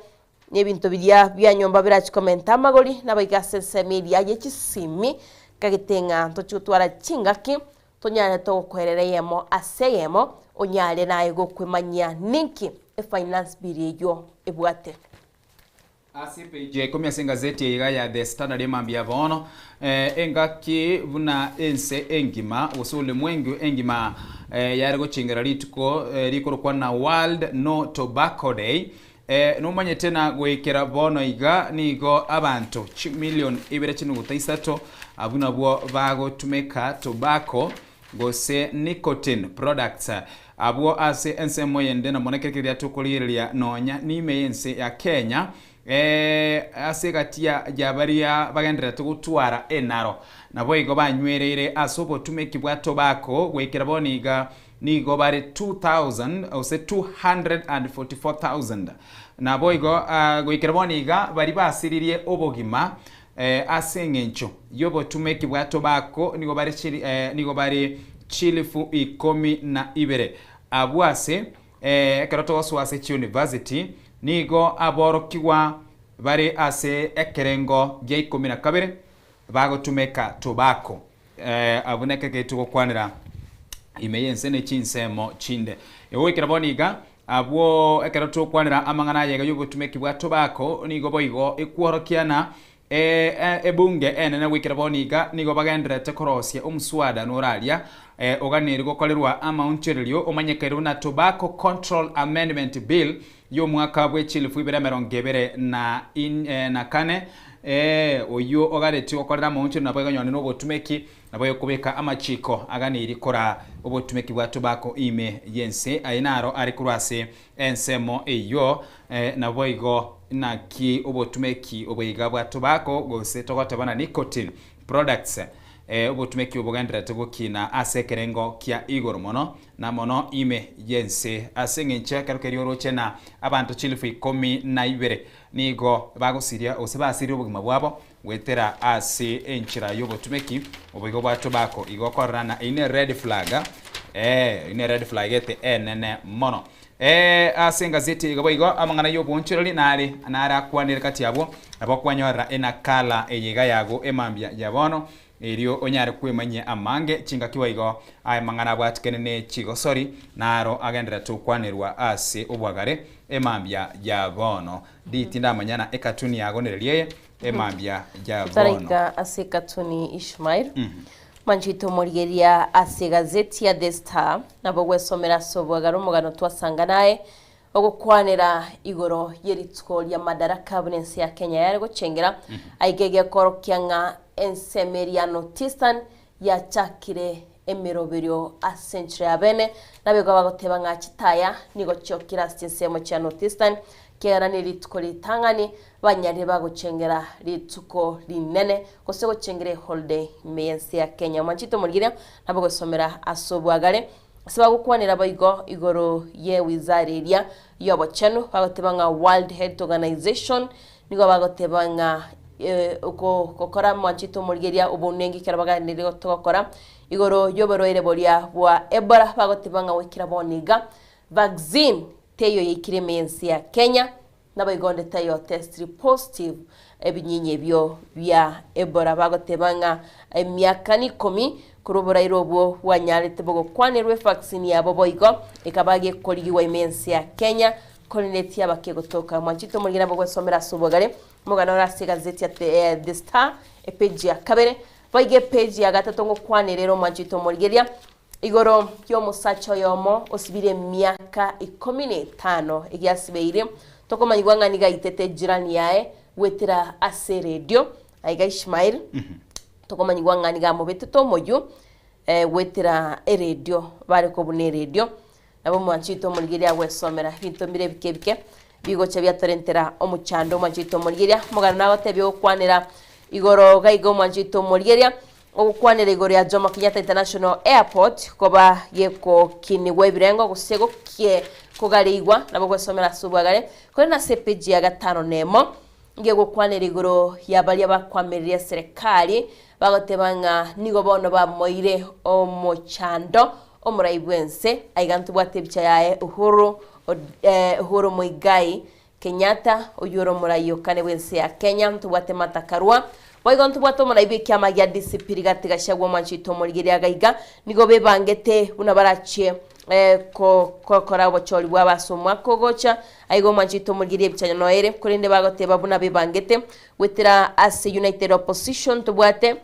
nebintu bidia byanyomba birachikomenta magoli nabaigase media yekisimi kagitenga tochutwara chingaki tonyane to kwerereyemo aseyemo onyale naye gokwemanya ninki finance bill yo ebwate ACPJ komya gazeti ya The Standard emambia bono engaki buna ense engima usule mwengu engima yari gochingera lituko likorokwa na World No Tobacco Day numanye tena gwekera bono iga nigo abantu 1,253,000 abuna bwo bago tumeka tobacco gose nicotine products abwo ase ensemo yende na monekereria tukuliria nonya nime yense ya Kenya ase gatia jabaria bagendera tugutwara enaro nabo igo banywerere asobo tumekibwa tobacco gwekera boniga nigo bari 2000 ose 244,000 nabo igo gwekera boniga bari basiririe obogima asengencho yobo tumekibwa tobacco nigo bari chilifu 12 abwase keroto waswase university nigo aborokiwa bari ase ekerengo gya 12 bagotumeka tobacco abuneke getugo kwanira imeyense ne chinsemo chinde ewekera boniga abwo ekeroto kwanira amangana yega yogotumekibwa tobacco nigo boigo ekworokiana ebunge enene wikira boniga nigo bagenderete korosia omuswada noralia oganiri gokolerwa amauncherio omanyekero na Tobacco Control Amendment Bill yo mwaka bwe chilifu 2024 na kane oyo ogareti okorera amauncherio nabo ganyone no botumeki nabo yokubeka amachiko aganiri kora obotumeki bwa tobacco ime yense ainaro ari kurase ensemo eyo nabo igo naki obotumeki oboiga bwa tobacco gose togotabana nicotine products obotumeki obogendera tugukina asekerengo kia igoro mono na mono ime yense asengenche karukeri rochena abantu chilifu 12 nigo bagosiria osebasiria obugima bwabo wetera ase enchira yobotumeki oboigo bwa tobacco igokorana ine red flag ine red flag ete enene mono ase ngazeti igoboigo amangana yobonchiroli nari akwanire kati yabo abakwanyora enakala eyiga yago emambia yabono erio onyare kwemanye amange chinga kiwaigo ay mangana bwatkenene chigo sorry naro agendera tukwanirwa ase obwagare emambia yabono ditinda manyana ekatuni yagonerelie emambia yabono tarika ase katuni Ishmael manchito morigeria ase gazeti ya The Star nabo gwesomera sobwagaro mugano twasanga naye ogukwanira igoro yeritsko ya madaraka abunensi ya Kenya yari gucengera aigege korokyanga ensemeriano tistan ya chakire emiroberio asentre abene nabego bagoteba nga kitaya nigo cyokira stisemo cha notistan kera ni ritko litangani banyari bagucengera ritsuko linene kose gucengere holiday meyensi ya Kenya manchito murgira nabo gusomera asobwagare asaba gukwanira bayigo igoro ye wizareria yobo chenu bagotebanga World Health Organization nigo bagotebanga uko kokora manchito murgeria ubunengi kerabaga nirigo tokora igoro yobero ire boria bwa Ebola bagotebanga wikira boniga vaccine teyo yikiremensi ya Kenya nabayigonde tayo test positive ebinyinye byo bya Ebola bagotebanga emyaka 10 kurubura irobo wanyalete bogo kwanirwe vaccine yabo boigo ikabage koligiwa imensi ya Kenya kolineti yabake gotoka manchito murgira bogo somera subogare mugano rasi gazeti ya The Star page ya kabere boige page ya gatatu ngo kwanirero manchito murgira igoro yo musacho yomo osibire myaka 15 igyasibeire toko manyigwanga niga itete jirani yae wetira ase radio aiga Ishmael toko manyigwanga niga mobeto moju wetira radio bari ko bune radio nabo manchito murgiria wesomera bintu mire bikebike bigo chabya torentera omuchando manchito murgiria mugana nago tebyo kwanira igoro gaigo manchito murgiria okwanira igoro ya Jomo Kenyatta International Airport koba yeko kini webirengo gusego kie kogareigwa nabo gwesomera subagare kore na CPG ya gatano nemo nge gukwanira igoro ya bali abakwamirira serikali bagotebanga nigo bono ba moire omuchando omuraibwense aigantu bwatebicha yae Uhuru Muigai Kenyatta oyuro murayo kane bwense ya Kenya ntubwate matakarwa waigantu bwato muraibe kyama gya discipline gatigashagwa manchito murigiria gaiga nigo bebangete unabarache kora bocholi bwabasomwa kogocha aigo manchito murigiria bichanya noere kurinde bagoteba buna bebangete wetira as United Opposition tubwate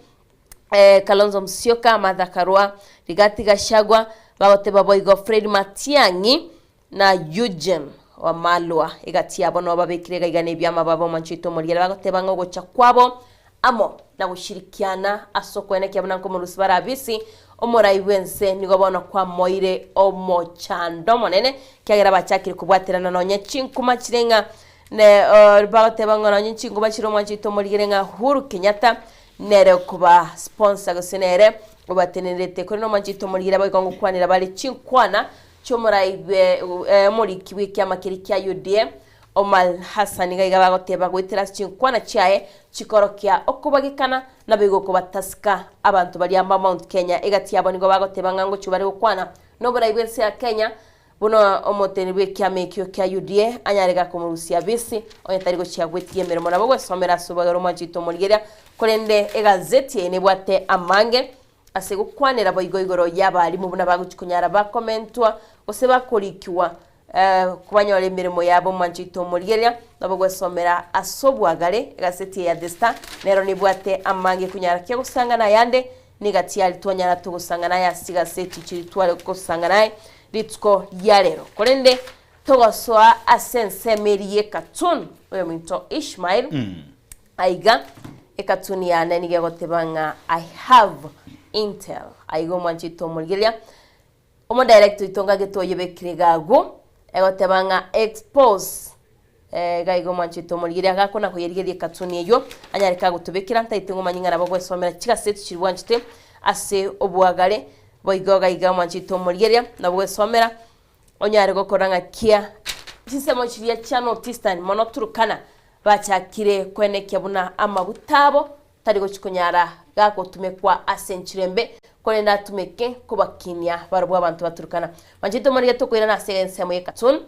Kalonzo Musyoka matakarwa Rigathi Gachagua bagoteba boigo Fred Matiang'i na Eugene Wamalwa igatia bono babekire gaigane byama babo manchito murigira bagoteba ngo gocha kwabo amo na gushirikiana asoko ene kyabana ko mu rusibara bisi omorai wense nigo bono kwa moire omochando monene kiagera bachakire kubwaterana no nyachinkuma chirenga ne bagote bangona nyinchinkuba chiro mwachito morigerenga Uhuru Kenyatta nere kuba sponsor gosenere obatenerete kuri no mwachito morigera bagongo kwanira bali chinkwana chomorai muri kiwe kya makiri kya UDM Omar Hassan gaiga bagoteba gwitira chinkwana chae chikorokia okubagikana na bigo kubatasika abantu bali amba Mount Kenya egati yabo nigo bagoteba ngango chubari gukwana no bora ibense ya Kenya buno omoteni bwe kya mekyo kya UDA anyarega kumurusia bisi onyatarigo chia gwetie meremo nabo gwesomera subagaro mwachito morigera kolende egazeti ene bwate amange asegukwanira boigoigoro yabali mu buna baguchikunyara bakomentwa oseba kolikiwa kubanyora emirimo yabo mwachito morigera nabo gwesomera asobwagare egazeti ya The Star nero ni bwate amange kunyara kya gusangana yande nigati yali twanyara tugusangana ya siga seti chiri twale kusangana ritsko yarero kolende togosoa asense merie katun oyo minto Ishmael aiga ekatuni ya nani gotebanga I have intel aigo mwanchito mulgelia omo director itonga geto yebekirigago egotebanga expose gaigo mwanchito mulgelia gakona kuyerigeria katuni eyo anyarika gutubekira ntaitingo manyinga nabo gwesomera chika set chirwanchite ase obwagale boigoga iga mwanchito mulgeria nabo gwesomera onyare gokoranga kia sisemo chiria cha notistan monoturukana bachakire kwenekya buna amabutabo tari gochikonyara gako tumekwa asenchirembe kolenda tumeke kubakinya barubwa abantu baturukana mwanchito mulgeria tokwira na sensemo yekatun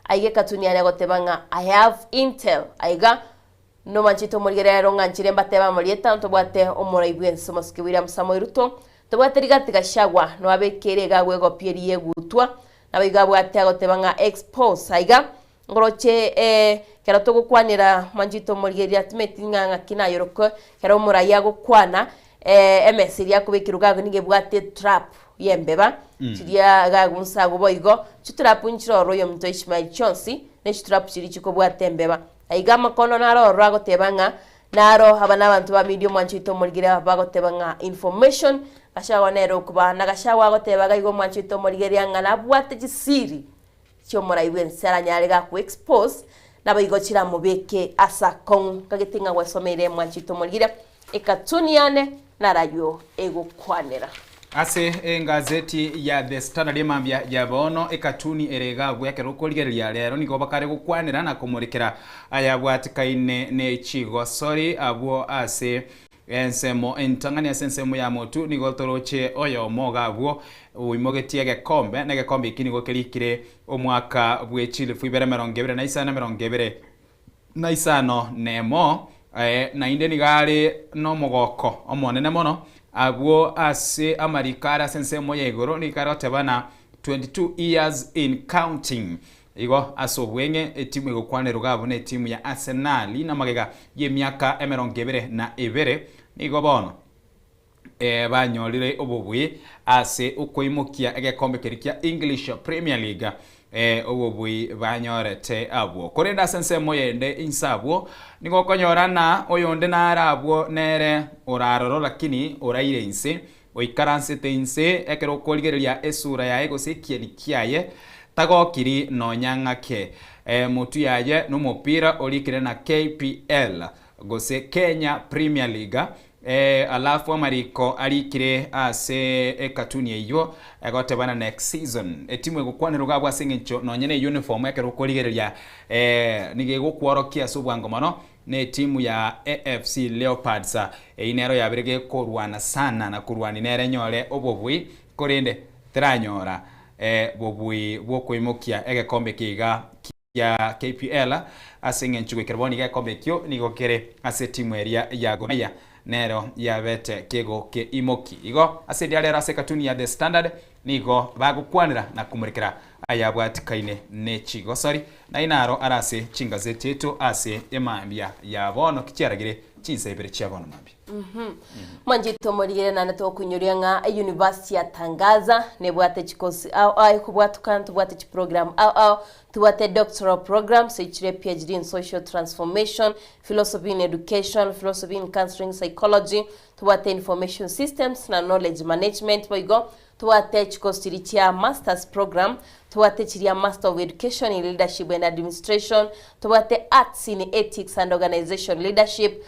aige katuni ya gotebanga I have intel aiga no mwanchito mulgeria ronga nchiremba teba mulieta ntobwate omora ibwenso Moske William Samoei Ruto tobwateriga tigashagwa no abekere gagwe gopieri yegutwa nabiga bwate agotebanga expose aiga ngoroche kera togukwanira mwanjito mulgeria timetinganga kina yoroko kera omuraya gukwana MS ya kubikirugago nige bwate trap yembeba chiria gagunsa goboigo chitrap nchiro royo mto Ishmael Chonsi ne chitrap chiri chiko bwate mbeba aiga makono naro ragotebanga naro abana abantu ba medium mwanchito mulgeria bagotebanga information gashawa nero kuba nagashawa gotebaga igo mwanchito mulgeria ngana bwate gisiri cyo muraiben seranyare ga ku expose nabayigo chira mubeke asakon kagitinga wasomere mwanchito mulgeria ekatuniane narayo ego kwanera ase engazeti ya The Standard emambia yabono ekatuni erega gweke rokoligeria lero nigo bakare gukwanira na kumurikira ayabwatikaine ne chigo sorry abo ase ensemo entangania sensemo ya motu nigo toroche oyo mogabwo uimogetie gekombe na gekombe ikini gokerikire omwaka bwechile fuibere 2025 na isano nemo na inde nigare no mogoko omonene mono agwo ase amarikara sensemo yegoro ni karotebana 22 years in counting igo asobwenge etimu egokwane rugabo ne timu ya Arsenal na magega ye myaka 22 nigo bono banyorire obubwi ase ukoimukia egekombe kerikia English Premier League obubwi banyorete abo korenda sensemo yende insabwo nigo konyorana oyonde na arabwo nere oraroro lakini oraire inse oikaransete inse ekero koligeria esura ya ego sekieni kiaye tagokiri no nyangake mutu yaye no mupira olikire na KPL gose Kenya Premier League alafu amariko alikire ase ekatuni eyo egotebana next season etimu egokwanira gabwa singincho nonyene uniform ekero koligeria nige gokworokia subwango mono ne timu ya AFC Leopards inero yabirege korwana sana na kurwani nere nyore obobwi korinde tranyora bobwi bwokoimokia egekombe kiga ya KPL asingenchugo kerboni gekombe kyo nigokere ase timu eria ya Gomaya nero yabete kego ke imoki igo ase dialera ase katuni ya The Standard nigo bagukwanira na kumurikira ayabwatikaine nechigo sorry na inaro arase chingazeti eto ase emambia yabono kicheragire chinsebere chiabono mambi Mwanjito morigere na nato kunyuria nga university yatangaza nebwate chikosi au kubwatuka tubwate program au tubwate doctoral program so ichire PhD in social transformation, philosophy in education, philosophy in counseling psychology, tubate information systems na knowledge management boigo tubate chikostiri chia masters program tubate chiria master of education in leadership and administration tubate arts in ethics and organization leadership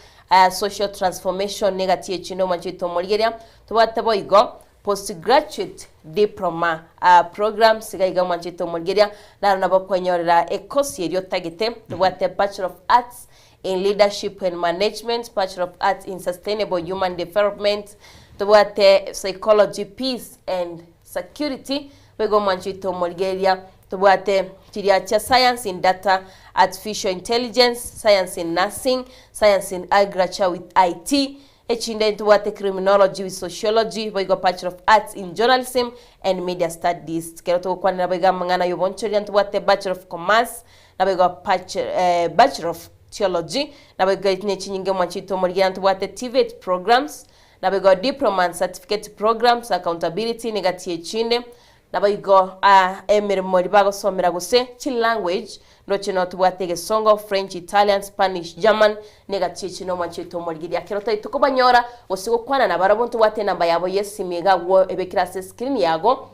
social transformation negative chino machito moligeria tubate boigo postgraduate diploma program sigaiga machito moligeria na nabo kwenyorera ekosi erio tagite tubate bachelor of arts in leadership and management, Bachelor of Arts in sustainable human development, tubate psychology, peace and security, wego manchito Bulgaria, tubate chiriacha science in data, artificial intelligence, science in nursing, science in agriculture with IT, echinde tubate criminology with sociology, wego Bachelor of Arts in journalism and media studies. Kero tukwana na wega mangana yobonchori tubate Bachelor of Commerce, na wego Bachelor of Theology, na bego nyingi mwachito moligeria tubate TVET programs, na bego diploma and certificate programs, accountability negatie chinde, na bego emirimo libago somera guse chi language no chino tubate Gesongo, French, Italian, Spanish, German negatie chino mwachito moligeria kero taituko banyora osigo kwana na barabuntu tubate namba yabo yesimiga wo ebekira screen yago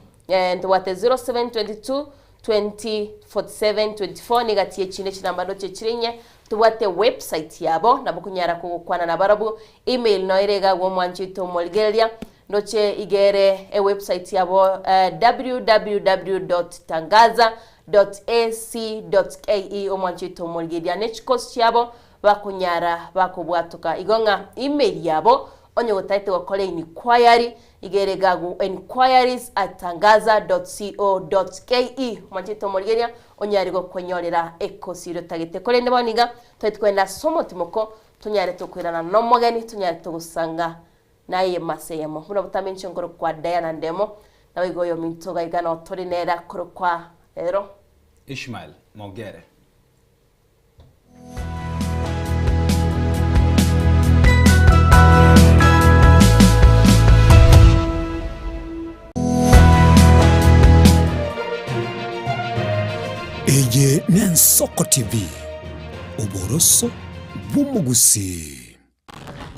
tubate 0722 20 47 24 negatie chine chinamba no chechirinye tubate website yabo nabukunyara kugukwana na barabu email no irega wo mwanchito Bulgaria noche igere website yabo www.tangaza.ac.ke omwanchito Bulgaria nechikosi yabo bakunyara bakubwatuka igonga email yabo onye utaite wakole inquiry igerega enquiries@tangaza.co.ke mwanchito Bulgaria onyarigo kwenyorera ekosiro tagite kole ndabaniga twitwenda somo timoko tunyare tukwirana no mogeni tunyare tugusanga naye maseyemo muna butamenche ngoro kwa Diana ndemo nawe goyo mintoga igana otorinera koro kwa rero Ishmael Mogere. Eye Nensoko TV uboroso bumugusi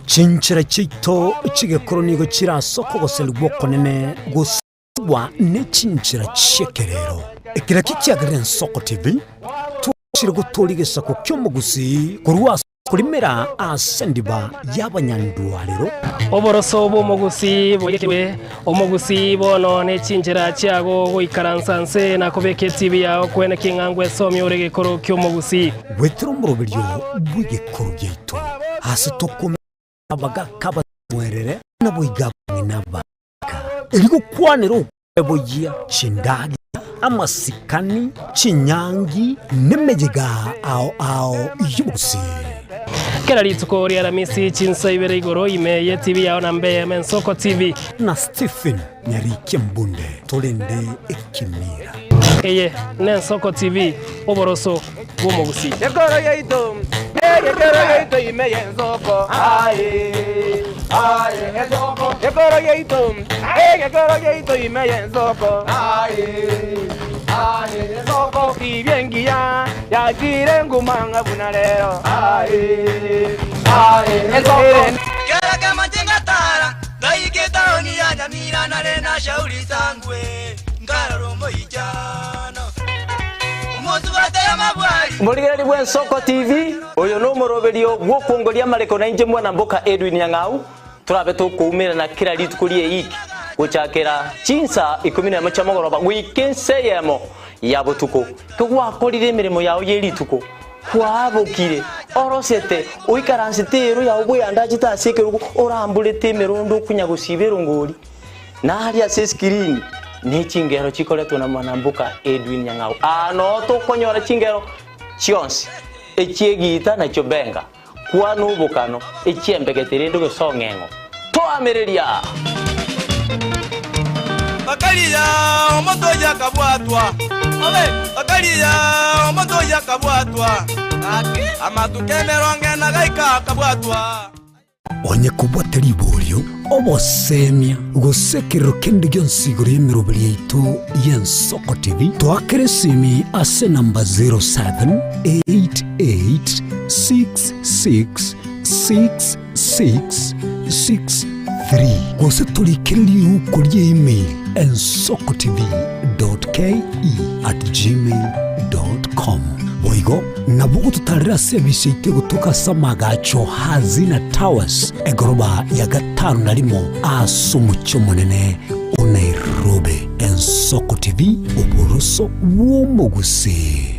chinchira chito chigekoro nigo chirasoko goseluboko nene guswa ne chinchira chekerero ekira kikiagire Nensoko TV tushire gutoligesa ko kyomugusi kurwa kulimera asendiba y'abanyandwalero oboroso bumugusi boyekebe omugusi bono ne chinjira cyago goikaransanse na kobeke TV yawo kwene kingangwe somi orege koro kyomugusi wetro biryo buge koro gyeito hasi tokome abaga kaba mwerere na boiga naba eligo kwanero ebogia chindagi amasikani chinyangi nemejega ao yubusi kera lituko ria ramisi chinsa ibere igoro imeye TV yawo nambe Nensoko TV na Stephen Nyariki Mbunde tolende ekimira eye Nensoko TV oboroso bumugusi yegoro yeito imeye Nensoko Nensoko yegoro yeito imeye Nensoko Nensoko ibyengia yakire ngumanga bunalero Kera kama tingatara Gaiketa oni ya nyamira na lena shauri sangwe Ngararombo ijana Umotu wate ya mabwari Muligera ni Nensoko TV Oyo no moroberio gwokongoria mareko na inje mwana mboka Edwin Nyang'au turabe tukumira na kira litukurie iki guchakira chinsa 11 chamogoroba wikenseyemo ya butuko kugwakorire mirimo yawo yerituko kwabukire orosete uikaransitero ya ubuyanda chitasekeruko orambulete mirundo kunyagusibero ngori na hali ya screen ni chingero chikoletwa na mwanambuka Edwin Nyang'au ano to konyora chingero chionsi echiegita na chobenga kwanu bukano echiembegetere ndo gesongengo to ameriria Bakaliya omoto yakabwatwa Bakaliya omoto yakabwatwa Amatukemeronge na gaika kabwatwa onye kubwateri bolyo obosemia gusekero kendi gyonsigoro yemirobeli yaitu Nensoko TV twakeresimi ase namba 07886666 763 gose tulikiririo kuri email ensokotv.ke@gmail.com boigo nabugo tutarira service ite gutuka samagacho hazina towers egoroba ya gatanu narimo asumucyo munene o Nairobi. Ensoko TV uburuso bw'umugusi.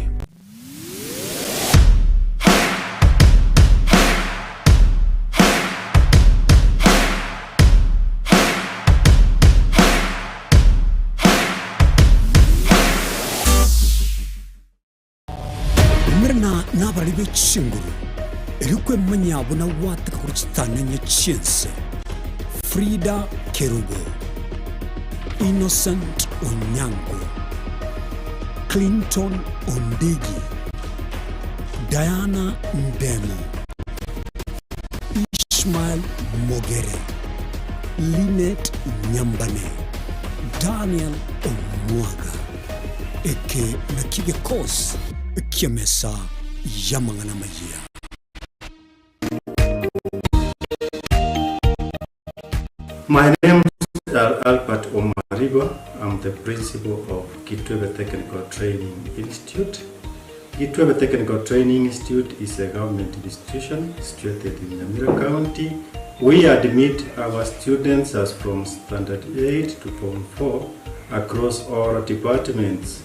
Nabaribe chinguru erikwe manyabuna wataka kuchitanya chinse Frida Kerubo, Innocent Onyango, Clinton Ondigi, Diana Ndemo, Ishmael Mogere, Linet Nyambane, Daniel Omwaga, eke nakige kos kiamesa yamangana majia. My name is Albert Omarigo. I'm the principal of Kitwebe Technical Training Institute. Kitwebe Technical Training Institute is a government institution situated in Nyamira County. We admit our students as from Standard 8 to Form 4 across all departments.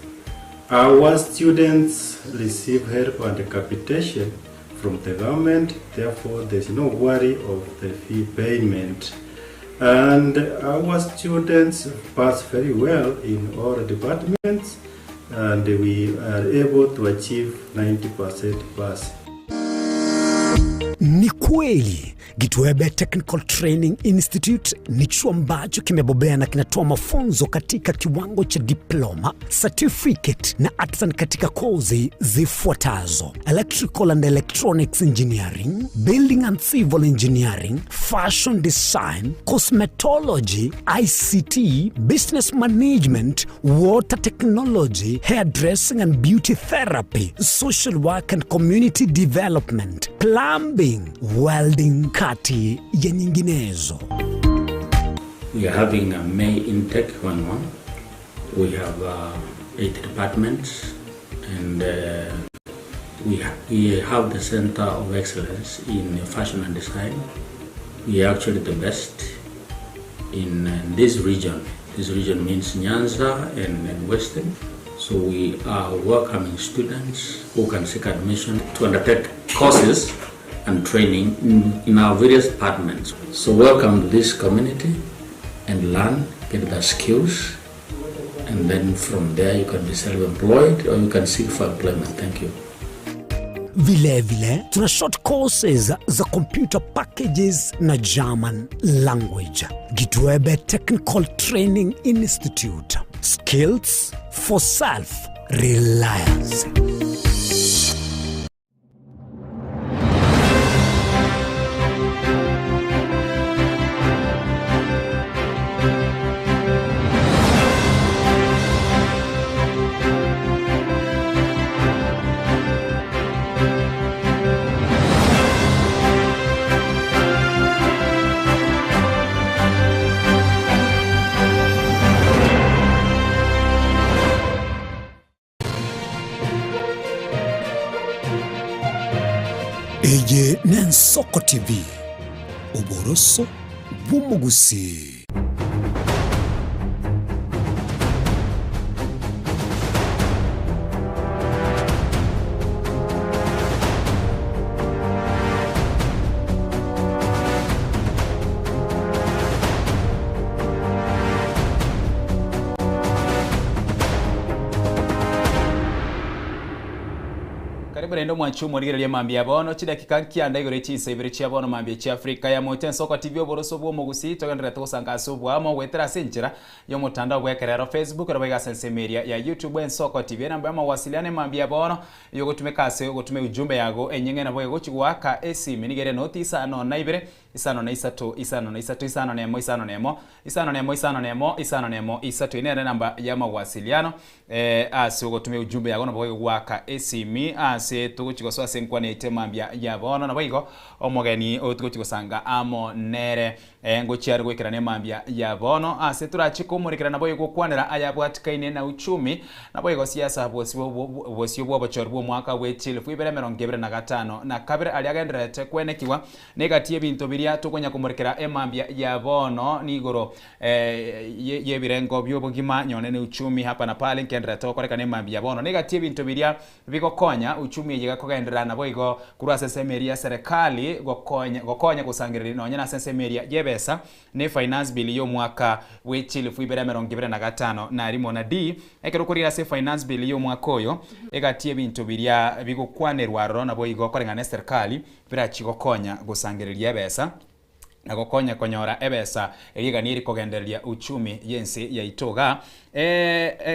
Our students receive help and capitation from the government, therefore there is no worry of the fee payment. And our students pass very well in all departments, and we are able to achieve 90% pass. Ni kweli Kitwebe Technical Training Institute ni chuo ambacho kimebobea na kinatoa mafunzo katika kiwango cha diploma, certificate na artisan katika kozi zifuatazo: Electrical and Electronics Engineering, Building and Civil Engineering, Fashion Design, Cosmetology, ICT, Business Management, Water Technology, Hairdressing and Beauty Therapy, Social Work and Community Development, Plumbing, Welding, kati ya nyinginezo. We are having a May intake 1-1. We have 8 departments, and we have the Center of Excellence in Fashion and Design. We are actually the best in this region. This region means Nyanza and Western. So we are welcoming students who can seek admission to undertake courses and training in our various departments. So welcome to this community and learn, get the skills, and then from there you can be self-employed or you can seek for employment. Thank you. Vile tuna short courses za computer packages na German language. Kitwebe Technical Training Institute. Skills for self-reliance. Eye Ensoko TV uboroso bw'umugusi. Ndo mwanchu murigereria mambia bono chidakika kianda igore chise ibere chia bono mambia chia Afrika ya mote Ensoko TV oboroso bwo mugusi togandira tosanga sobwa mo wetera senjira yo mutandao gwekerero Facebook robega sense media ya YouTube Ensoko TV namba ya mawasiliane mambia bono yo gotumeka ase gotume ujumbe yago enyenge na boye gochigwaka esi minigere notisa no na ibere isano na isatu isano na isatu isano nemo isano nemo isano nemo isano nemo isano nemo isatu ine namba ya mawasiliano ase gotume ujumbe yago na boye gwaka esi mi ase ase tuguchigoswa senkwane itemambia ya bono na boigo omogeni otuguchigosanga amo nere ngochiari gwikirane mambia ya bono ase turachiko murikira na boigo kwanera ayabwatikaine na uchumi na boigo siasa bosio bwo bachorbo mwaka wechile fuibere 2025 na kabire aliagenderete kwenekiwa negatie bintu biria tukonya kumurikira emambia ya bono nigoro yebirengo byobugima nyonene uchumi hapa na pale nkendera tokoreka ne mambia bono negatie bintu biria bigokonya uchumi yiga kogendera na boigo kurwa sesemeria serikali gokonya kusangirira nonya na sesemeria yebesa ne finance bill yo mwaka wechile fuibere 2025 na rimo na d ekero kurira se finance bill yo mwaka oyo egatie bintu biria bigokwanerwa ro na boigo korenga ne serikali bira chigokonya gusangiriria yebesa na gokonya konyora ebesa eyiganiri kogenderia uchumi yensi ya itoga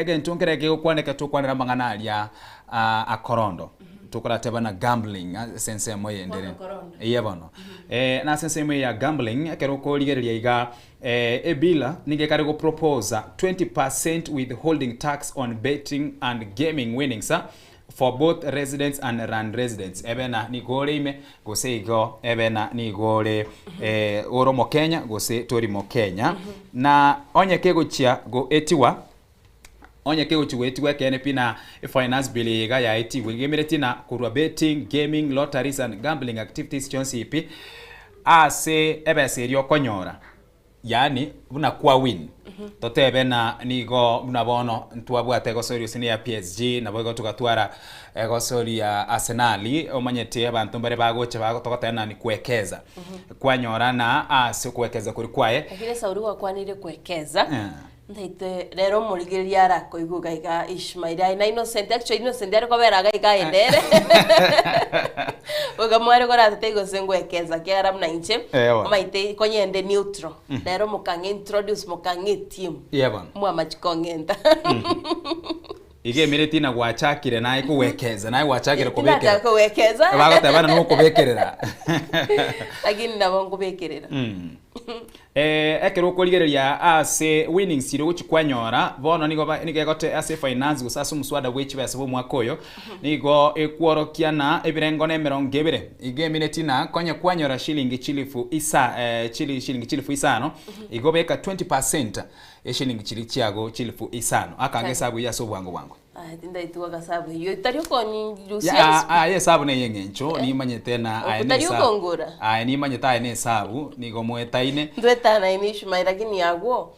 gentungere gukwaneka tukwanira manganalia akorondo tukorateba na gambling sense moye ndere yebono na sense moye ya gambling kero ko ligeria iga ebila nige kare go propose 20% withholding tax on betting and gaming winnings for both residents and non-residents. Ebena ni gore ime gose igo ebena ni gore oro mo Kenya gose tori mo Kenya na onye kego chia go etiwa onye kego chiwe etiwa kene pina finance bill ga ya etiwa ngemereti na kurwa betting gaming lotteries and gambling activities chonsi ipi ase ebese rio konyora yani unakuwa win totebe na nigo unabono ntwabwate gosori sini ya PSG na bogo tukatwara gosori ya Arsenal omanyete abantu mbere bagoche bagotokotana ni kuwekeza kwanyora na ase kuwekeza kuri kwae akile sauri kwa kwanire kuwekeza ndaite rero murigeria arako iguga iga Ishmael na innocent actually innocent ari koberaga iga endere ugamware kora tatego sengwekeza kiara mna inche maite konyende neutral rero mukange introduce mukange team mwa machikongenda ige mireti na gwachakire naye kuwekeza naye gwachakire kubekera na kuwekeza bagotabana no kubekerera lakini nabo kubekerera ekero koligereria ase winnings iro guchikwanyora bono nigo gote ase finance gusasu muswada gwechi bese bo mwaka oyo nigo ekworokia na ebirengo ne 20 ige minute na konya kwanyora shilingi chilifu isa shilingi chilifu isano igo beka 20% shilingi chilichiago chilifu isano akange sabu ya sobwango tinda ituwa kasabu yo itari ko ni Lucius yes sabu ne yengencho ni manyete na aene sabu ni manyeta aene sabu ni gomwetaine ndweta na ini Ishmael lakini yago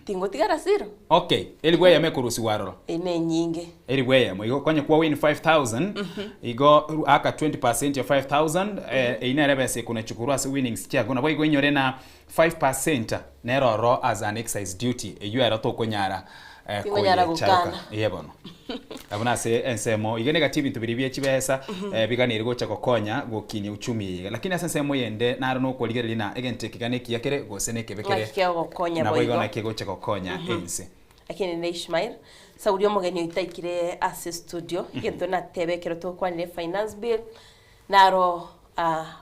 tingo tigara siro okay eligwe ya mekurusi waroro ene nyinge eligwe ya mo kwanye kwa win 5000 igo aka 20% ya 5000 ina rebese kuna chukuru se winnings chago na boy nyore na 5% neroro as an excise duty eyo era to konyara gukana yebono abona se ensemo igene gatibi tubiribye chibesa biganire gocha kokonya gokinya uchumi lakini asensemo yende naro no koligere lina egente kigane kiyakere gosene kebekere na boigona kegocha kokonya ense lakini ne Ishmael saudio mogeni itaikire ase studio gento na tebekero to kwanire finance bill naro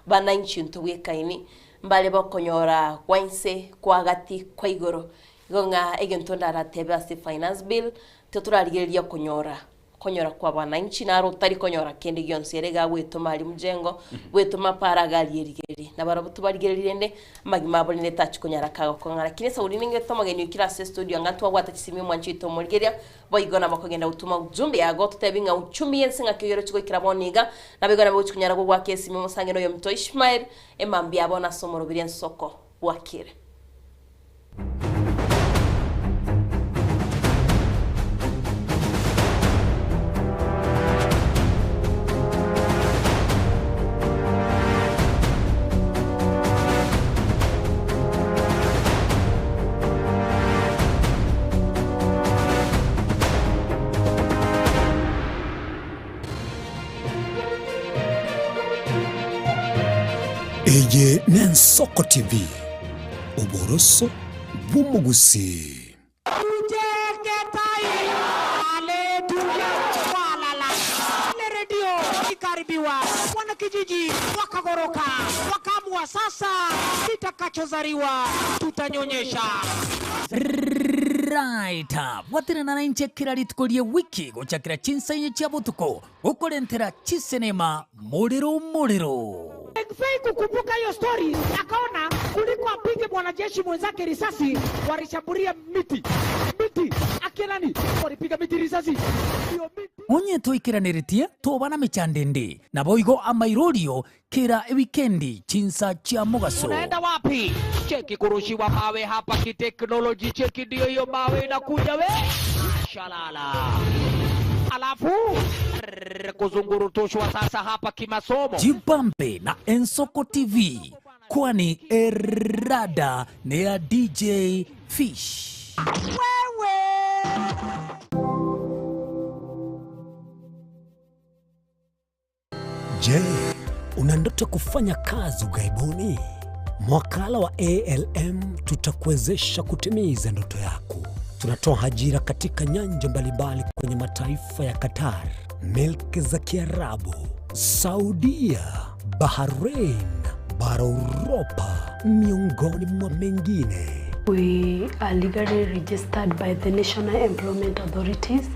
bana inchi ntugikaini mbale bokonyora kwainse kwagati kwa igoro gonga egento ndara tebe ase finance bill tuturarigeria konyora kwa bananchi naro tari konyora kende gyonse rega gwetuma ali mujengo gwetuma paragali erigeri na barabutu barigerire magima abone tachi konyara kago kongara kine sauri ninge tomageni ukira se studio ngantwa gwata kisimi mwanchito murigeria boigona bakogenda utuma ujumbe yago tutebinga uchumi yensinga kiyoro chiko kiraboniga na bigona bo chukunyara gwa kesimi musangeno yo mto Ishmael emambi abona somoro birien soko wakire Eye Nensoko TV Uboroso Bumugusi wana kijiji wakagoroka wakamua sasa kitakachozariwa tutanyonyesha Alright, bwatirana na inchekera ritukorie wiki gochakira chinsainye chia butuko gukorentera chisenema muliro. Fei kukumbuka hiyo story, akaona kuliko apige mwanajeshi mwenzake risasi, walishambulia miti akinani, walipiga miti risasi. Hiyo miti onye toikiraniritie tobana michandende na boigo amairorio kira wikendi chinsa chia mugaso. Unaenda wapi? Cheki kurushiwa mawe hapa kiteknoloji, cheki ndio hiyo mawe inakuja we. Shalala. Alafu kuzungurutushwa sasa hapa kimasomo. Jibambe na Ensoko TV, kwani erada ni ya DJ Fish. Wewe Je, una ndoto kufanya kazi ughaibuni? Mwakala wa ALM tutakuwezesha kutimiza ndoto yako. Tunatoa ajira katika nyanja mbalimbali kwenye mataifa ya Qatar, Milki za Kiarabu, Saudia, Bahrain, bara Europa, miongoni mwa mengine. We are legally registered by the National Employment Authorities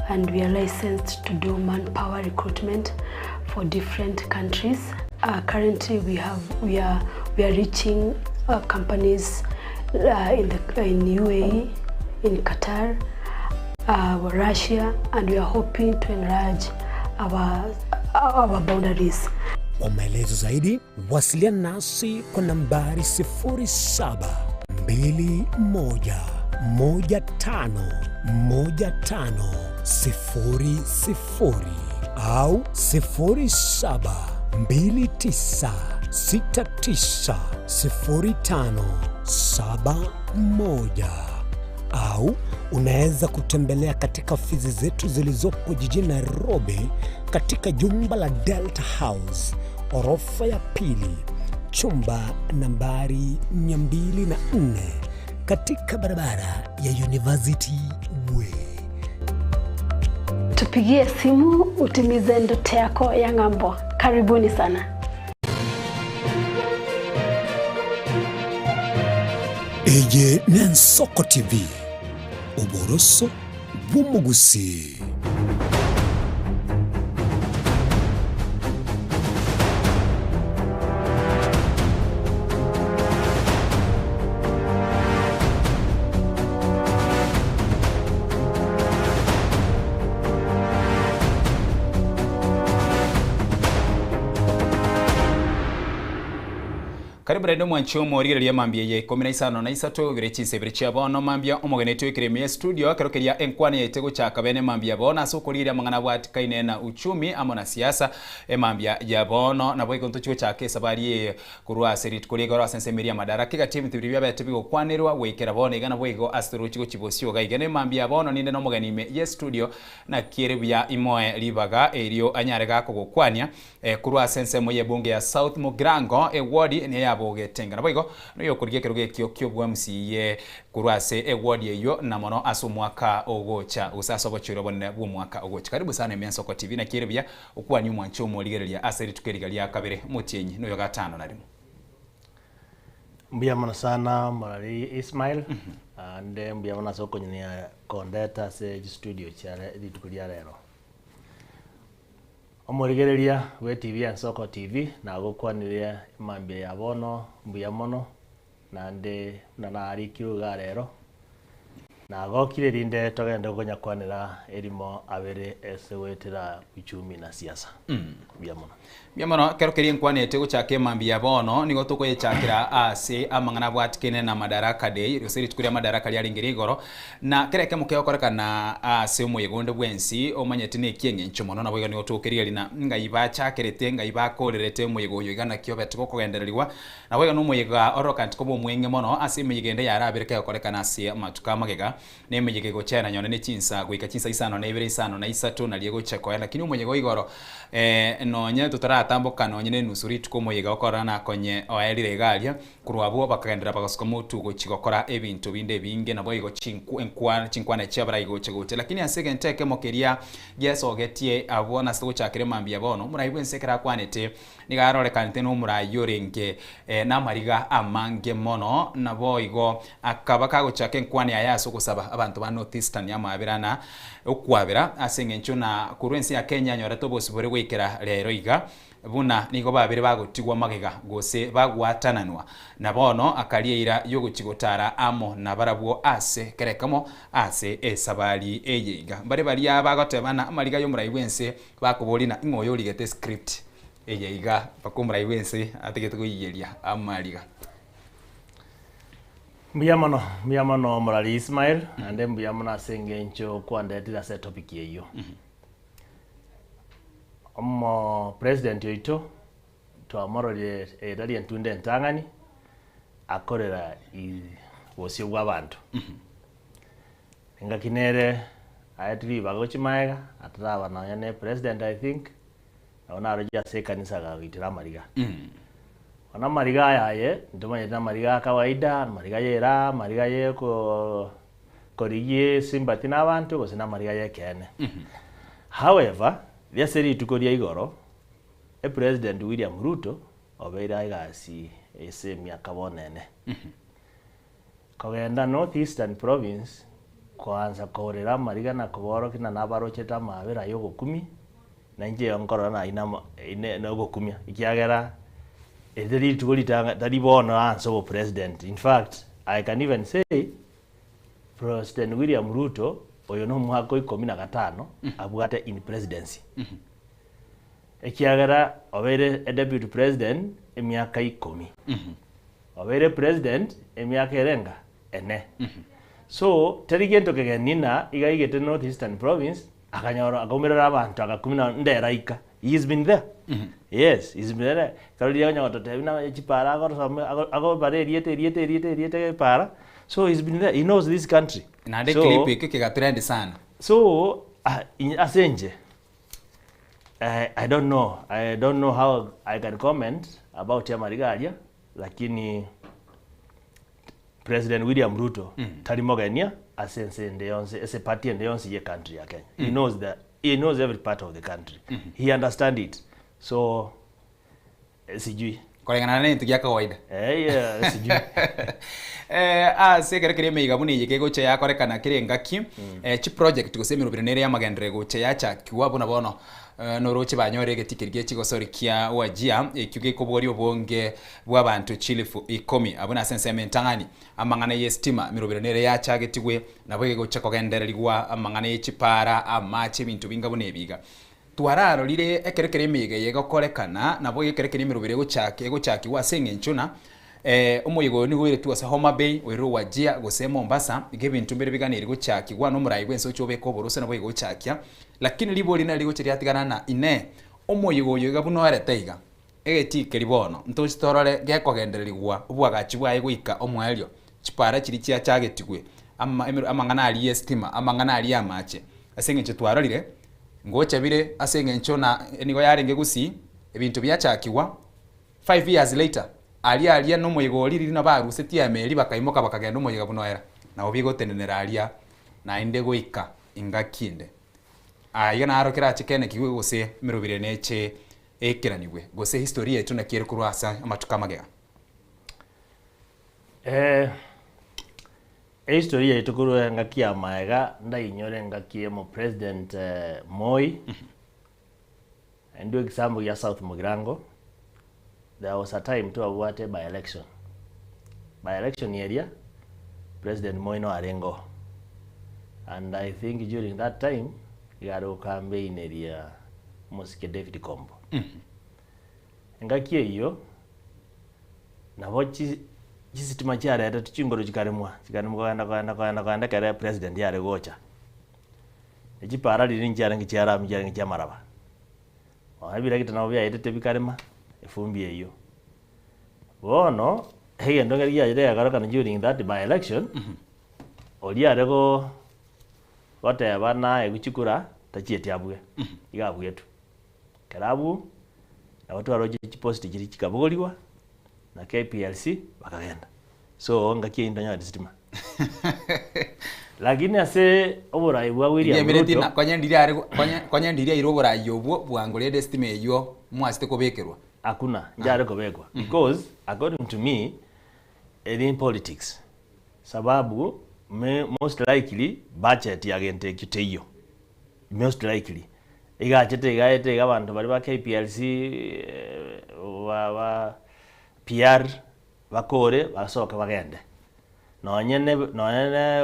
and we are licensed to do manpower recruitment for different countries. Currently we are reaching companies in UAE, in Qatar, Russia, and we are hoping to enlarge our boundaries. Kwa maelezo zaidi, wasiliana nasi kwa nambari 0721151500 au 0729690571 au unaweza kutembelea katika ofisi zetu zilizopo jijini Nairobi katika jumba la Delta House, orofa ya pili, chumba nambari 204 katika barabara ya University Way. Tupigie simu utimize ndoto yako ya ng'ambo. Karibuni sana. Eje Ensoko TV, uboroso bw'umugusi. Karibu rendo mwancho morigereria mambia ye 15 virechi sebrechi bono mambia omogeneto ikiremia studio karokeria enkwane yetego chaka bene mambia bona sokorira mangana bwatikaine na uchumi amona siasa mambia ya bono na boigo ntocho chake sabari kurwa serit kuriga ro sensemeria madaraka kigati mtibiribya betebigo kwanirwa wekera bona igana boigo astro chigo chibosio gaigane mambia bono ninde no moganime ye studio na kierebya imoe libaga erio anyarega kugukwania kurwa sensemo ye bunge ya South Mugrango ward ne ya bogetenga na boigo no yokurige kiruge kyo bwamsiye kurwase ward yeyo na mono aso mwaka ogocha usaso bochiro bonne bwo mwaka ogocha. Karibu sana Ensoko TV na kierebya okwa nyuma ncho moligereria aseri tukerigalia kabere mutienyi no yoga 5 na limu mbia mana sana Marari Ismail ande mbia mana soko nyine kondeta se studio chare litukulia rero omorigereria we TV Ensoko TV na gukwanire mambia ya bono mbia mono na nde na ari kiruga rero na gokire rinde togenda gonya kwanira erimo abere esewetera uchumi na siasa mbia mono kerokerie nkwanete guchake mambia bono nigo tukoye chakira ase amangana bwatikene na madaraka day ruseri tukuria madaraka ya ringirigoro na kereke mukeokoreka na ase umuyegonde bwensi omanyete ne kienge nchomono na boiga nigo tukeria lina ngaiba chakerete ngaiba korerete umuyegoyo igana kiobete gokugendererwa na boiga no umuyega oroka ntikobo mwenge mono ase muyigende ya rabireke okoreka na ase matuka magega ne muyigego chena nyone ne chinsa goika chinsa isano na ibere isano na isatu na liego cheko lakini umuyego igoro nonye tutaratamboka nonye ne nusuri tukomoyega okorana konye oerire galia kurwabo bakagendera bagaskomo tugo chigokora ebintu binde binge na boigo chinkwana chabara igo chegote lakini asege nteke mokeria yeso getie abona sto chakire mambia bono muraibu nsekera kwanete nigarore kanite no murayorenge na mariga amange mono na boigo akabaka gochake nkwane ayaso gosaba abantu ba North Eastern yamabirana okwabira asengencho na kurwensi ya Kenya nyorete bosibore gwikira rero iga buna nigo babire bagotigwa magega gose bagwatananwa na bono akalieira yoguchigotara amo na barabwo ase kerekamo ase esabali eyiga bare bari abagotebana amaliga yomurai wense bakubolina ingoyo ligete script eyiga bakumrai wense ategete kuyigeria amaliga Mbiyamano Morali Ismail ande mbiyamano asengencho kwandetira set topic yeyo omo president yoito twamorore edali entunde ntangani akorera wosio bw'abantu ngakinere ayatri bagochimaega atraba na yane president I think ona roja se kanisa ga gitira mariga ona mariga yaye ndumanye na mariga kawaida mariga yera mariga ye ko koriye sympathy na abantu gosina mariga ye kene however lyaseri tukoria igoro president William Ruto obeira igasi ese miaka bonene kogenda North Eastern Province kwanza korera mariga na koboro kina nabarocheta mabera yo 10 na nje yonkoro na ine no 10 ikiagera ederi tukolita tadi bono anso president. In fact I can even say President William Ruto oyo no mwako 15 abwate in presidency ekiagera obere a deputy president emiaka 10 obere president emiaka erenga ene so terigento kegenina igaigete North Eastern Province akanyoro akomerera abantu akakumina nderaika he has been there yes he's been there kalodi yanya watote chipara ago bare riete para so he's been there, he knows this country na de clip kike trend sana so asenje I don't know how I can comment about Yamarigaria lakini President William Ruto tarimogania asense ndeyonse ese party ndeyonse ye country ya Kenya he knows every part of the country he understand it so sijui kolengana na ntu ya kawaida yeah sijui sekerekere meiga buni yike goche ya korekana kirengaki chi project gosemiro birenere ya magendere goche ya cha kiwabo na bono noroche banyore getikirige chigosori kia wajia ekyuge kobori obonge bw'abantu chilifu 10 abona senseme ntangani amangana yestima mirobirenere ya cha getigwe nabo goche kogendererigwa amangana yechipara amache bintu bingabone ebiga twararo lire ekerekere meiga yego korekana nabo ekerekere mirobire gochaki wasengenchuna umuyigo ni gwire tuwase Homa Bay wero wajia gose Mombasa ibintu mbere biganire gochaki gwa no murayi gwenso chobeko borose nabo gochakia lakini libori na ligo chiri atigana na ine umuyigo yoga buno aretaiga egeti libono ntochi torore gekogendererigwa ubwagachi bwaye gwika omwelio chipara chiri chia chagetigwe amangana ali estima amangana ali amache asengenche twarorire ngocha bire asengencho na nigo yarenge gusi ebintu byachakiwa 5 years later alia no moyigo liri na baruse tia meri bakaimoka bakagenda moyiga bunoera na obigo tenenera alia na inde goika ingakinde aya na arokera chikene kigwe gose mirobire neche ekiranigwe gose historia yetu na kire kurwasa amatuka magega historia yetu kurwa ngakia maega ndainyore ngakie mo president Moi endo example ya South Mugirango. There was a time to award by election area President Moi no arengo and I think during that time yaro campaign area Mosque David Kombo ngakie hiyo na wochi jisitima chare ata tuchingoro chikaremwa kwenda kare president yare gocha ejipara liri njara ngichara mjara ngichamaraba wabira kitana obya yete bikarema efumbi eyo bono hege ndongeri ya ire agarakana during that by election oli arego wote bana eguchikura tachieti abwe igabwe tu karabu na watu waroje post jiri chikabogoliwa na KPLC bakagenda so ngakie indanya distima lakini ase oborai bwa William Ruto kwanya ndiria iroborai obwo bwangore distima eyo mwasite kobekerwa hakuna njare kobekwa because according to me in politics sababu most likely budget yagente kiteyo most likely igachete abantu bari ba KPLC wa PR bakore basoka bagende nonyene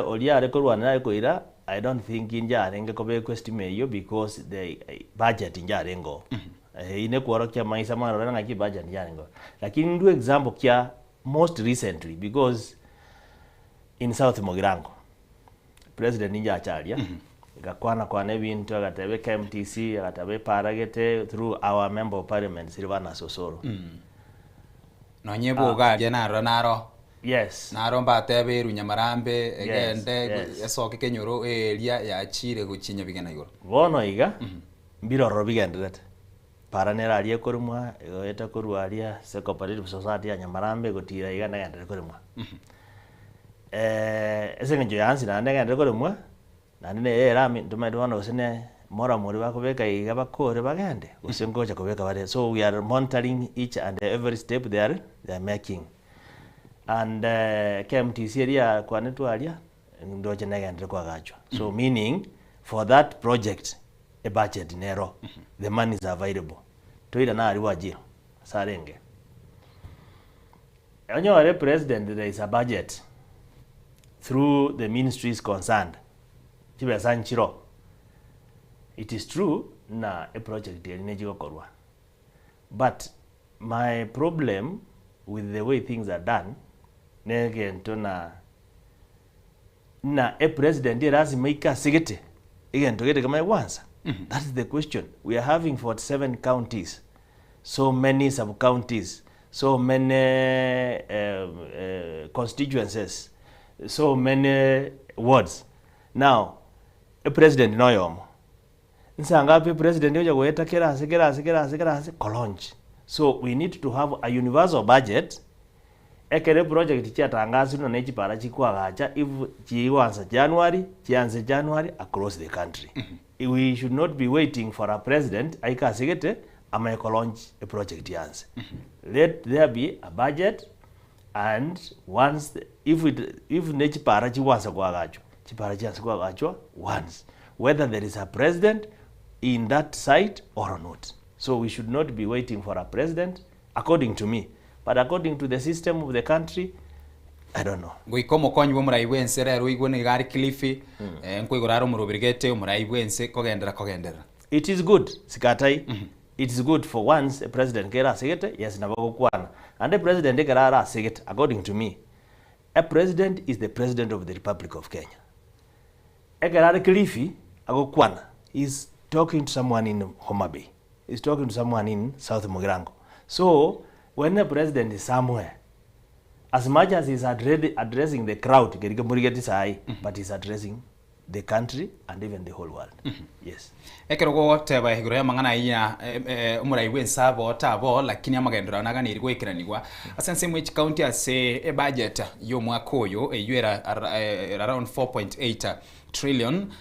oliare kurwana koira I don't think injare nge kobe kwestime yo because the budget injare ngo ine kuorokia maisa mara ngaki budget injare ngo lakini ndio example kya most recently because in South Mogirango president ninja acharia gakwana kwa ebintu agatebe KMTC agatebe paragete through our member of parliament Silvana Sosoro nonyebo gaje naro yes naro mbatebe Runyamarambe egende yasoke kenyoro elia yachire guchinya bigena igoro bono iga mbiroro bigenderete paranera aliye kurumwa eta kurwalia se cooperative society ya Nyamarambe gutira iga nagendere kurumwa ese njo yansi na nagendere kurumwa nane era ntumedi wana usine mora muri bakubeka iga bakore bagende usengoja kubeka bare so we are monitoring each and every step they are making and KMTC area kwa netwalia ndoje nagendere kwa gachwa so meaning for that project a budget nero the money is available toida na ari wajiro sarenge anyore president there is a budget through the ministries concerned chibe sanchiro it is true na a project yene jigokorwa but my problem with the way things are done negento na a president lazima ikasigete igento gete kama once. That is the question. We are having 47 counties, so many sub-counties, so many constituencies, so many wards. Now, a president noyomo. Nsangapi president yoja kueta kerase kolonji. So we need to have a universal budget. Ekere project chiatangazi na nechi para chikwa gacha if chiwanza January across the country. We should not be waiting for a president aikasigete ama launch a project yanze. Let there be a budget and once if nechi para chiwanza kwa gacho chipara chiwanza kwa gacho once whether there is a president in that site or not. So we should not be waiting for a president according to me. But according to the system of the country, I don't know. Goikomo konyu muraiwense rero igone gari Cliffy nkwigoraro murubirigete muraiwense kogendera. It is good sikatai. It is good for once a president kera sigete yes nabagokwana. And the president kera sigete according to me. A president is the president of the Republic of Kenya. Ekera Cliffy agokwana is talking to someone in Homa Bay. He's talking to someone in South Mogirango. So when the president is somewhere, as much as he's addressing the crowd, but he's addressing the country and even the whole world. Yes. Ekerogo whatever higuro ya mangana iya umuraiwensa bo tabo lakini amagendera nagani irigwe kiranigwa asense mu county ase a budget yo mwaka oyo eyera around 4.8 trillion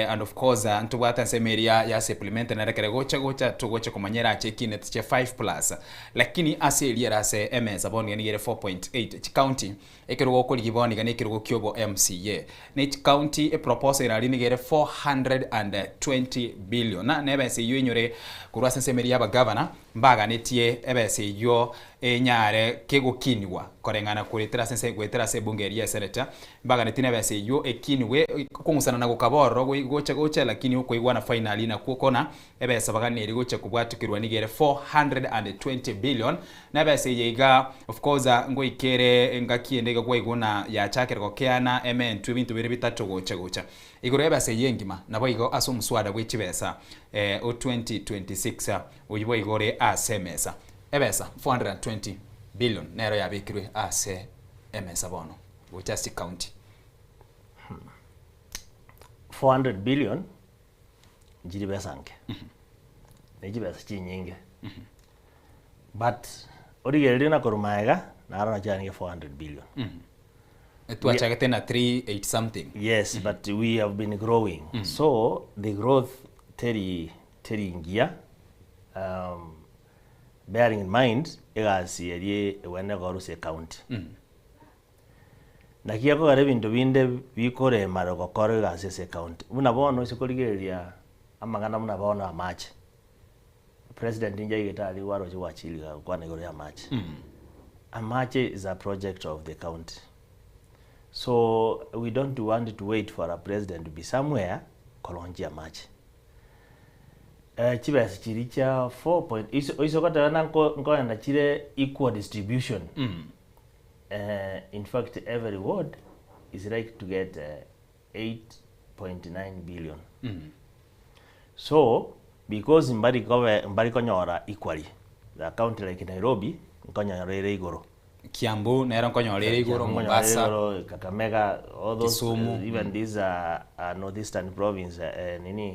and of course ntubata semeria ya supplement na rekere gocha tugoche kumanyera chekine tche 5+ lakini ase eliera ase MS aboni ni 4.8 county ekerogo ko ligiboni gane ekerogo kyobo MCA ne county a proposal ali ni 420 billion na nebese yenyore kurwa semeria ba governor mbaga netie ebese yo enyare kegokinwa korengana kuretera sense gwetera se bungeria senator mbaga netine bese yo ekinwe kungusana na gukaboro gocha lakini uko igwana finally na kukona ebese bagani erigocha kubwatukirwa nigere 420 billion na bese yega of course ngo ikere ngakiende gwa igona ya chakere gokeana MN bintu biri bitatu gocha igoro ebese yengima nabo igo asumswada gwechibesa o 2026 uyibo igore asemesa ebesa 420 billion nero yabikirwe ase MS abono Wachasi County 400 billion njiri besanke neji besa chinyinge but origerere na korumaega na arana chani 400 billion tuacha tena 380 something yes but we have been growing so the growth teri ingia bearing in mind egasi eri wene goruse county na kiako gare bintu binde bikore maro gokore gase county buna bono isikorigeria amagana muna bono amache president inja igitali waro chiwachiliga kwane gore amache amache is a project of the county, so we don't want to wait for a president to be somewhere kolonji amache chibesa chiricha 4 iso kata nko enda chire equal distribution. In fact, every ward is like to get 8.9 billion. So, because mbari konyora equally, the county like Nairobi, nkonyora igoro. Kiambu, nera nkonyora igoro, Mombasa, Kakamega, all those, even these northeastern province,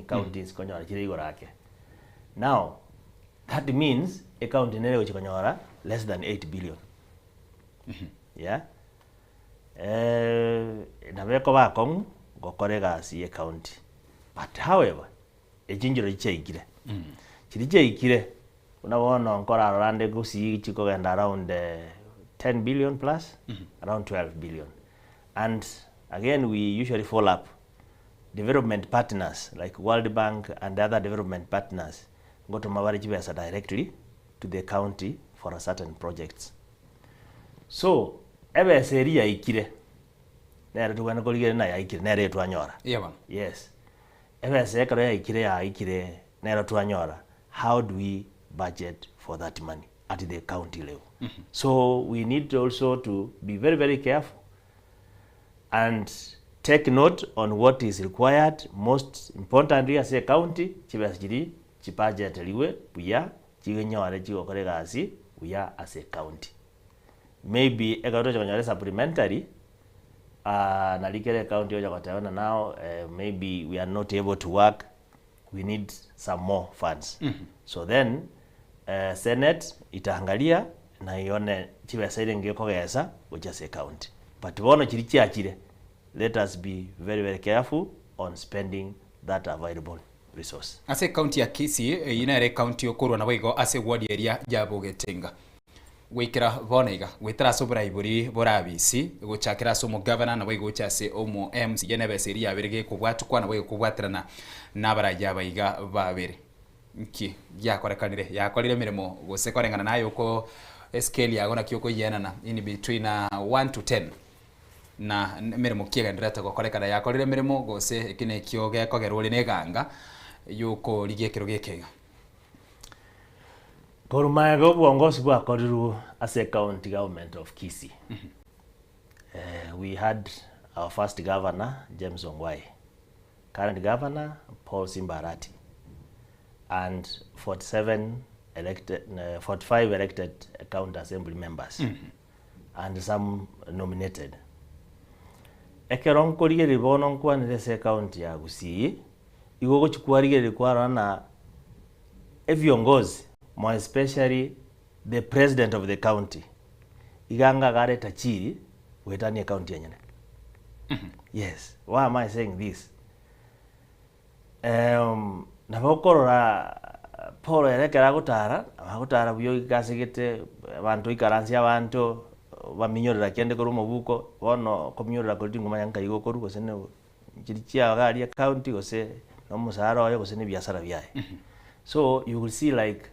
counties konyora igoro ake. Now, that means a county nere konyora less than 8 billion. Yeah. Na beko ba kong gokorega si county. But however, ejinjiro icheikire. Chiricheikire. Unabona nkora rande gusi chiko genda around 10 billion plus, around 12 billion. And again we usually follow up development partners like World Bank and other development partners go to mabari chibesa directly to the county for a certain projects. So ebe seri ya ikire nere tuwana koligere na ya ikire nere twanyora. Yes, ebe sekaro ya ikire nere twanyora. How do we budget for that money at the county level? So we need also to be very, very careful and take note on what is required. Most importantly as a county chibasjiri chibudget liwe buya chigenyore chigokorega asi buya as a county. Maybe ekato chakonyore supplementary nalikere county oja kwataona now maybe we are not able to work, we need some more funds. So then Senate itaangalia na ione chibesa ile ngekogesa uja se county, but bono chiri achire, let us be very, very careful on spending that available resource. Ase county ya Kisii inere county okorwa na baigo ase ward area jabo getenga wikira bonaiga gwitara sobra iburi borabisi guchakira somo governor na baigo chase omo MC gene beseri abirige kubwatukwa na baigo kubwatirana nabaraja baiga babere nki yakorire mirimo gusekorengana nayo ko scale yagona kyoko yenana in between 1 to 10 na mirimo kiegenderete gukorekana yakorire mirimo gose kine kyoge kogerwo ri neganga yuko ligekero gekega Korumago buongozi bwakorirwo as a county government of Kisii. We had our first governor James Ongwae, current governor Paul Simbarati, and 45 elected county assembly members and some nominated. Ekeron korigeri bono nkwanire se county ya Gusii igogo chikwarigeri kwarana eviongozi, more especially the president of the county iganga gare tachiri wetani county yenyene. Yes, why am I saying this? Nabokorora Paul erekera gutara buyo igasigite abantu ikaransia abantu baminyorera kende ko rumobuko bono komyorera ko ndingo manyanga igokuru gose ne chirichia gari county gose no musara oyo gose ne biasara byaye. So you will see like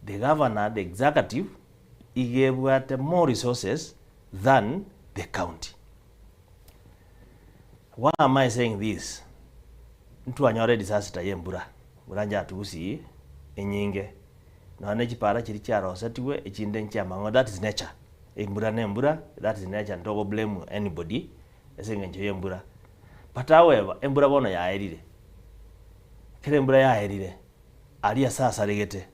the governor, the executive, he gave more resources than the county. Why am I saying this? Ntu anyore disaster yembura buranja atusi enyinge no ne chipara chiri charo satiwe echinde nchama. That is nature. Embura nembura, that is nature. Don't blame anybody esenga nje yembura. But however embura bono ya erire kile embura ya erire alia sasa regete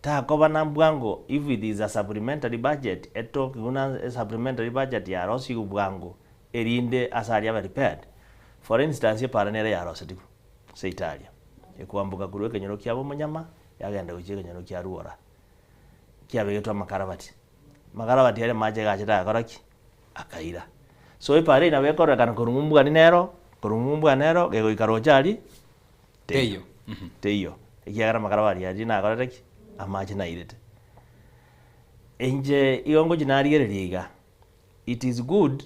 ta koba nambwango. If it is a supplementary budget eto kuna a supplementary budget ya rosi ubwango erinde asali aba repaired. For instance ye paranere ya rosi tiku se Italia ekwambuka kuruwe kenyoro kyabo munyama yagenda kucheka kenyoro kya ruora kyabegetwa makarabati yale maje gachita yakoraki akaira. So ipare ina bekora kana kurumumbuga nero gego ikarochali teyo ikiagara makarabati yali na akoraki amaje na irete enje iyongo jinari gereriga. It is good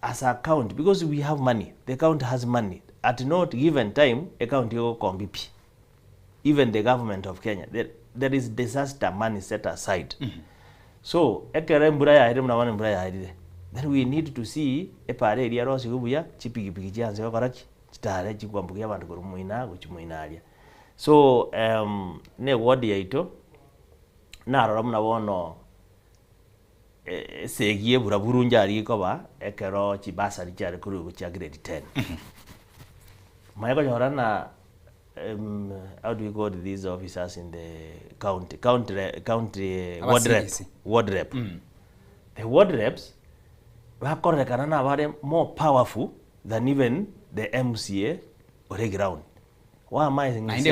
as a county, because we have money, the county has money. At not given time, a county will come BP. Even the government of Kenya, there is disaster money set aside. So, then we need to see a pare area rosi kubuya chipiki chanze wakarachi chitare chikwambukia bantu kurumuina kuchumuinalia. So ne wodi yaito na rora muna wono segie buraburunja ariko ba ekero chibasa lichare kuru kucha grade 10. Mayako nyorana how do we call these officers in the county ward rep. The ward reps are more powerful than even the MCA or the ground. Why am I saying this?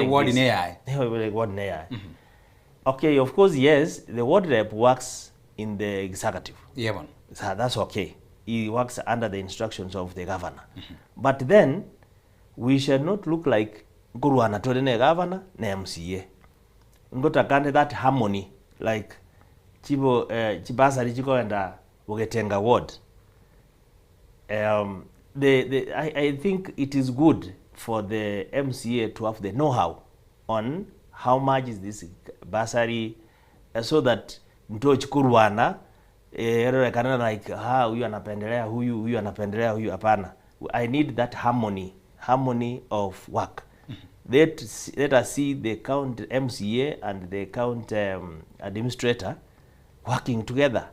Okay, of course, yes, the ward rep works in the executive. Yeah, so that's okay. He works under the instructions of the governor. But then, we should not look like Guru Anatole ne governor ne MCA. Ngotakande that harmony, like Chibasa Richiko and Wogetenga ward. I think it is good for the MCA to have the know-how on how much is this bursary, so that mtochi kuruana kana like huyu anapendelea huyu anapendelea huyu, hapana. I need that harmony of work. Let us see the county MCA and the county administrator working together.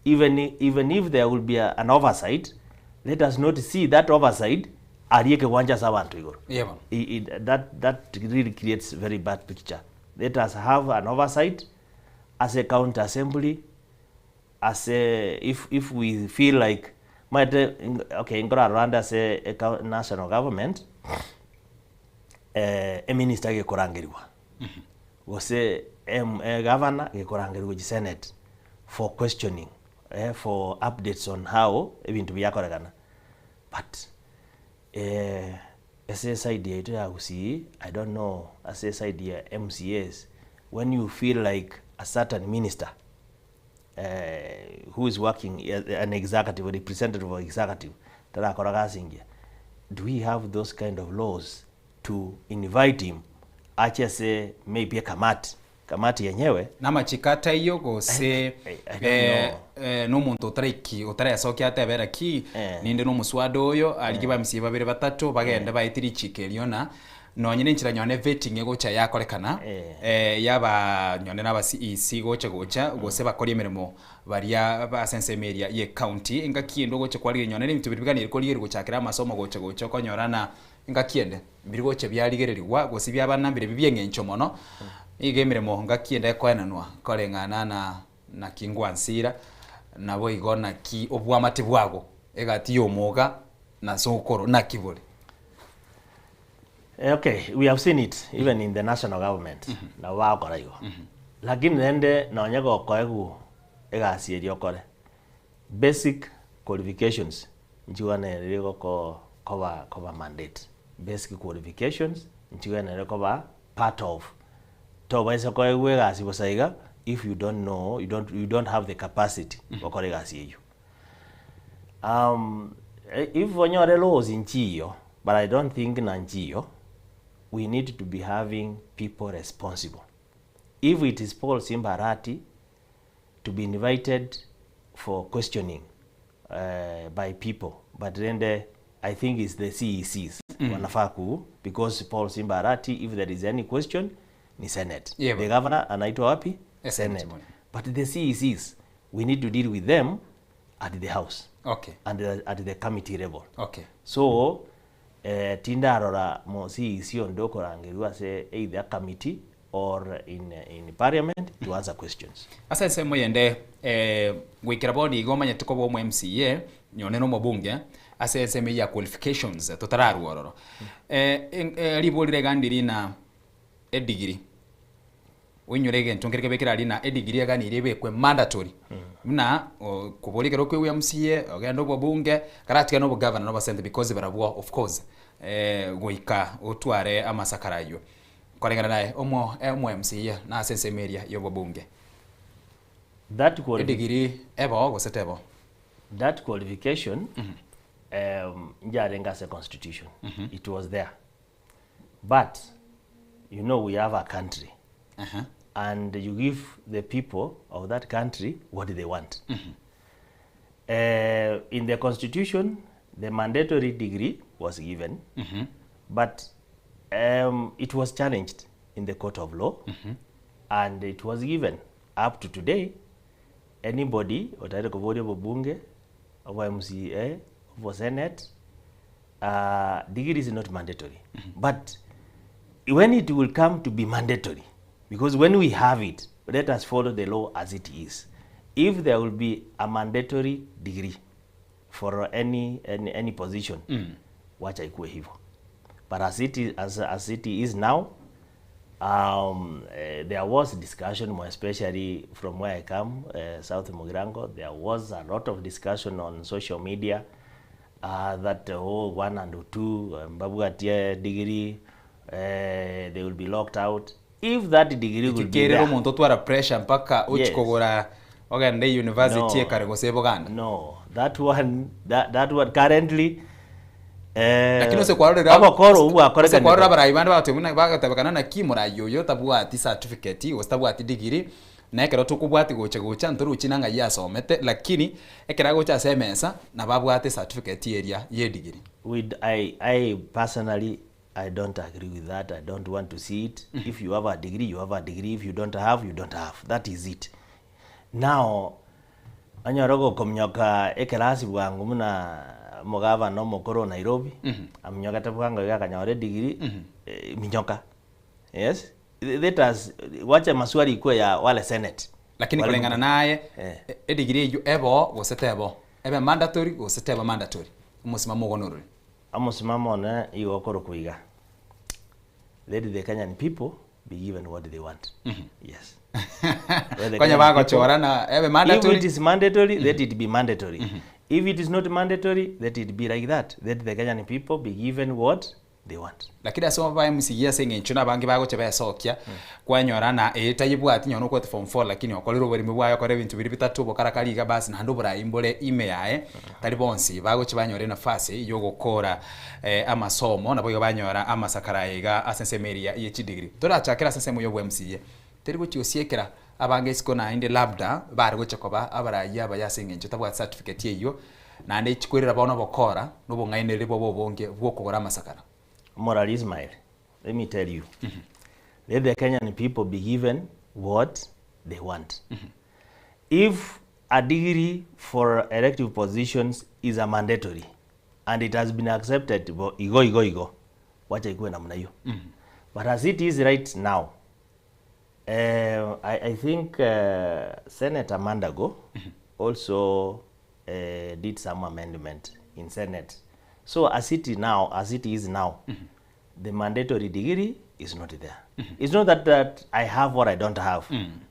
Even if there will be an oversight, let us not see that oversight arieke wanja sabantu igoro. That really creates very bad picture. Let us have an oversight as a county assembly, as a if we feel like in Rwanda as a national government, a minister gekorangirwa. Wose governor gekorangirwa Senate for questioning, for updates on how ebintu byakoregana. But as a idea to see, I don't know, as a idea MCAs, when you feel like a certain minister who is working as an executive or representative of executive, do we have those kind of laws to invite him? Acha say maybe a kamati yenyewe na machikata iyo gose n'umuntu utariki utarayasokia atebera ki ninde n'umuswado oyo alikiba msiba babiri batatu bagenda bayitiri chikeliona nonyine nchira nyone vetting egocha yakorekana yaba nyone n'aba CEC gocha gose bakora imirimo baria ba sense media ye county ingakiendo gocha kwari nyone n'ibintu bibiganire ko liye gochakira amasomo gocha konyorana ingakiende birigoche byaligererwa gose byabanambire bibyengencho mono igemire mohonga kienda kwananwa korengana na kingwansira nabo igona ki obwamate bwago egati yomoga na sokoro na kibole. Okay, we have seen it even in the national government. Na wakora igo. Lakini nende na onyago koegu egasi eriokore. Basic qualifications njiwane rego cover mandate. Basic qualifications njiwane rego part of if you don't know, you don't have the capacity. If onyore laws in Chio, but I don't think in Chio, we need to be having people responsible. If it is Paul Simbarati to be invited for questioning by people, but then I think it's the CECs wanafaku, because Paul Simbarati, if there is any question, ni Senate. The governor anaitwa wapi? Senate. But the CECs, we need to deal with them at the house. Okay. And at the committee level. Okay. So tinda arora mo CEC ondoko rangirwa say either committee or in parliament to answer questions. Asa semo yende gwikira bodi igomanya tuko bo MCA nyone no mobunge asa semo ya qualifications totararu ororo. Libolire gandiri na degree winyurege ntongereke bekira ali na degree agani irebekwe mandatory muna kubolikero kwe MCA ogendo bwo bunge karati no governor no basente because barabwa of course goika otware amasakarayo korengana naye omo MCA na sense media yo bunge that degree ebo go setebo that qualification Njarengase constitution. It was there. But you know we have a country. And you give the people of that country what they want. In the constitution, the mandatory degree was given, but it was challenged in the court of law, and it was given. Up to today, anybody otaweza kuvote kwa bunge, kwa MCA, for Senate, degree is not mandatory. But when it will come to be mandatory, because when we have it, let us follow the law as it is. If there will be a mandatory degree for any position, wacha ikuwe hivyo. But as it is now, there was discussion, more especially from where I come, South Mugirango. There was a lot of discussion on social media that 1 and 2 Mbabugatie degree, they will be locked out. If that degree will be there, umuntu twara pressure mpaka uchikogora Oganda University ekarego seboganda. No, that one currently lakini se kwarora abakoro ubu akoreka se kwarora barayibanda batemuna bagatabakana na kimura yoyo tabwati certificate wastabwati degree na ekero tukubwati gocha nturu chinanga yasomete lakini ekera gocha semesa na babwate certificate area ye degree. I personally I don't agree with that. I don't want to see it. If you have a degree, you have a degree. If you don't have, you don't have. That is it. Now, anyorogo komnyoka ekelasi bwangu muna mogava no mokoro Nairobi. Amnyoka tabwangu ya kanyore degree minyoka. Yes. That has wacha maswali ikuwe ya wale Senate. Lakini kulingana naye degree yu ebo gosetebo. Ebe mandatory gosetebo mandatory. Umusimamo gonoruri. Amusimamo na igokoro kuiga. Let the Kenyan people be given what they want. Yes. Kwanya bako chora na ebe mandatory. If it is mandatory, let it be mandatory. If it is not mandatory, let it be like that. Let the Kenyan people be given what they want. Lakini asoma ba MCA sengencho na bangi bago chebe sokya kwanyora na etayibwati nyono ko form 4 lakini okolero bari mubwayo kore bintu biri bitatu bokarakali ga basi nando bura imbole ime yae tali bonsi bago chibanyore na fase yo gukora amasomo nabo yo banyora amasakarayiga asensemeria ye degree tora chakira sensemo yo MCA teri go chiosiekera abange siko na inde labda bari go chakoba abaraya bayasengencho tabwa certificate yeyo na ndi chikwirira bono bokora no ngaine ribo bobonge bwokogora amasakara. Moral Ismail, let me tell you, let the Kenyan people be given what they want. If a degree for elective positions is a mandatory and it has been accepted, igo, wacha ikuwe namna hiyo. But as it is right now, I think Senator Mandago also did some amendment in Senate. So as it is now, the mandatory degree is not there. It's not that I have what I don't have,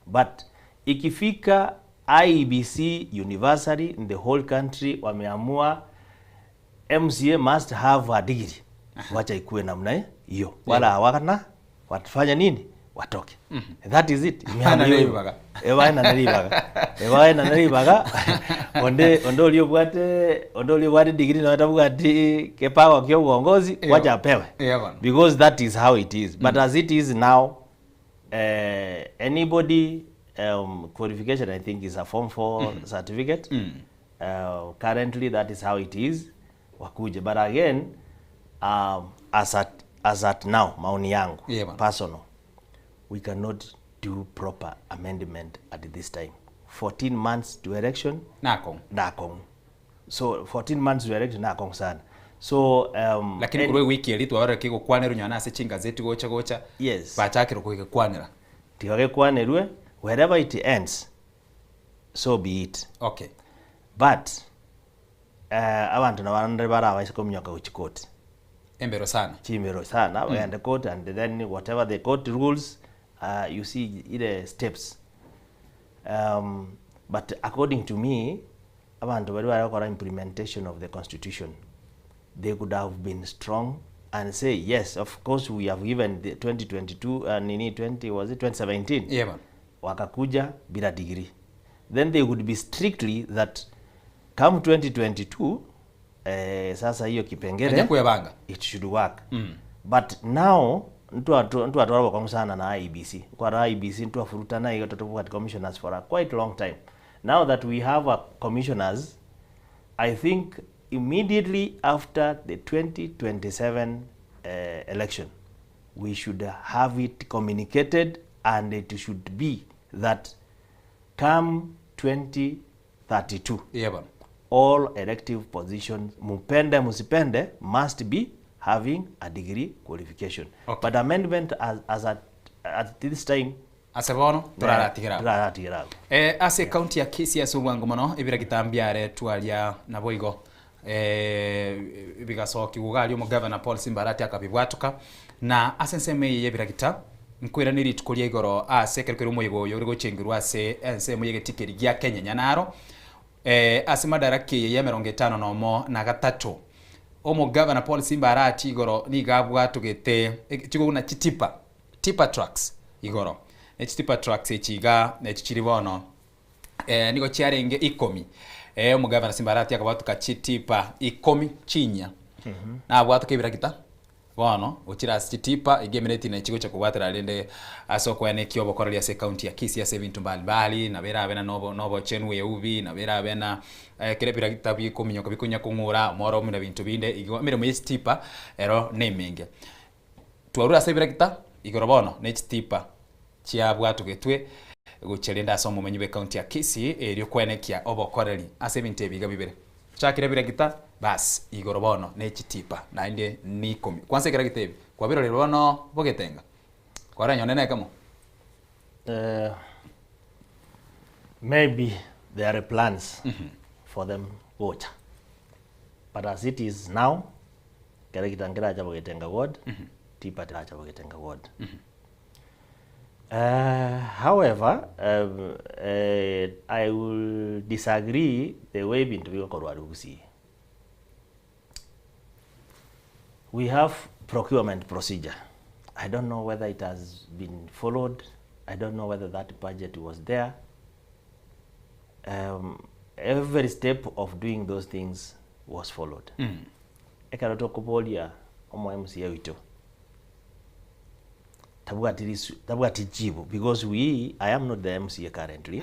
but ikifika IEBC universally in the whole country wameamua MCA must have a degree. Wacha ikuwe namna hiyo. Wala hawana watafanya nini? Watoke. That is it. Ewa naribaga. Ondo liobwate degree na watabugati kepawa kyo uongozi wacha apewe. Because that is how it is. But as it is now, anybody qualification I think is a form 4 certificate. Currently that is how it is. Wakuje. But again, as at now, maoni yangu, personal, we cannot do proper amendment at this time. 14 months to election, nakong. So 14 months to election, nakong sana. So lakini kuwe wiki elitu wawara kiko kwanero nyana se chinga zeti gocha. Yes. Bachakiro kuwe kwanera. Tikake kwanerwe, wherever it ends, so be it. Okay. But abantu na wanandre bara waisiko mnyoka uchikoti. Embero sana. Chimbero sana. We and the court and then whatever the court rules, you see the steps. But according to me, abantu bari implementation of the constitution, they could have been strong and say yes, of course we have given the 2022 and 2017. Yeah, man. Wakakuja bila degree. Then they would be strictly that come 2022 sasa hiyo kipengele Kenya kuyabanga it should work. But now ntu atwara kwa sana na IEBC. Kwa IEBC ntu afuruta na hiyo totoka commissioners for a quite long time. Now that we have a commissioners, I think immediately after the 2027 election, we should have it communicated, and it should be that come 2032, all elective positions, mupende musipende, must be having a degree qualification. But amendment at this time asebono turaratigirago ase county ya Kisii ya Sugwango mono ibira gitambiare twalia na boigo bigasoki ugali mo governor Paul Simbarati akabibwatuka na asenseme yebira gita nkwira niri tukolia igoro ase kerkero moyigo yorigo chengirwa ase ense moyege tikeri gya Kenya nyanaro ase madaraki ya 50 no na gatatu omo governor Paul Simbarati igoro ni gabwa tugete kigo na tipa trucks igoro tipa trucks echiga echichiri bono nigo chiarenge 10 omo governor Simbarati akabatuka chitipa 10 chinya na bwatu kebira kita bono uchira chitipa igemeneti na chigo cha kubwatira rende asokwene kiobo koralia se county ya Kisii ase bintu mbali na bera bena nobo chenwe yubi na bera bena kerepira kitabi kominyoka bikunya kungura moro mina bintu binde igwa mire mu chitipa ero nemenge twarura se bira kita igorobono ne chitipa chia bwatu getwe gucherenda asomo menyibe county ya Kisii eri kwenekia obokoreri ase bintu biga bibere chakire bira kita bas igorobono ne chitipa na inde ni 10 kwanza kira gitebi kwa biro lebono bogetenga kwa ranyo nene kamo maybe there are plans for them both, but as it is now kira kitangira cha bogetenga ward tipa cha bogetenga ward. However, I will disagree the way bintu bikorwa rugusi. We have procurement procedure. I don't know whether it has been followed. I don't know whether that budget was there. Every step of doing those things was followed. Ekaroto kupolia omo MCA wito. Tabuati jibu because I am not the MCA currently.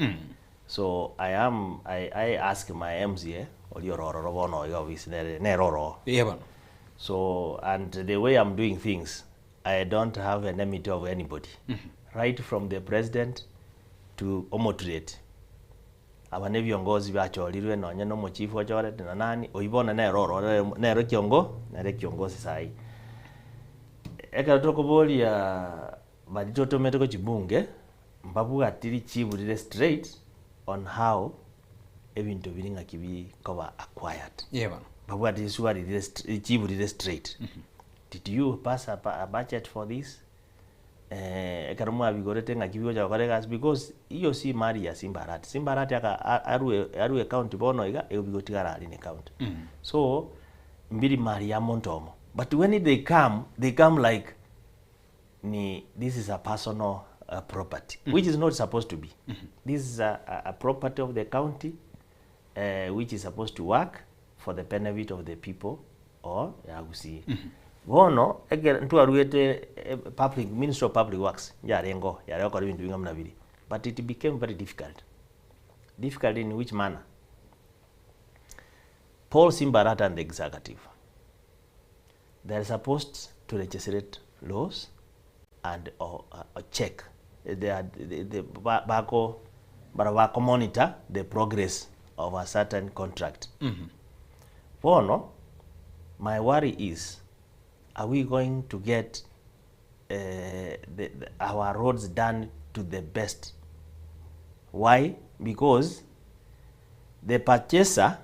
So I ask my MCA oliororo robono obviously ne roro. So, and the way I'm doing things, I don't have an enmity of anybody. Right from the president to omotrate. Abane viongozi bacholirwe nonye no mo chief wachore na nani oibona ne roro ne ro kiongozi sai. Eka tokobolia badito metoko chibunge mbabu atiri chibulire straight on how ebintu biringa kibi koba acquired. Babu atiri suari chibulire straight. Did you pass a budget for this? Ekarumu abigorete nga kibigo cha koregas because iyo si mari ya Simbarati aka aru account bono iga ebigotigara ali account. So mbiri mari ya montomo. But when they come like this is a personal property, which is not supposed to be. This is a property of the county, which is supposed to work for the benefit of the people or yagusi. Bono ntu aruete public Ministry of Public Works yarengo yareko bintu binga mnabiri, but it became very difficult. Difficult in which manner? Paul Simbarati and the executive, they are supposed to legislate laws and check the monitor the progress of a certain contract. Bono, my worry is, are we going to get our roads done to the best? Why? Because the purchaser,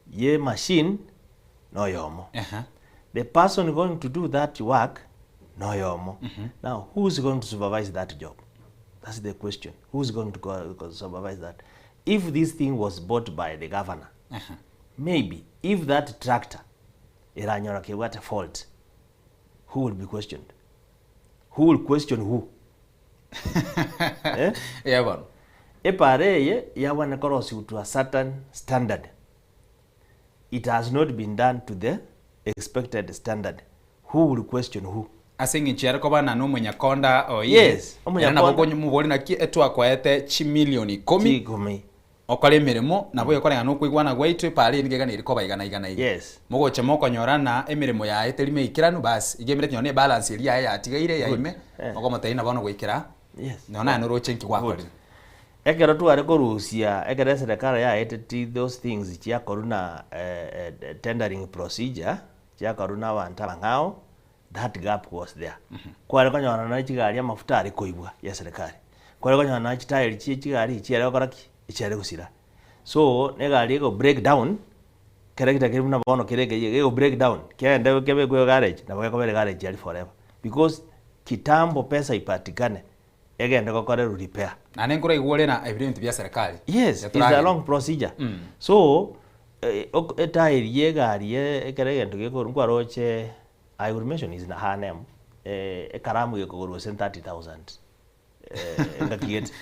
ye machine, no yomo. The person going to do that work, no yomo. Now, who's going to supervise that job? That's the question. Who's going to supervise that? If this thing was bought by the governor, maybe if that tractor iranyora ke what fault, who will be questioned? Who will question who? Epareye yawana korosi to a certain standard. it has not been done to the expected standard, who will question who? Asingi nchiare ko bana no munyakonda o yes omunyakonda na bogonyu mubori na ki etwakwete chi milioni 10 okore mirimo na boye korenga no kwigwana gwaitwe pale nigega ni rikoba igana yes mugoche moko nyorana emirimo ya eterime ikiranu bas igemire nyone balance iri ya tigaire ya ime oko mataina bono gwikira yes nona no rochenki gwakori ekero tware korusia ekere serikali ya eteti those things chia koruna tendering procedure chia koruna abantu abangao that gap was there kware konyona na chigari ya mafuta ari koibwa ya serikali kware konyona na chitairi chigari chiare okoraki ichiare gusira so negari go break down kerekita kiruna bono kerege go break down kende kebe go garage na bako bere garage ali forever because kitambo pesa ipatikane egende gokore repair na nengura igwole na evident bya serikali yes it's a long procedure so etairi yegari ekerege ndugeko nkwaroche I will mention is na hanem karamu yekogoro 30,000 ngakiyet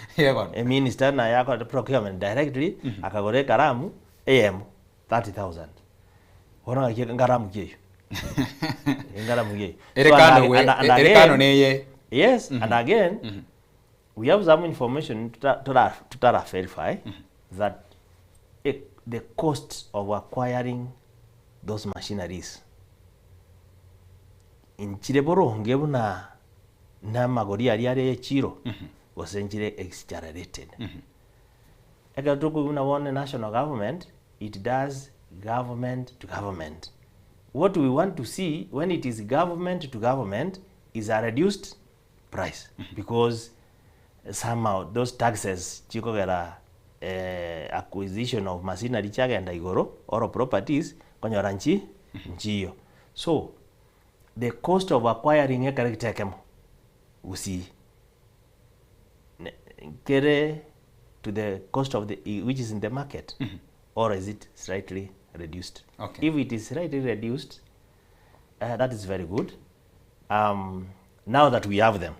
a minister na yako procurement directly akagore karamu am 30,000 wana ngaramu kiyo ngaramu kiyo erekano neye yes and again we have some information to verify that the cost of acquiring those machineries inchire boronge buna na magori ari chiro osenjire accelerated ega tuko una one national government it does government to government. What we want to see when it is government to government is a reduced price because somehow those taxes chikogera acquisition of machinery chagenda igoro or properties konyora nchiyo so the cost of acquiring a character usi kere to the cost of the which is in the market or is it slightly reduced? Okay. If it is slightly reduced, that is very good. Now that we have them,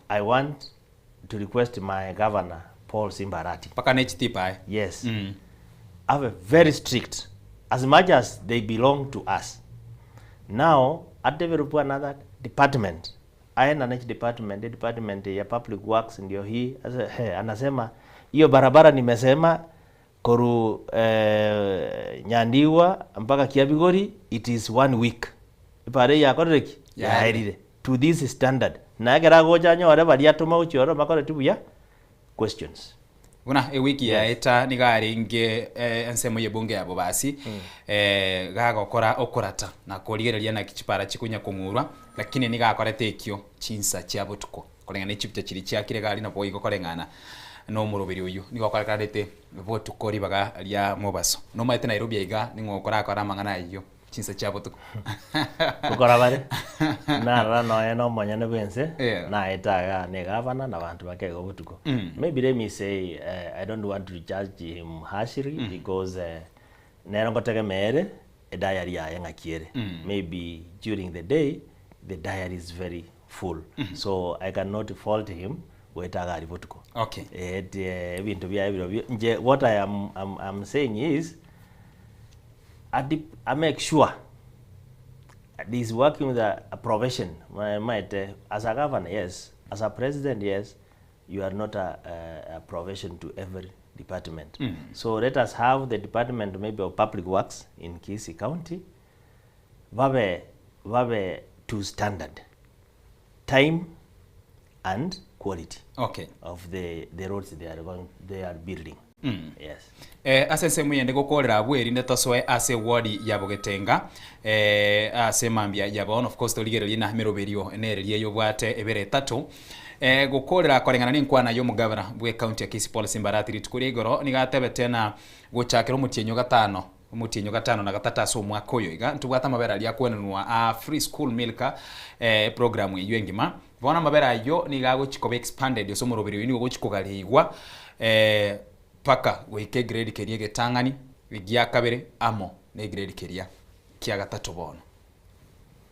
I want to request my governor Paul Simbarati. Yes. Have a very strict, as much as they belong to us. Now, at develop another department. I na next department, the department ya public works ndio hii anasema hiyo barabara nimesema koru Nyandiwa mpaka Kiabigori it is 1 week. Ipare ya koreki ya herire to this standard. Na agera goja nyore bali atuma uchoro makore tibuya questions. Una wiki ya eta nigari nge ensemo yebunge yabo basi gagokora okorata na korigereria na kichipara chikunya kumurwa lakini nigakora tekio chinsa chiabo tuko kolengana chipta chiri chia kire gari na boigo kolengana no murubiri uyu nigokora karete votu kori baga ria mobaso no maite Nairobi iga ningokora akora mangana iyo chinsa chiabo tuko ukora bare na rano eno monyane bense na etaga ne governor na bantu bakego butuko maybe let me say I don't want to judge him harshly because nero ngotege mere a diary ya ngakiere maybe during the day the diary is very full so I cannot fault him wetaga ripotuko okay ebintu bya ebiro nje what I'm saying is I make sure this working with a profession might as a governor yes, as a president yes, you are not a profession to every department so let us have the department maybe of public works in Kisii County vabe to standard time and quality of the roads they are building yes asese muyende gokorera abweri ndetoswe ase ward ya Bogetenga ase mambia ya bon of course toligererie na meroberio enererie yo bwate ebere 3 gokorera korengana ninkwana yo mugabara bwe county ya Kisii Paul Simbarati ritukuri igoro nigatebe tena gochakira mutienyo gatano na gatata so mwaka uyo iga ntubwata mabera ria kwenanwa a free school milka program iyo ngima bona mabera yo nigago chikobe expanded yo so muroberio ni go chikogaligwa paka wike grade keria getangani wigia kabere amo ne grade keria kia gatatu bono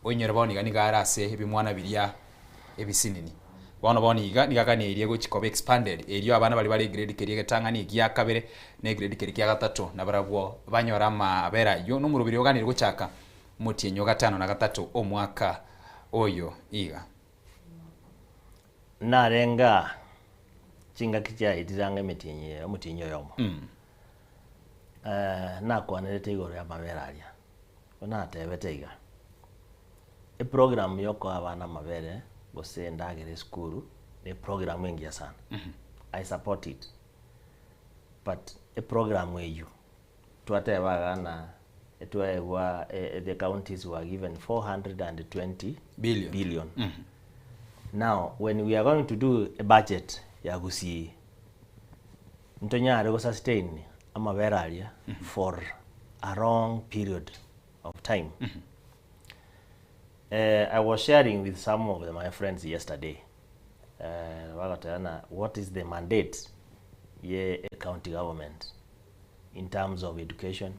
onyere boni gani garase ebimwana biria ebisinini bono boniga nigakani irie guchikobe expanded erio abana bali grade kerie getangani gia kabere ne grade kerie kia gatatu na barabwo banyora mabera yo numurubiri oganire guchaka mutienyo gatano na gatatu omwaka oyo iga narenga chinga kicha itiranga mutienyo yomo nakwanirete igoro ya mabera aria ona tebete iga e program yoko abana mabere gose ndagere skuru ni program ingia sana I support it but a program eyu twatebaga na etwaegwa the counties were given 420 billion. Now when we are going to do a budget ya gusi ntonyare go sustain amabera aria for a long period of time. I was sharing with some of my friends yesterday. What is the mandate ye county government in terms of education?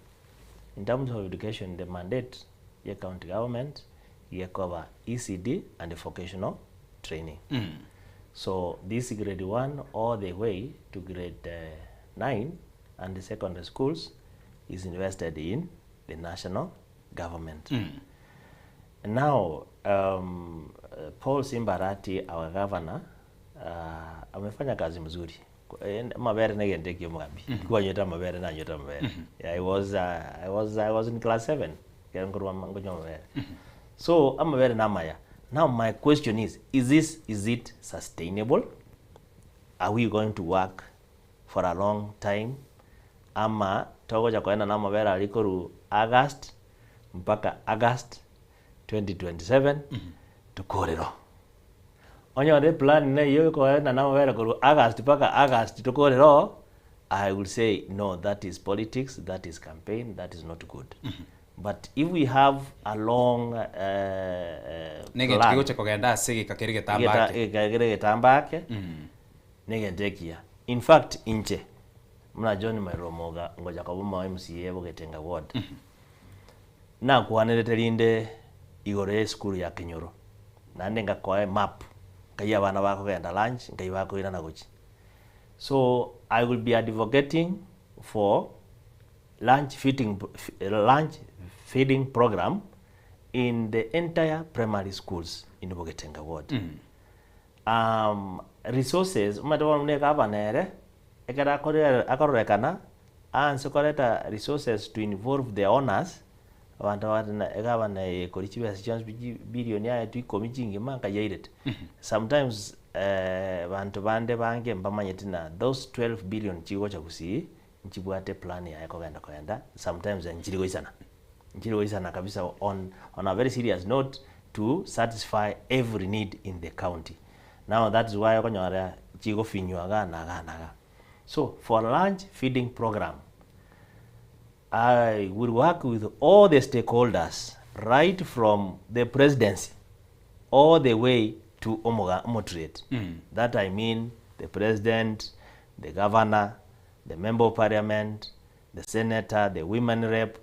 In terms of education, the mandate ye county government ye cover ECD and the vocational training. So this grade 1 all the way to grade 9 and the secondary schools is invested in the national government. Now, Paul Simbarati, our governor, amefanya kazi mzuri. Mabere negendeki mugambi. Kwa nyota mabere na nyota mabere. I was in class 7. So amabere namaya. Now my question is it sustainable? Are we going to work for a long time? Ama togo cha kwenda na mabere alikoru August mpaka August 2027 tukorero onyo de plan ne yo ko na mabere koru August mpaka August tukorero. I will say no, that is politics, that is campaign, that is not good. But if we have a long plan kugenda sigi kakirige tambake negendekia. In fact inche mna John Mairomoga ngoja kabuma MCA bogetenga ward na kwanirete linde igore school ya Kinyoro nande ngakwae map kaya abana bako genda lunch ngai bako ira na guchi. So I will be advocating for lunch feeding program in the entire primary schools in Bogetenga ward. Resources madawa mneka abanere ekara akorekana ansokoreta resources to involve the owners abantu wana egabana korichibe chance billion ya tu komijingi manka yairete. Sometimes bantu bande bange mbamanyetina those 12 billion chigo cha kusi nchibwate plan ya kwenda sometimes njirigo isana kabisa on a very serious note to satisfy every need in the county. Now that is why konyara chigo finywaga naga. So for lunch feeding program I will work with all the stakeholders right from the presidency all the way to Omotrade. That I mean the president, the governor, the member of parliament, the senator, the women rep,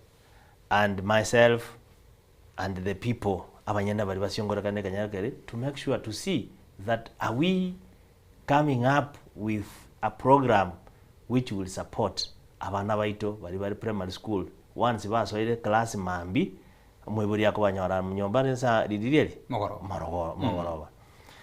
and myself, and the people to make sure to see that are we coming up with a program which will support abana baito bari primary school once basoire class mambi mwiburi yako banyora mnyomba nsa ridirieri mogoro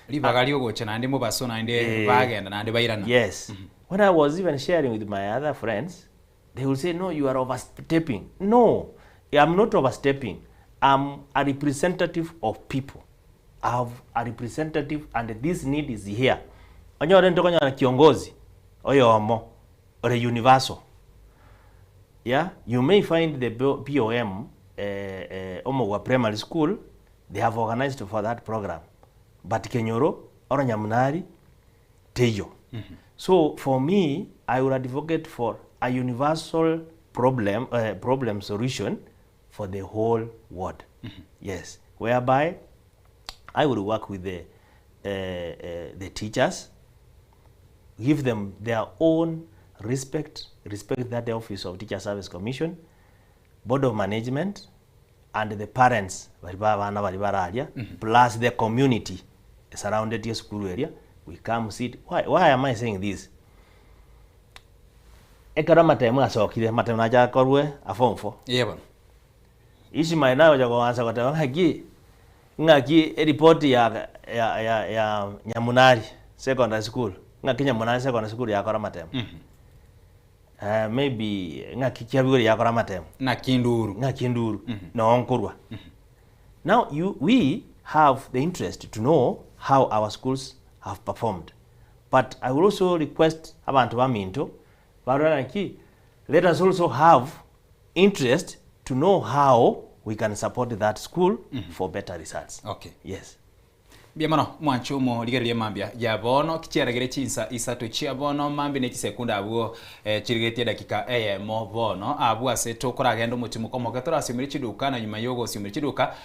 libagali ogocha nande mubaso nande bagenda nande bairana. Yes. When I was even sharing with my other friends, they will say, no, you are overstepping. No, I'm not overstepping. I'm a representative of people. I'm a representative and this need is here. Onyo rento kanya kiongozi oyomo or a universal. Yeah, you may find the POM Omogwa Primary School, they have organized for that program. But Kenyoro or Nyamunari Tejo. So for me, I would advocate for a universal problem solution for the whole world. Yes, whereby I would work with the teachers, give them their own respect that the Office of Teacher Service Commission, Board of Management, and the parents, plus the community surrounded your school area, we come sit. Why am I saying this? Ekara matemu asokire matemu naja korwe a form 4. Yebo. Ishi maeneo ya kuanza kwa tawa ngaki report ya Nyamunari secondary school. Ngaki Nyamunari secondary school ya kora matemu. Maybe ngaki kiabigori ya kora matemu. Na Kinduru. Na onkurwa. Now we have the interest to know how our schools have performed. But I will also request abantu baminto let us also have interest to know how we can support that school for better results. Okay. Yes. Biamano mwancho mo ligerie mambia ya bono kicheragere chinsa isato chia bono mambi ne kisekunda abuo chirigetie dakika mo bono abu aseto koragendo mutimo komo gatora simiri chiduka na nyuma yogo simiri chiduka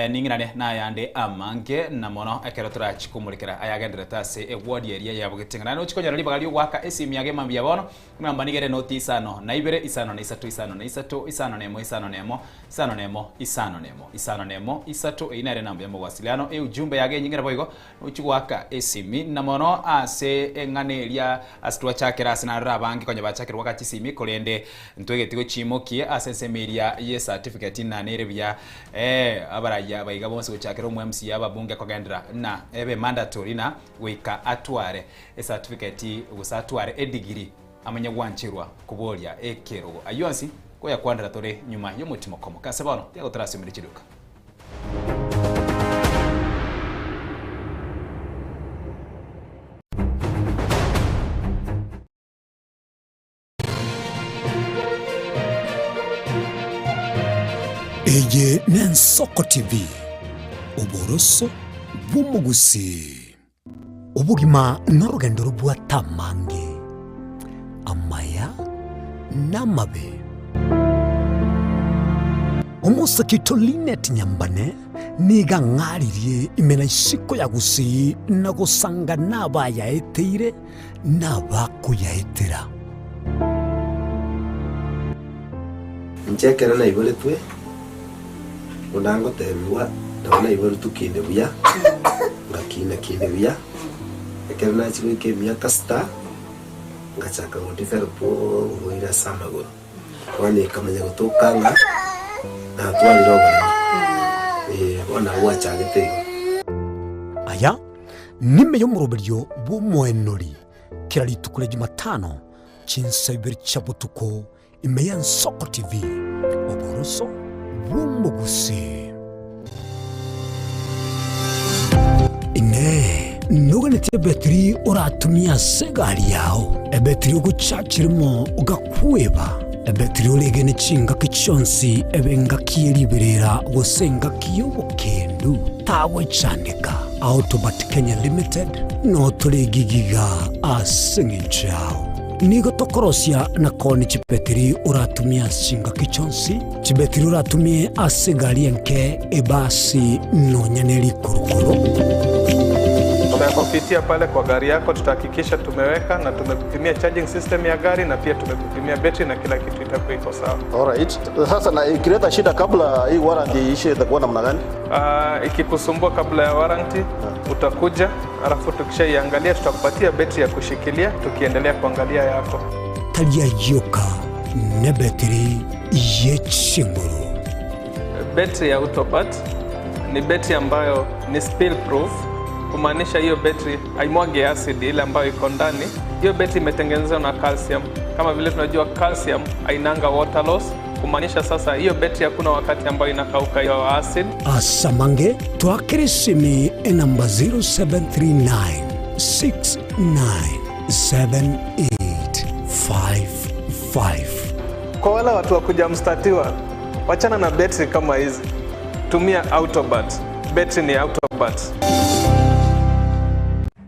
ningirane na yande amange na mono ekerotora chikumulikira ayagendera tase eward area ya bugetingana no chikonyara libagali waka esimi yage mambia bono mamba nigere noti isano na ibere isano na isato isano na isato isano nemo isano nemo isano nemo isano nemo isano nemo isato inare namba ya mawasiliano ujumbe yage nyingira boigo uchigwaka esimi na mono ase enganeria astwa chakera asina rabangi konye bachakera wakati simi kolende ntwegetigo chimokie ase semeria ye certificate na nere bya abaraya baiga bonse uchakera umwemsi ababunge kogendera na ebe mandatory na wika atware certificate gusatware degree amanya gwanchirwa kuboria ekerogo ayonsi ko yakwandira tore nyuma y'umutima komo kasebono yago trasimiri chiduka Eye Nensoko TV uboroso bw'umugusi ubugima n'urugendo rubwa tamange amaya n'amabe umusakito Linet Nyambane niga ngaririe imena ishiko ya gusi na gusanga nabayaeteire nabakuyaetera nchekera na ibole twe undango tebiwa ndabona ibole tukinde buya ngakina kinde buya ekera na chiko ikemia kasta ngachaka ngondifero po ngoira samago wani kamanya gutokanga na twaliroga wana wachagete aya nime yo muroberyo bw'umwenori kiraritukure Jumatano chinsa ibiri chabutuko imeya Nsoko TV uboroso bw'umugusi ine nuganetie betri uratumia segari yao ebetri uguchachirimo ugakweba ebetri ulegene chinga kichonsi ebenga kieriberera gusenga kiyobokendu tawe chanika Autobat Kenya Limited no tulegigiga asingichao nigo tokorosia na koni chipetri uratumia chinga kichonsi chibetri uratumie asigari enke ebasi no nyaneli kurukuru. Tunapopitia pale kwa gari yako tutahakikisha tumeweka na tumekupimia charging system ya gari na pia tumekupimia battery na kila kitu itakuwa iko sawa. Alright. Sasa na ikileta shida kabla hii warranty ishe itakuwa namna gani? Ikikusumbua kabla ya warranty utakuja, alafu tukishaiangalia tutakupatia battery ya kushikilia tukiendelea kuangalia yako. Talia yoka na battery yechinguru. Battery ya Autobat ni battery ambayo ni spill proof. Kumaanisha hiyo battery haimwagi acid ile ambayo iko ndani. Hiyo battery imetengenezwa na calcium. Kama vile tunajua calcium hainanga water loss. Kumaanisha sasa hiyo battery hakuna wakati ambayo inakauka hiyo acid. Asamange twakirisimi namba 0739697855. Kwa wale watu wa kuja mstatiwa, wachana na battery kama hizi. Tumia Autobat. Battery ni Autobat.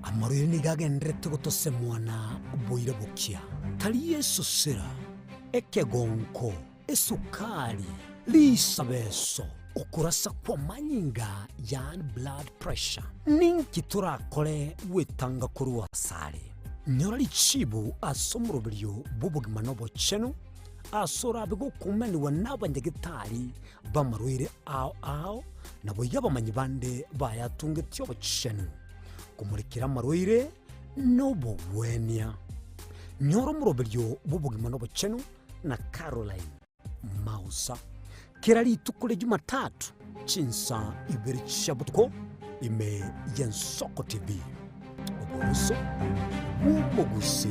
Amoriri gagendrete gutose mwana boire bukia tari Yesu sira ekegonko esukari lisabeso ukurasa kwa manyinga yan blood pressure ninki turakore wetanga kuruwa sare nyorali chibu asomurobiryo bubugima no bocheno asora bigo kumeni wanabanyegitari bamarwire ao nabo yabamanyi bande bayatungetyo bocheno kumurikira marwire nobugwenia nyoro muroberio bubugima nobochenu na Caroline Mausa kirari tukule Jumatatu chinsa ibiri chabutko ime Yensoko TV oburuso umugusi.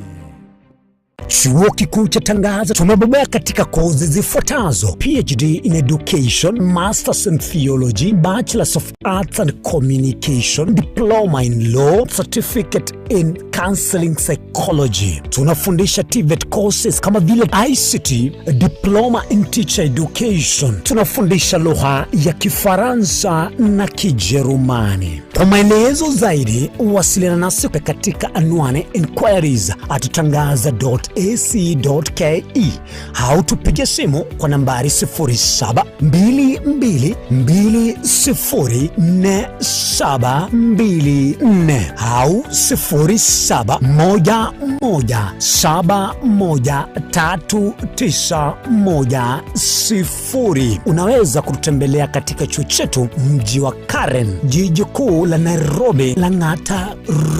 Chuo Kikuu cha Tangaza tumebobea katika kozi zifuatazo: PhD in Education, Masters in Theology, Bachelors of Arts and Communication, Diploma in Law, Certificate in Counseling Psychology. Tunafundisha TVET courses kama vile ICT, Diploma in Teacher Education. Tunafundisha lugha ya Kifaransa na Kijerumani. Kwa maelezo zaidi, wasiliana nasi katika anwani inquiries@tangaza.ac.ke au tupige simu kwa nambari 0722204724 au 0711713910. Unaweza kututembelea katika chuo chetu mji wa Karen, jiji kuu la Nairobi, Lang'ata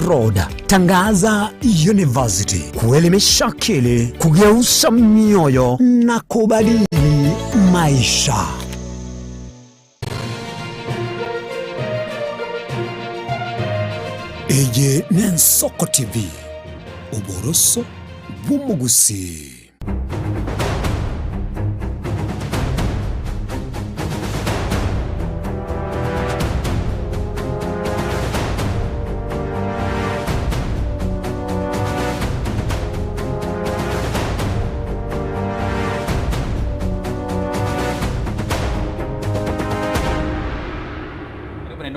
Road. Tangaza University, kuelimisha akili, kugeuza mioyo na kubadili maisha. Eje Nensoko TV, uboroso bumugusi.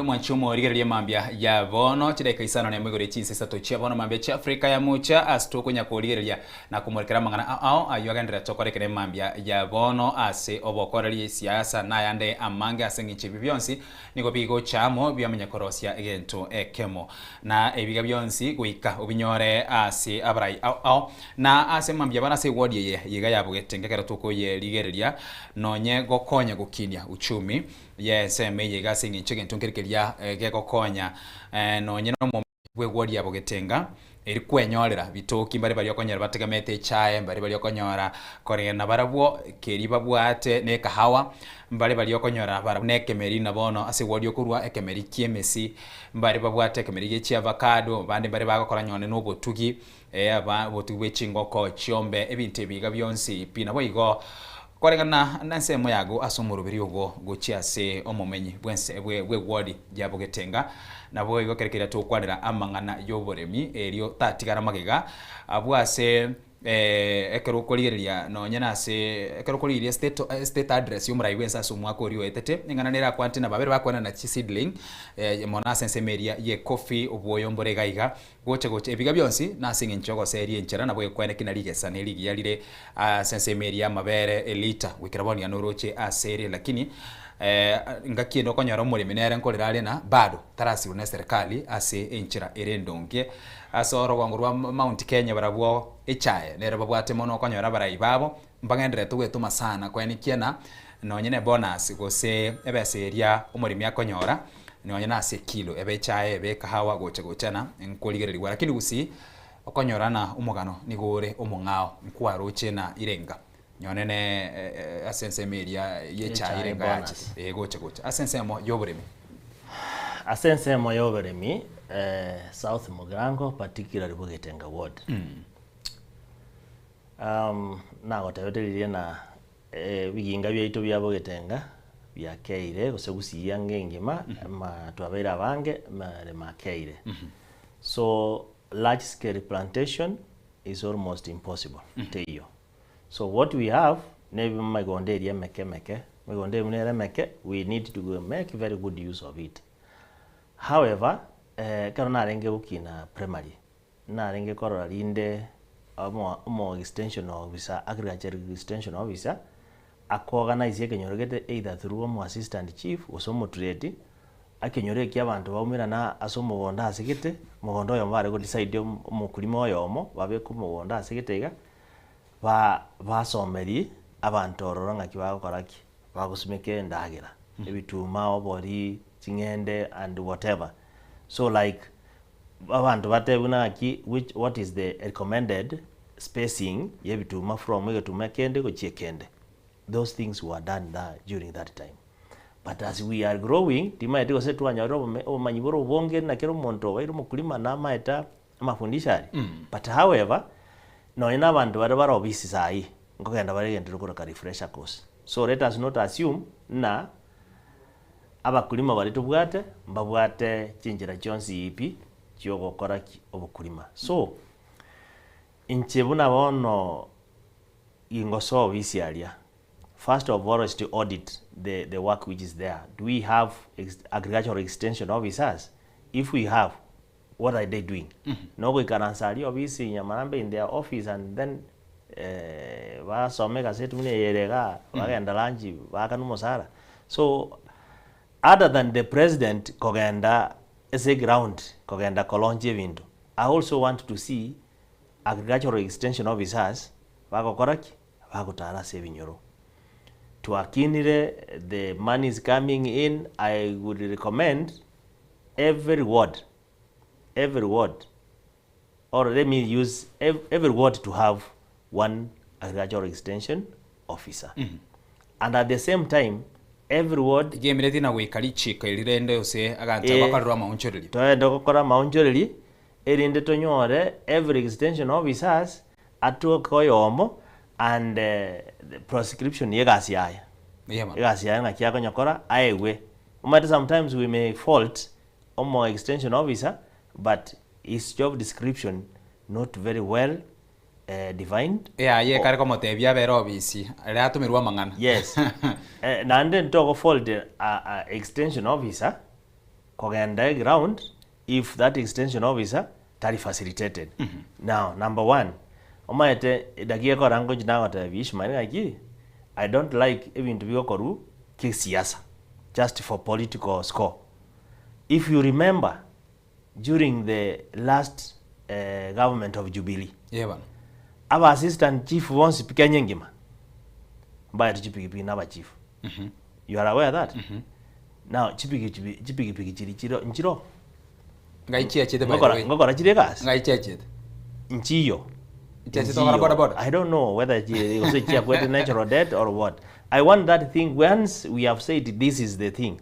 Mwanchumo origereria mambia ya bono chideka isano ne mwigore chinse sato chia bono mambia cha Afrika ya mucha asto kunya kurigereria na kumurikira mangana ao ayuagandira chokorekere mambia ya bono ase obokoreria siasa na yande amange asengiche byonsi niko bigo chamo byamenya korosia egento ekemo na ebiga byonsi guika obinyore ase abrai ao na ase mambia bana se wodi ye yiga yabugete ngekera tuko ye rigereria nonye gokonya gukinia uchumi yeseme yiga singiche gento ngerekeria gegokonya nonye no bwegwodi yabugetenga eri kwenyorera bitoki bari bari okonyera bategamete chae bari okonyora korena barabwo keri babwate ne kahawa bari okonyora nekemeri na bono ase wodi okurwa ekemeri kiemesi bari babwate ekemeri gechi avocado bandi bari bagokora nyone no botugi aba botugi bechingoko chiombe ebinte biga byonsi pina boigo korengana nansemo yago asomurubiri ugo gochiase omumenyi bwense bwegwodi jabugetenga nabo igokerekera tukwanira amangana yoboremi erio tatigara magega abwase ekerokoligeria nonyana se ekerokoligeria state address yomrai wensa somwako orio etete ngana nera kwantina babere bakwana na seedling mona sensemeria ye coffee obwoyo mboregaiga goche ebiga byonsi na singe nchogo serie nchera nabo ekwene kinarigesa nerigi yalire sensemeria mabere elita wikirabonia noroche asere lakini ngakiendo konyora umurimi nere nkorera arena bado tarasi une serikali ase enchira erendonge asoro gwangurwa Mount Kenya barabwo echae nere babwate mono konyora barai babo mbangendere tugwetuma sana kweni kiena nonyene bonus gose ebeseria umurimi akonyora nonyena ase kilo ebe chae ebe kahawa gochana enkoligererwa lakini gusi okonyora na umugano nigore umungao nkwaroche na irenga nyonene asense media yecha irenga yachi goche asense mo yoboremi South Mugirango particularly Bugetenga ward na gotebeteririe na biginga byaitu bya Bugetenga bya keire gosegusiya ngengima ma twabeira bange mare makeire so large scale plantation is almost impossible teyo. So what we have, nebi magonderia meke, we need to make very good use of it. However, karona renge ukina primary, na renge korora rinde mo extension officer, agriculture extension officer, ako-organize yekenyorogete either through mo assistant chief, osomo trade, akenyore kia abantu baumira na asomo gonda asigete, mogondo oyo mbare go decide omukulima oyo omo, babe ku mogonda asigete basomeri abantu ororanga kibakoraki bagusumike ndagira ebituma obori chingende and whatever. So like abantu batebuna ki what is the recommended spacing yebituma from egetuma kende gochie kende. Those things were done there during that time. But as we are growing, tima etiko setu anyaro manyiboro bonge na kero monto wairo mukulima na maeta amafundishari. But however, no ina abantu bari obisi sai ngokenda bari gendero kora refresher course. So let us not assume na abakulima bari tubwate mbabwate chinjira chonsi ipi kyogokora obukulima. So inchebuna bono ingoso obisi alia. First of all is to audit the work which is there. Do we have agricultural extension officers? If we have, what are they doing? No, we can answer the office in Yamarambe in their office and then so other than the president kogenda ese ground kogenda kolonje vindu, I also want to see agricultural extension officers bagokoraki bagotara sevinyoro. To akinire, the money is coming in. I would recommend every ward, or let me use every ward to have one agricultural extension officer. And at the same time, every ward gemireti na wikari chika ilirende use aganta bakarwa maunchoreli. Toenda gukora maunchoreli erinde tonyore every extension officers atuokoyomo and the prescription yegasi yaya. Yegasi yaya ngakiako nyakora aewe. Sometimes we may fault omo extension officer, but his job description not very well defined. Ye kare komo tebia bero obisi. Ale atumirwa mangana. Yes. Na then talk fault extension officer kogenda ground if that extension officer tari facilitated. Now number one, omaete dakia ko rango jinago tabish mani I don't like even to be okoru kisiasa just for political score. If you remember during the last government of Jubilee, our assistant chief wants to pick nyengima by the chief na chief. You are aware of that? Now chipiki chiro nchiro ngaichi achete by ngokora chiregas ngaichi achete nchiyo. I don't know whether it's natural death or what. I want that thing, once we have said this is the thing,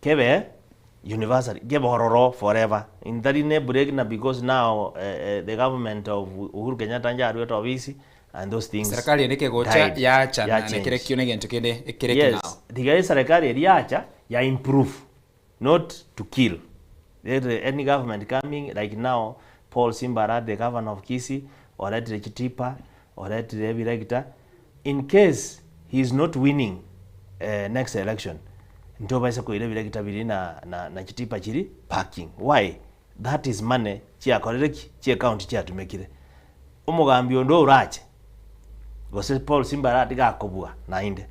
kebe universal, kebe hororo forever. In that break because now the government of Uhuru Kenyatta njaru to obisi and those things. Serikali eneke gocha yaacha na kile kione gento kile kireki now. Diga serikali yaacha ya improve, not to kill. Any government coming like now, Paul Simbarat, the governor of Kisii, or at the Chitipa, or at the Eviregta, in case he is not winning next election, ndoba isa kuile Eviregta bilina na Chitipa chiri parking. Why? That is money chia koreki chia account chia tumekire. Umugambio ndo urache. Gose Paul Simbarat gakobua na inde.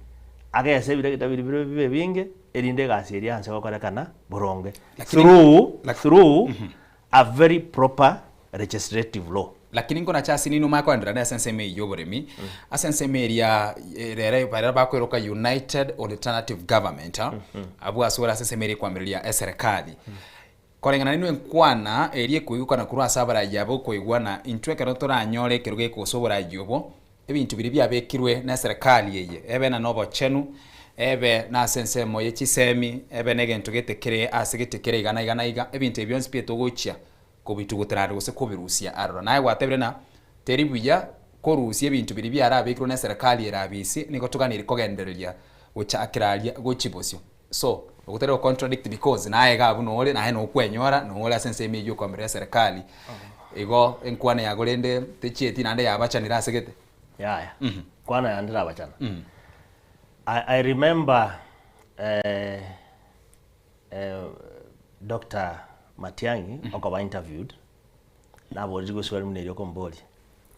Agese Eviregta bibe binge elinde gaseri anse kokorekana boronge. Through a very proper legislative law. Lakini ngona chasi nino mako andra na senseme yoboremi asenseme ya rere para bakweroka United Alternative Government abu asura senseme kwa milia serikali korengana nino enkwana erie kuyuka na kurwa sabara yabo koigwana intweka rotora nyore keruge kosobora yobo ebintu biri byabekirwe na serikali yeye ebe na nobo chenu ebe na sensemo yechisemi ebe negento getekere asigetekere igana ebintu ebyonsi pieto gochia kubituguterara gose kubirusia arora naye watebere na teribuya korusia bintu biri byara abikiro na serikali erabisi niko tuganire kogendereria gocha akiralia gochibosio so ogutero contradict because naye gabu nole naye no kwenyora nole sense mejo kwa serikali ego enkwane yagolende techieti nande yabachanira segete kwana yandira abachana. I remember Dr. Matiangi okoba interviewed na bodigo swali mnelio komboli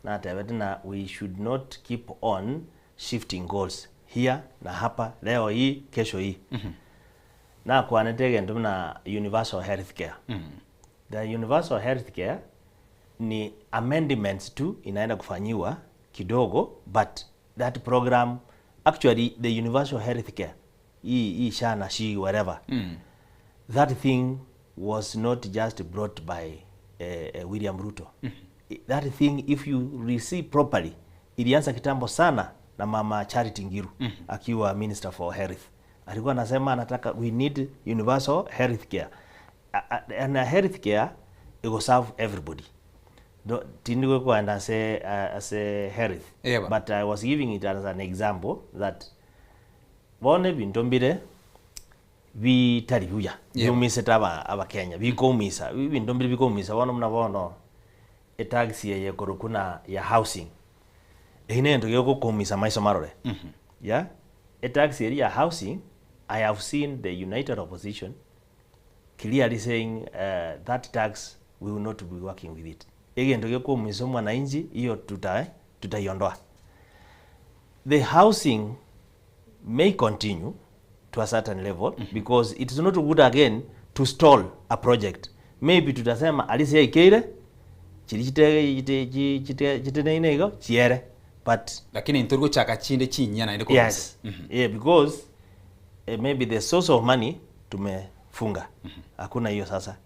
na tabetina we should not keep on shifting goals here na hapa leo hii kesho hii na kwa netege ndumna universal healthcare. The universal healthcare ni amendments tu inaenda kufanyiwa kidogo, but that program actually the universal healthcare hii shana shi whatever that thing was not just brought by William Ruto. That thing, if you receive properly, ilianza kitambo sana na Mama Charity Ngilu akiwa Minister for Health. Alikuwa anasema anataka we need universal health care. And health care it will serve everybody. Tindigo ko and as a health. But I was giving it as an example that bone bintombire bitaribuya yumiseta aba Kenya bikomisa bintombire bikomisa bono mna bono etaxi ye korukuna ya housing inendo yo gukomisa maiso marore yeah etaxi ya housing. I have seen the United Opposition clearly saying that tax we will not be working with it. Egendo yo komisa mwananchi hiyo tutaiondoa. The housing may continue to a certain level because it is not good again to stall a project. Maybe tutasema alisia ikeire chitene chiere but lakini nturgo chaka chinde chinyana ile yes yeah because maybe the source of money tumefunga hakuna hiyo sasa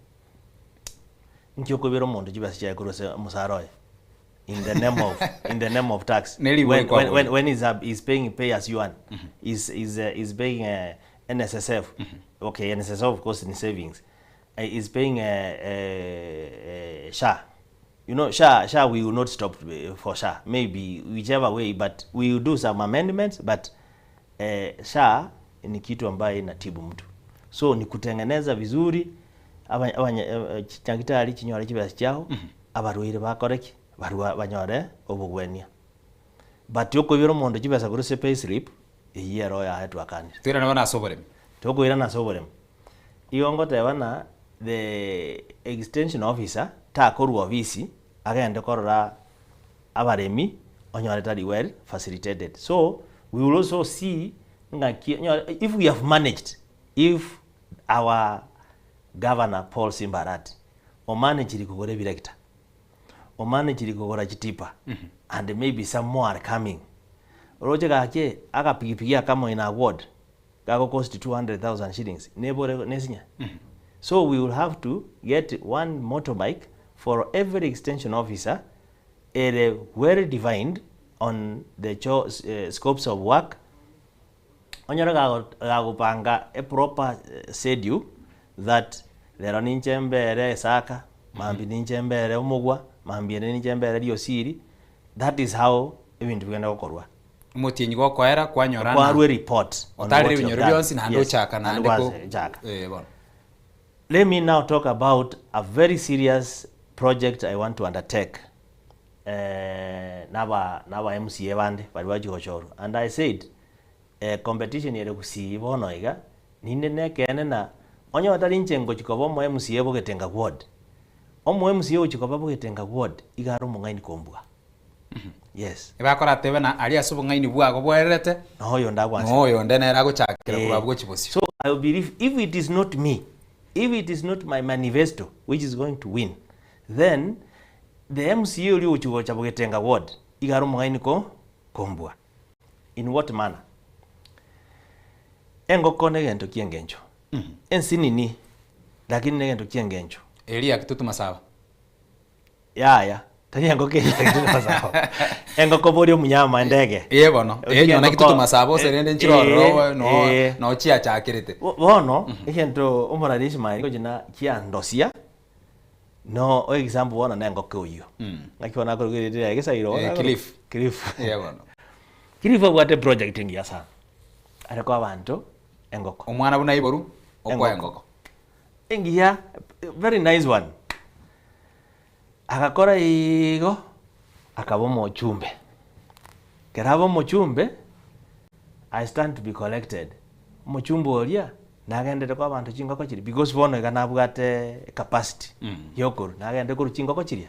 nkioko biro mondo jibasi cha kurose musaroe in the name of tax when is paying pay as you earn is paying NSSF okay NSSF of course in savings is paying SHA. You know, SHA we will not stop for SHA. Maybe whichever way, but we will do some amendments. But SHA ni kitu ambaye inatibu mtu. So ni kutengeneza vizuri changitari chinyore chibasi chao abaruire bakoreki banyore obugwenia. But yoko biro mondo chibasa kuruse pay slip yero ya hetu akani. Twira na bana soborem. Toko ira na soborem. Iyongo tebana the extension officer takoru office agende korora abaremi onyoretari well facilitated. So we will also see if we have managed, if our governor Paul Simbarati o manage kugore director o manage kugora chitipa and maybe some more are coming. Roje gake akapigipigia kama in award kako cost 200,000 shillings nebore nesinya. So we will have to get one motorbike for every extension officer, well defined on the scopes of work. Onyora gagupanga a proper schedule that there are ninchembere saka, mambi ninchembere umugwa, mambi ninchembere diosiri. That is how ibintu bigenda gukorwa. Mutinyi go kwera kwanyorana. Kwarwe report. Otari binyoro byonsi nando chaka nandiko. Bon. Let me now talk about a very serious project I want to undertake. Naba MCA bande bali bajigochoro. And I said competition yere kusi bono iga ninde nekene na onye watali nchengo chikobo mo MCA bogetenga ward. Omo MCA uchikoba bogetenga ward igaro mungaini kombwa. Yes. Ibakora tebe na ali asubo ngaini bwago bwerete. Hoyo ndagwanse. Hoyo ndenera guchakira kubabwo chibosi. So I believe if it is not me, if it is not my manifesto which is going to win, then the MCA uli uchigocha bogetenga ward igaro mungaini ko kombwa. In what manner? Engoko negento kiengencho. Ensinini lakini negento kiengencho. Elia kitutuma sawa. Ya. Tanyango kitutuma sawa. Engoko borio munyama ndege. Bono. Na kitutuma sawa serende nchiro no chia chakirite. Bono egento umurari Ismail kujina kiandosia. No example bono nengoko uyo. Ngakiona ko gire gesairo. Cliff. Bono. Cliff wate project ngia sana. Areko abantu engoko. Omwana buna iboru okwa engoko. Engia very nice one. Akakora igo akabomo chumbe. Kerabo mochumbe I stand to be collected. Mochumbe olia nagendete kwa abantu chingoko chiri because bono iganabwate capacity yokuru nagende kuru chingoko chiria.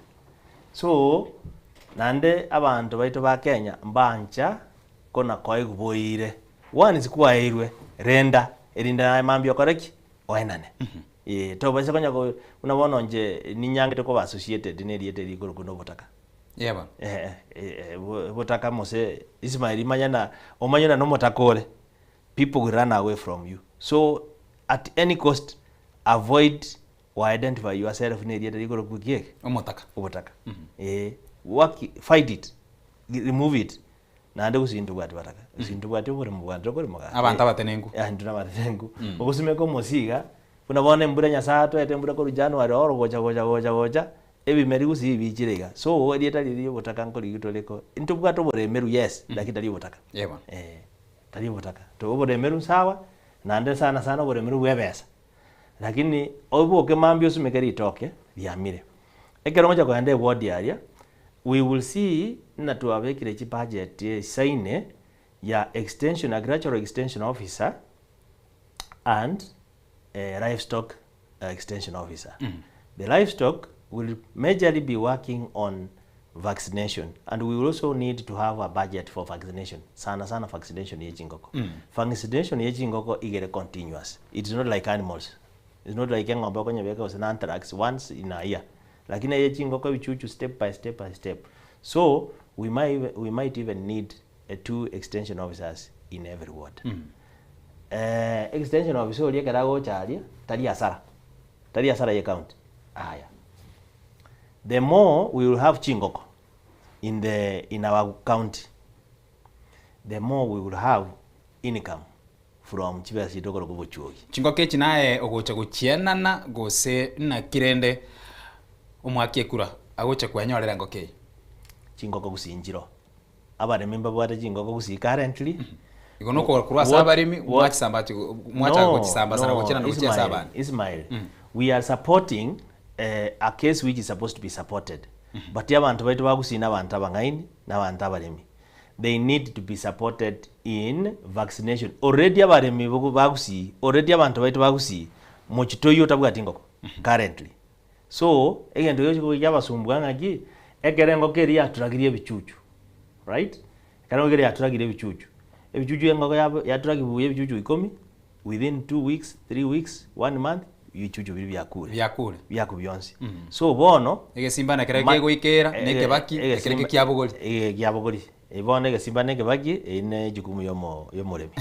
So nande abantu baito ba Kenya mbancha kona koi kuboire. One is kwairwe renda erinda na mambi okoreki oenane. To base konya ko unabona nje ninyange ko associated neriete rigoro kuno botaka. Ba. Botaka mose Ismail manyana omanyana no motakore. People will run away from you. So at any cost avoid wa identify yourself ne rieta igoro kukiek omotaka work, fight it, remove it na ande usintu bwati bataka usintu bwati buri mubwanda buri muga abantu abatenengu ndu nabatenengu ogusime ko musiga kuna bone mbura nyasato ete mbura ko January oro gocha ebimeri gusi bichirega so rieta riri butaka nkori gitoleko into bwato bure meru yes lakini tari butaka yeba tari butaka to bure meru sawa na ande sana bure meru webesa lakini obuke mambio sumekeri itoke biamire ekero moja ko ande ward area we will see na tuwabekire chi budget saine ya extension agricultural extension officer and livestock extension officer. The livestock will majorly be working on vaccination and we will also need to have a budget for vaccination. Sana vaccination ye chingoko. Vaccination ye chingoko igere continuous. It's not like animals. It's not like ngombe kwenye beka usina anthrax once in a year. Lakini ye chingoko bichuchu step by step. So we might even need 2 extension officers in every ward. Extension officer oli ekarago charia tari asara ye county. Aya. The more we will have chingoko in our county, the more we will have income from chibesa chitokoro kubuchuogi. Chingoke chinae ogocha guchienana gose na kirende omwakie kura agocha kwanyorera ngoke. Chingoko gusinjiro. Abare member bwate chingoko gusi currently. Igono ko kurwa sabarimi mwacha kuchisamba sana gochena no gochia sabana. Ismail. We are supporting a case which is supposed to be supported. But yabantu baitu bagusina abantu abangaini na abantu abaremi. They need to be supported in vaccination. Already abaremi bagusi, already abantu baitu bagusi mochitoyo tabwati ngoko currently. So egento yo yabasumbwa ngaki ekerengo keri aturagirie bichuchu. Right? Ekerengo keri aturagirie bichuchu. Ebichuchu engoko yaturagibuye bichuchu 10 within 2 weeks, 3 weeks, 1 month bichuchu biri byakure byonsi. So bono egesimba na kereke goikera neke baki kereke kyabogori ibone egesimba neke baki ine jukumu yomoremi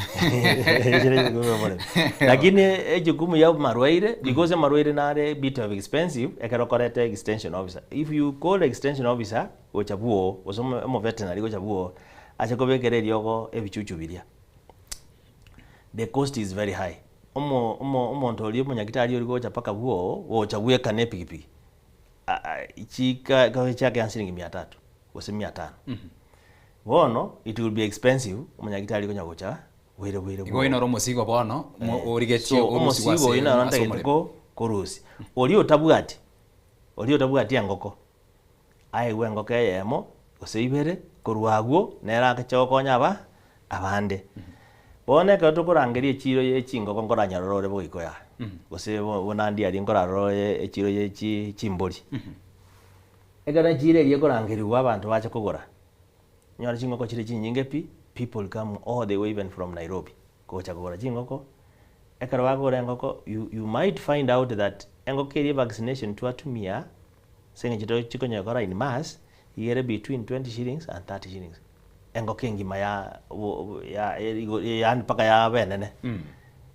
lakini ejukumu ya marwaire because marwaire nare bit of expensive ekerokorete extension officer. If you call extension officer ochabuo osomo veterinary ochabuo achakobekere yogo ebichuchu biria, the cost is very high. Omuntu oli munyagitari oli gocha paka buo wocha weka ne pikipiki chika gawe chake shilingi 300 wose 500. Bono it will be expensive munyagitari gonya gocha were igo ino romosigo bono origetio omosigo ina randa ko korusi oli otabwati angoko ai wengoko yemo oseibere korwaguo nera kachokonya abande bone ka tukurangerie chiro ye chingo konkoranya rorore bogiko ya gose bonandi ari nkorarore echiro ye chimbori egara chire ye korangeriwa abantu bacha kugura nyara chingo ko chire chinyinge people come all the way even from Nairobi kocha kugura chingo ko ekara bagura ngoko you might find out that engoko ye vaccination twatumia senge chito chikonya kora in mass yere between 20 shillings and 30 shillings engoke ngima ya paka ya benene.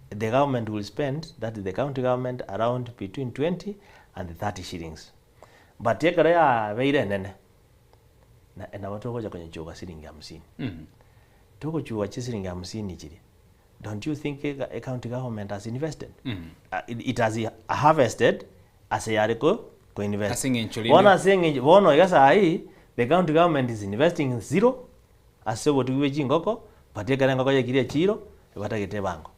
The government will spend, that is the county government, around between 20 and 30 shillings. But yekara ya beire nene na watu koja kwenye chuga shilingi 50. Toko chuga shilingi 50 chiri. Don't you think a county government has invested? It has harvested as a yariko ko invest. Bono yasa hii the county government is investing in zero. Asebo tuwe chingoko pateka ngoko yekirie chiro batagete bango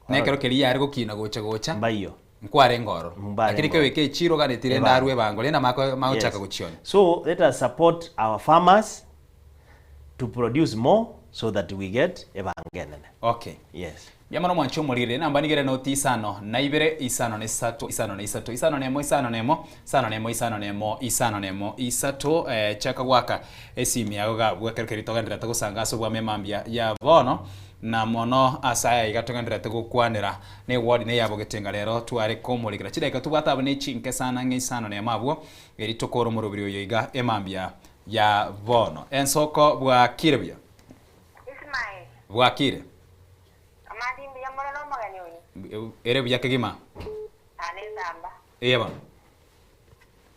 nekero keria ari gukina gocha mbayo nkware ngoro lakini keweke chiro ganetire ndarwe bango lena mauchaka guchiona. So let us support our farmers to produce more so that we get ebangenene. Okay, yes. Yamano mwancho mulire namba nigere noti isano na ibere isano ne sato isano nemo isato chaka gwaka esimi yaga gwekerkerito gandira tagusanga so bwa memambia ya bono na mono asaya igatongandira tagukwanira ne ward ne yabo getenga rero tware komulikira chideka tubata bane chinke sana ngisano ne mabwo eri tokoro mu rubiri yo iga emambia ya bono ensoko bwa kirebya Ismail bwa kire amadi mbiyamoro no magani oni ere byake gima Eba.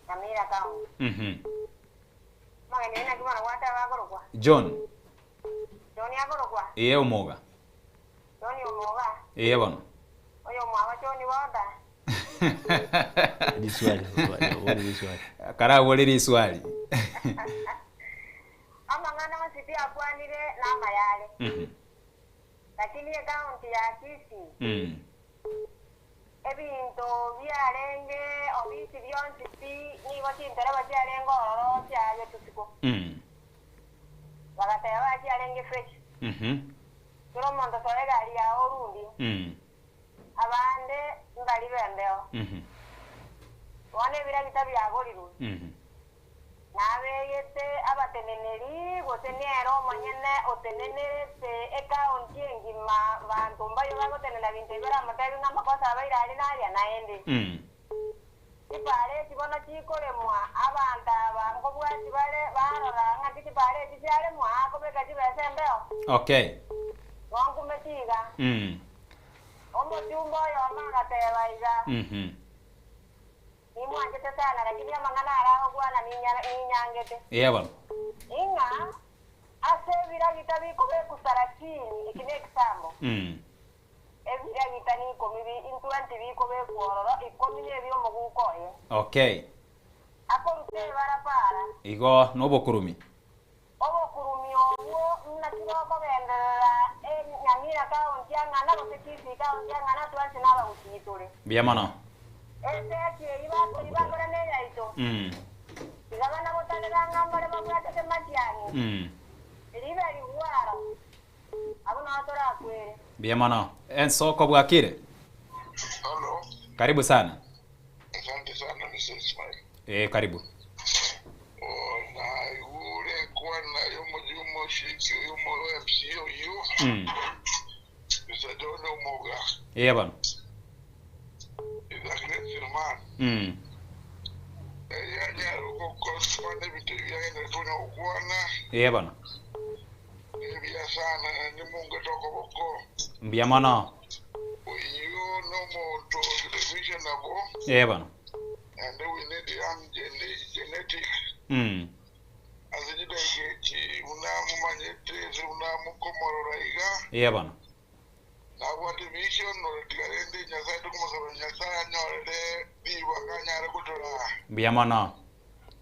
Nyamira County. Magani ina kimana wata wagorokwa. John. John yagorokwa. Omoga. John Omoga. Eba. Oyo mwa John wada. Ni swali. What is swali? Kara wole swali. Amangana masiti akwanire na mayale. Lakini account ya Kisii. Ebinto byalenge obisi byonsi nigo chintera bacyalengo ororo cyayo tusiko. Bagataya bacyalenga fresh. Kiro mondo solega ali ya orundi. Abande mbali bembeo. Wane bira kitabi yagoliru. Nabeyete abateneneri gotenero manyene otenenete account engima bantu mbayo bagotenera bintu bira matabi ngamakosa abaira ali nalia naende. Kipale kibona chikolemwa abantu abango bwati bale barora ngati kipale kisyale mwa akobeka kibesembeo. Okay. Wangu metiga. Omo jumbo yo manga tebaiza. Ni mwanje sana lakini amangana araho bwana ninyangete. Eba. Inga asebira gitabiko be kusarakini ikine example. Ebira gitani komibi intuanti biko be kuororo ikomine byo mugukoye. Okay. Akorute barapara. Igo nobokurumi. Obokurumi owo nakiroko bendera nyamira County ngana gosekisi County ngana twansi naba gutitule. Biamano. Ese ibakora neza ito. Igabana botanera ngambare bamwate tematiani. Iribe liwaro. Abuna atora kwere. Biamano. Ensoko bwakire. Hello. Karibu sana. Asante sana Mr. Ismail. Karibu. Na ule kwa na yomo shiki yomo FCO yu. Mr. John Omoga. Eba. Eba. Mbiamano. Eba. And then we need the genetic. Azijida iki unamu manyete unamu komoro raiga. Eba. Na what vision no tigarende nyasai to kuma nyasai nyorede di wakanyare kutola. Biamano.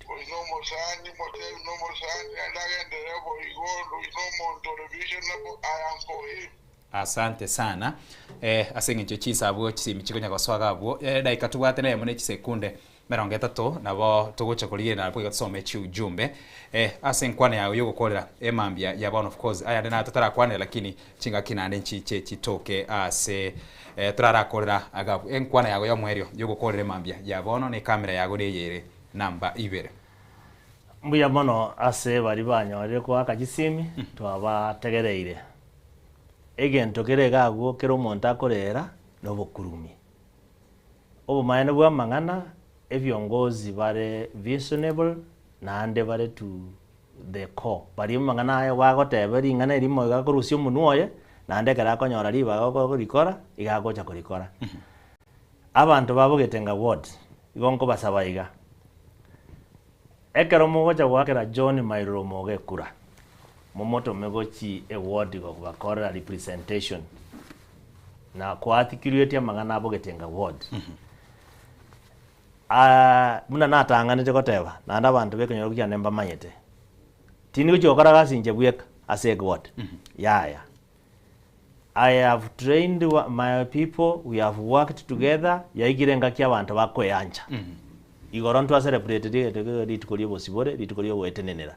No more sani motel no more sani and again the rebel go no more television I am for him. Asante sana. Asengecho chisabwo chisimichikonya goswaga bwo. Daika tugwate na mune chisekunde 30 nabo tugocha kuligire na bwo tusome chi ujumbe. Asenkwane yawe yogokorera emambia ya one of course aya ndena tutara kwane lakini chinga kinande nchiche chitoke ase turarakorera agabu enkwana yawe ya mwerio yogokorera emambia ya bono ni kamera yago reyere namba 2. Mbuya mono ase bari banyorire kwa kagisimi twabategereire. Egento keregago kero monta korera no bokurumi. Obumayane bwa mangana ebyongozi bare visionable na ande bare to the core. Bari mangana ayo wagoteberi ngana irimo gakorusio munuoye na ande kara konyora riba gokora igagocha kurikora. Abantu babugetenga ward igonko basabaiga. Ekero mugocha gwakera John Mairo mogekura. Momoto megochi award go bakora representation. Na kwa articulate magana abogetenga ward. Muna natanganite goteba na anda bantu bekenyoro kya nemba manyete. Tini guchokora gasinje bweka ase ward. Yaya. I have trained my people, we have worked together, yaigirenga kya bantu bakoyanja. Igoronto celebrated litukolie bosibore litukolie wetenenera.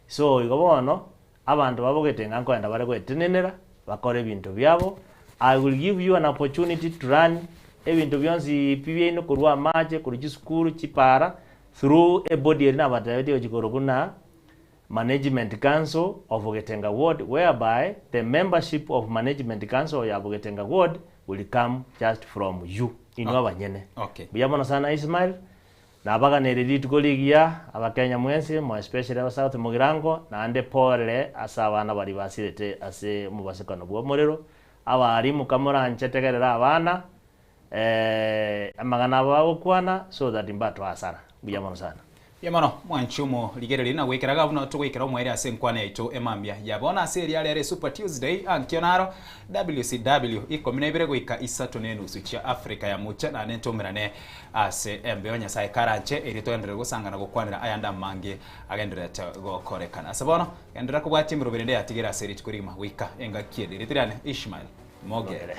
So igobono abantu babogetenga nkwenda bare kwetenenera bakore bintu byabo. I will give you an opportunity to run ebintu byonsi pibye no kurwa maje kuri school chipara through a body na batayoti chikorokuna Management Council of Ogetenga Ward, whereby the membership of Management Council ya Ogetenga Ward will come just from you inwa banyene. Okay. Biyamona sana Ismail na abaga neredi tukoligia abakenya mwensi mo especially aba South Mugirango na ande pole asabana bari basirete ase mubasekano bwo morero abari mukamura nchetegerera abana amagana bao kwana so that imbato hasara buya mono sana Yamano mwanchumo ligereri na wekeraga buno tugwikira omwere ase nkwane yaito emambia yabona ase yale Super Tuesday ankionaro WCW ikominebere gwika isatu nenusu cia Africa ya mucha na nentomerane ase embeo nyasaye karanche eritoendere gusangana gukwanira ayanda mange agenderete gokorekana sabono endera kubwati mirubirinde yatigira ase ritkurima wika engakiede ritirane Ishmael Mogere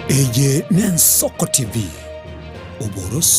Eje Nensoko TV. Uboro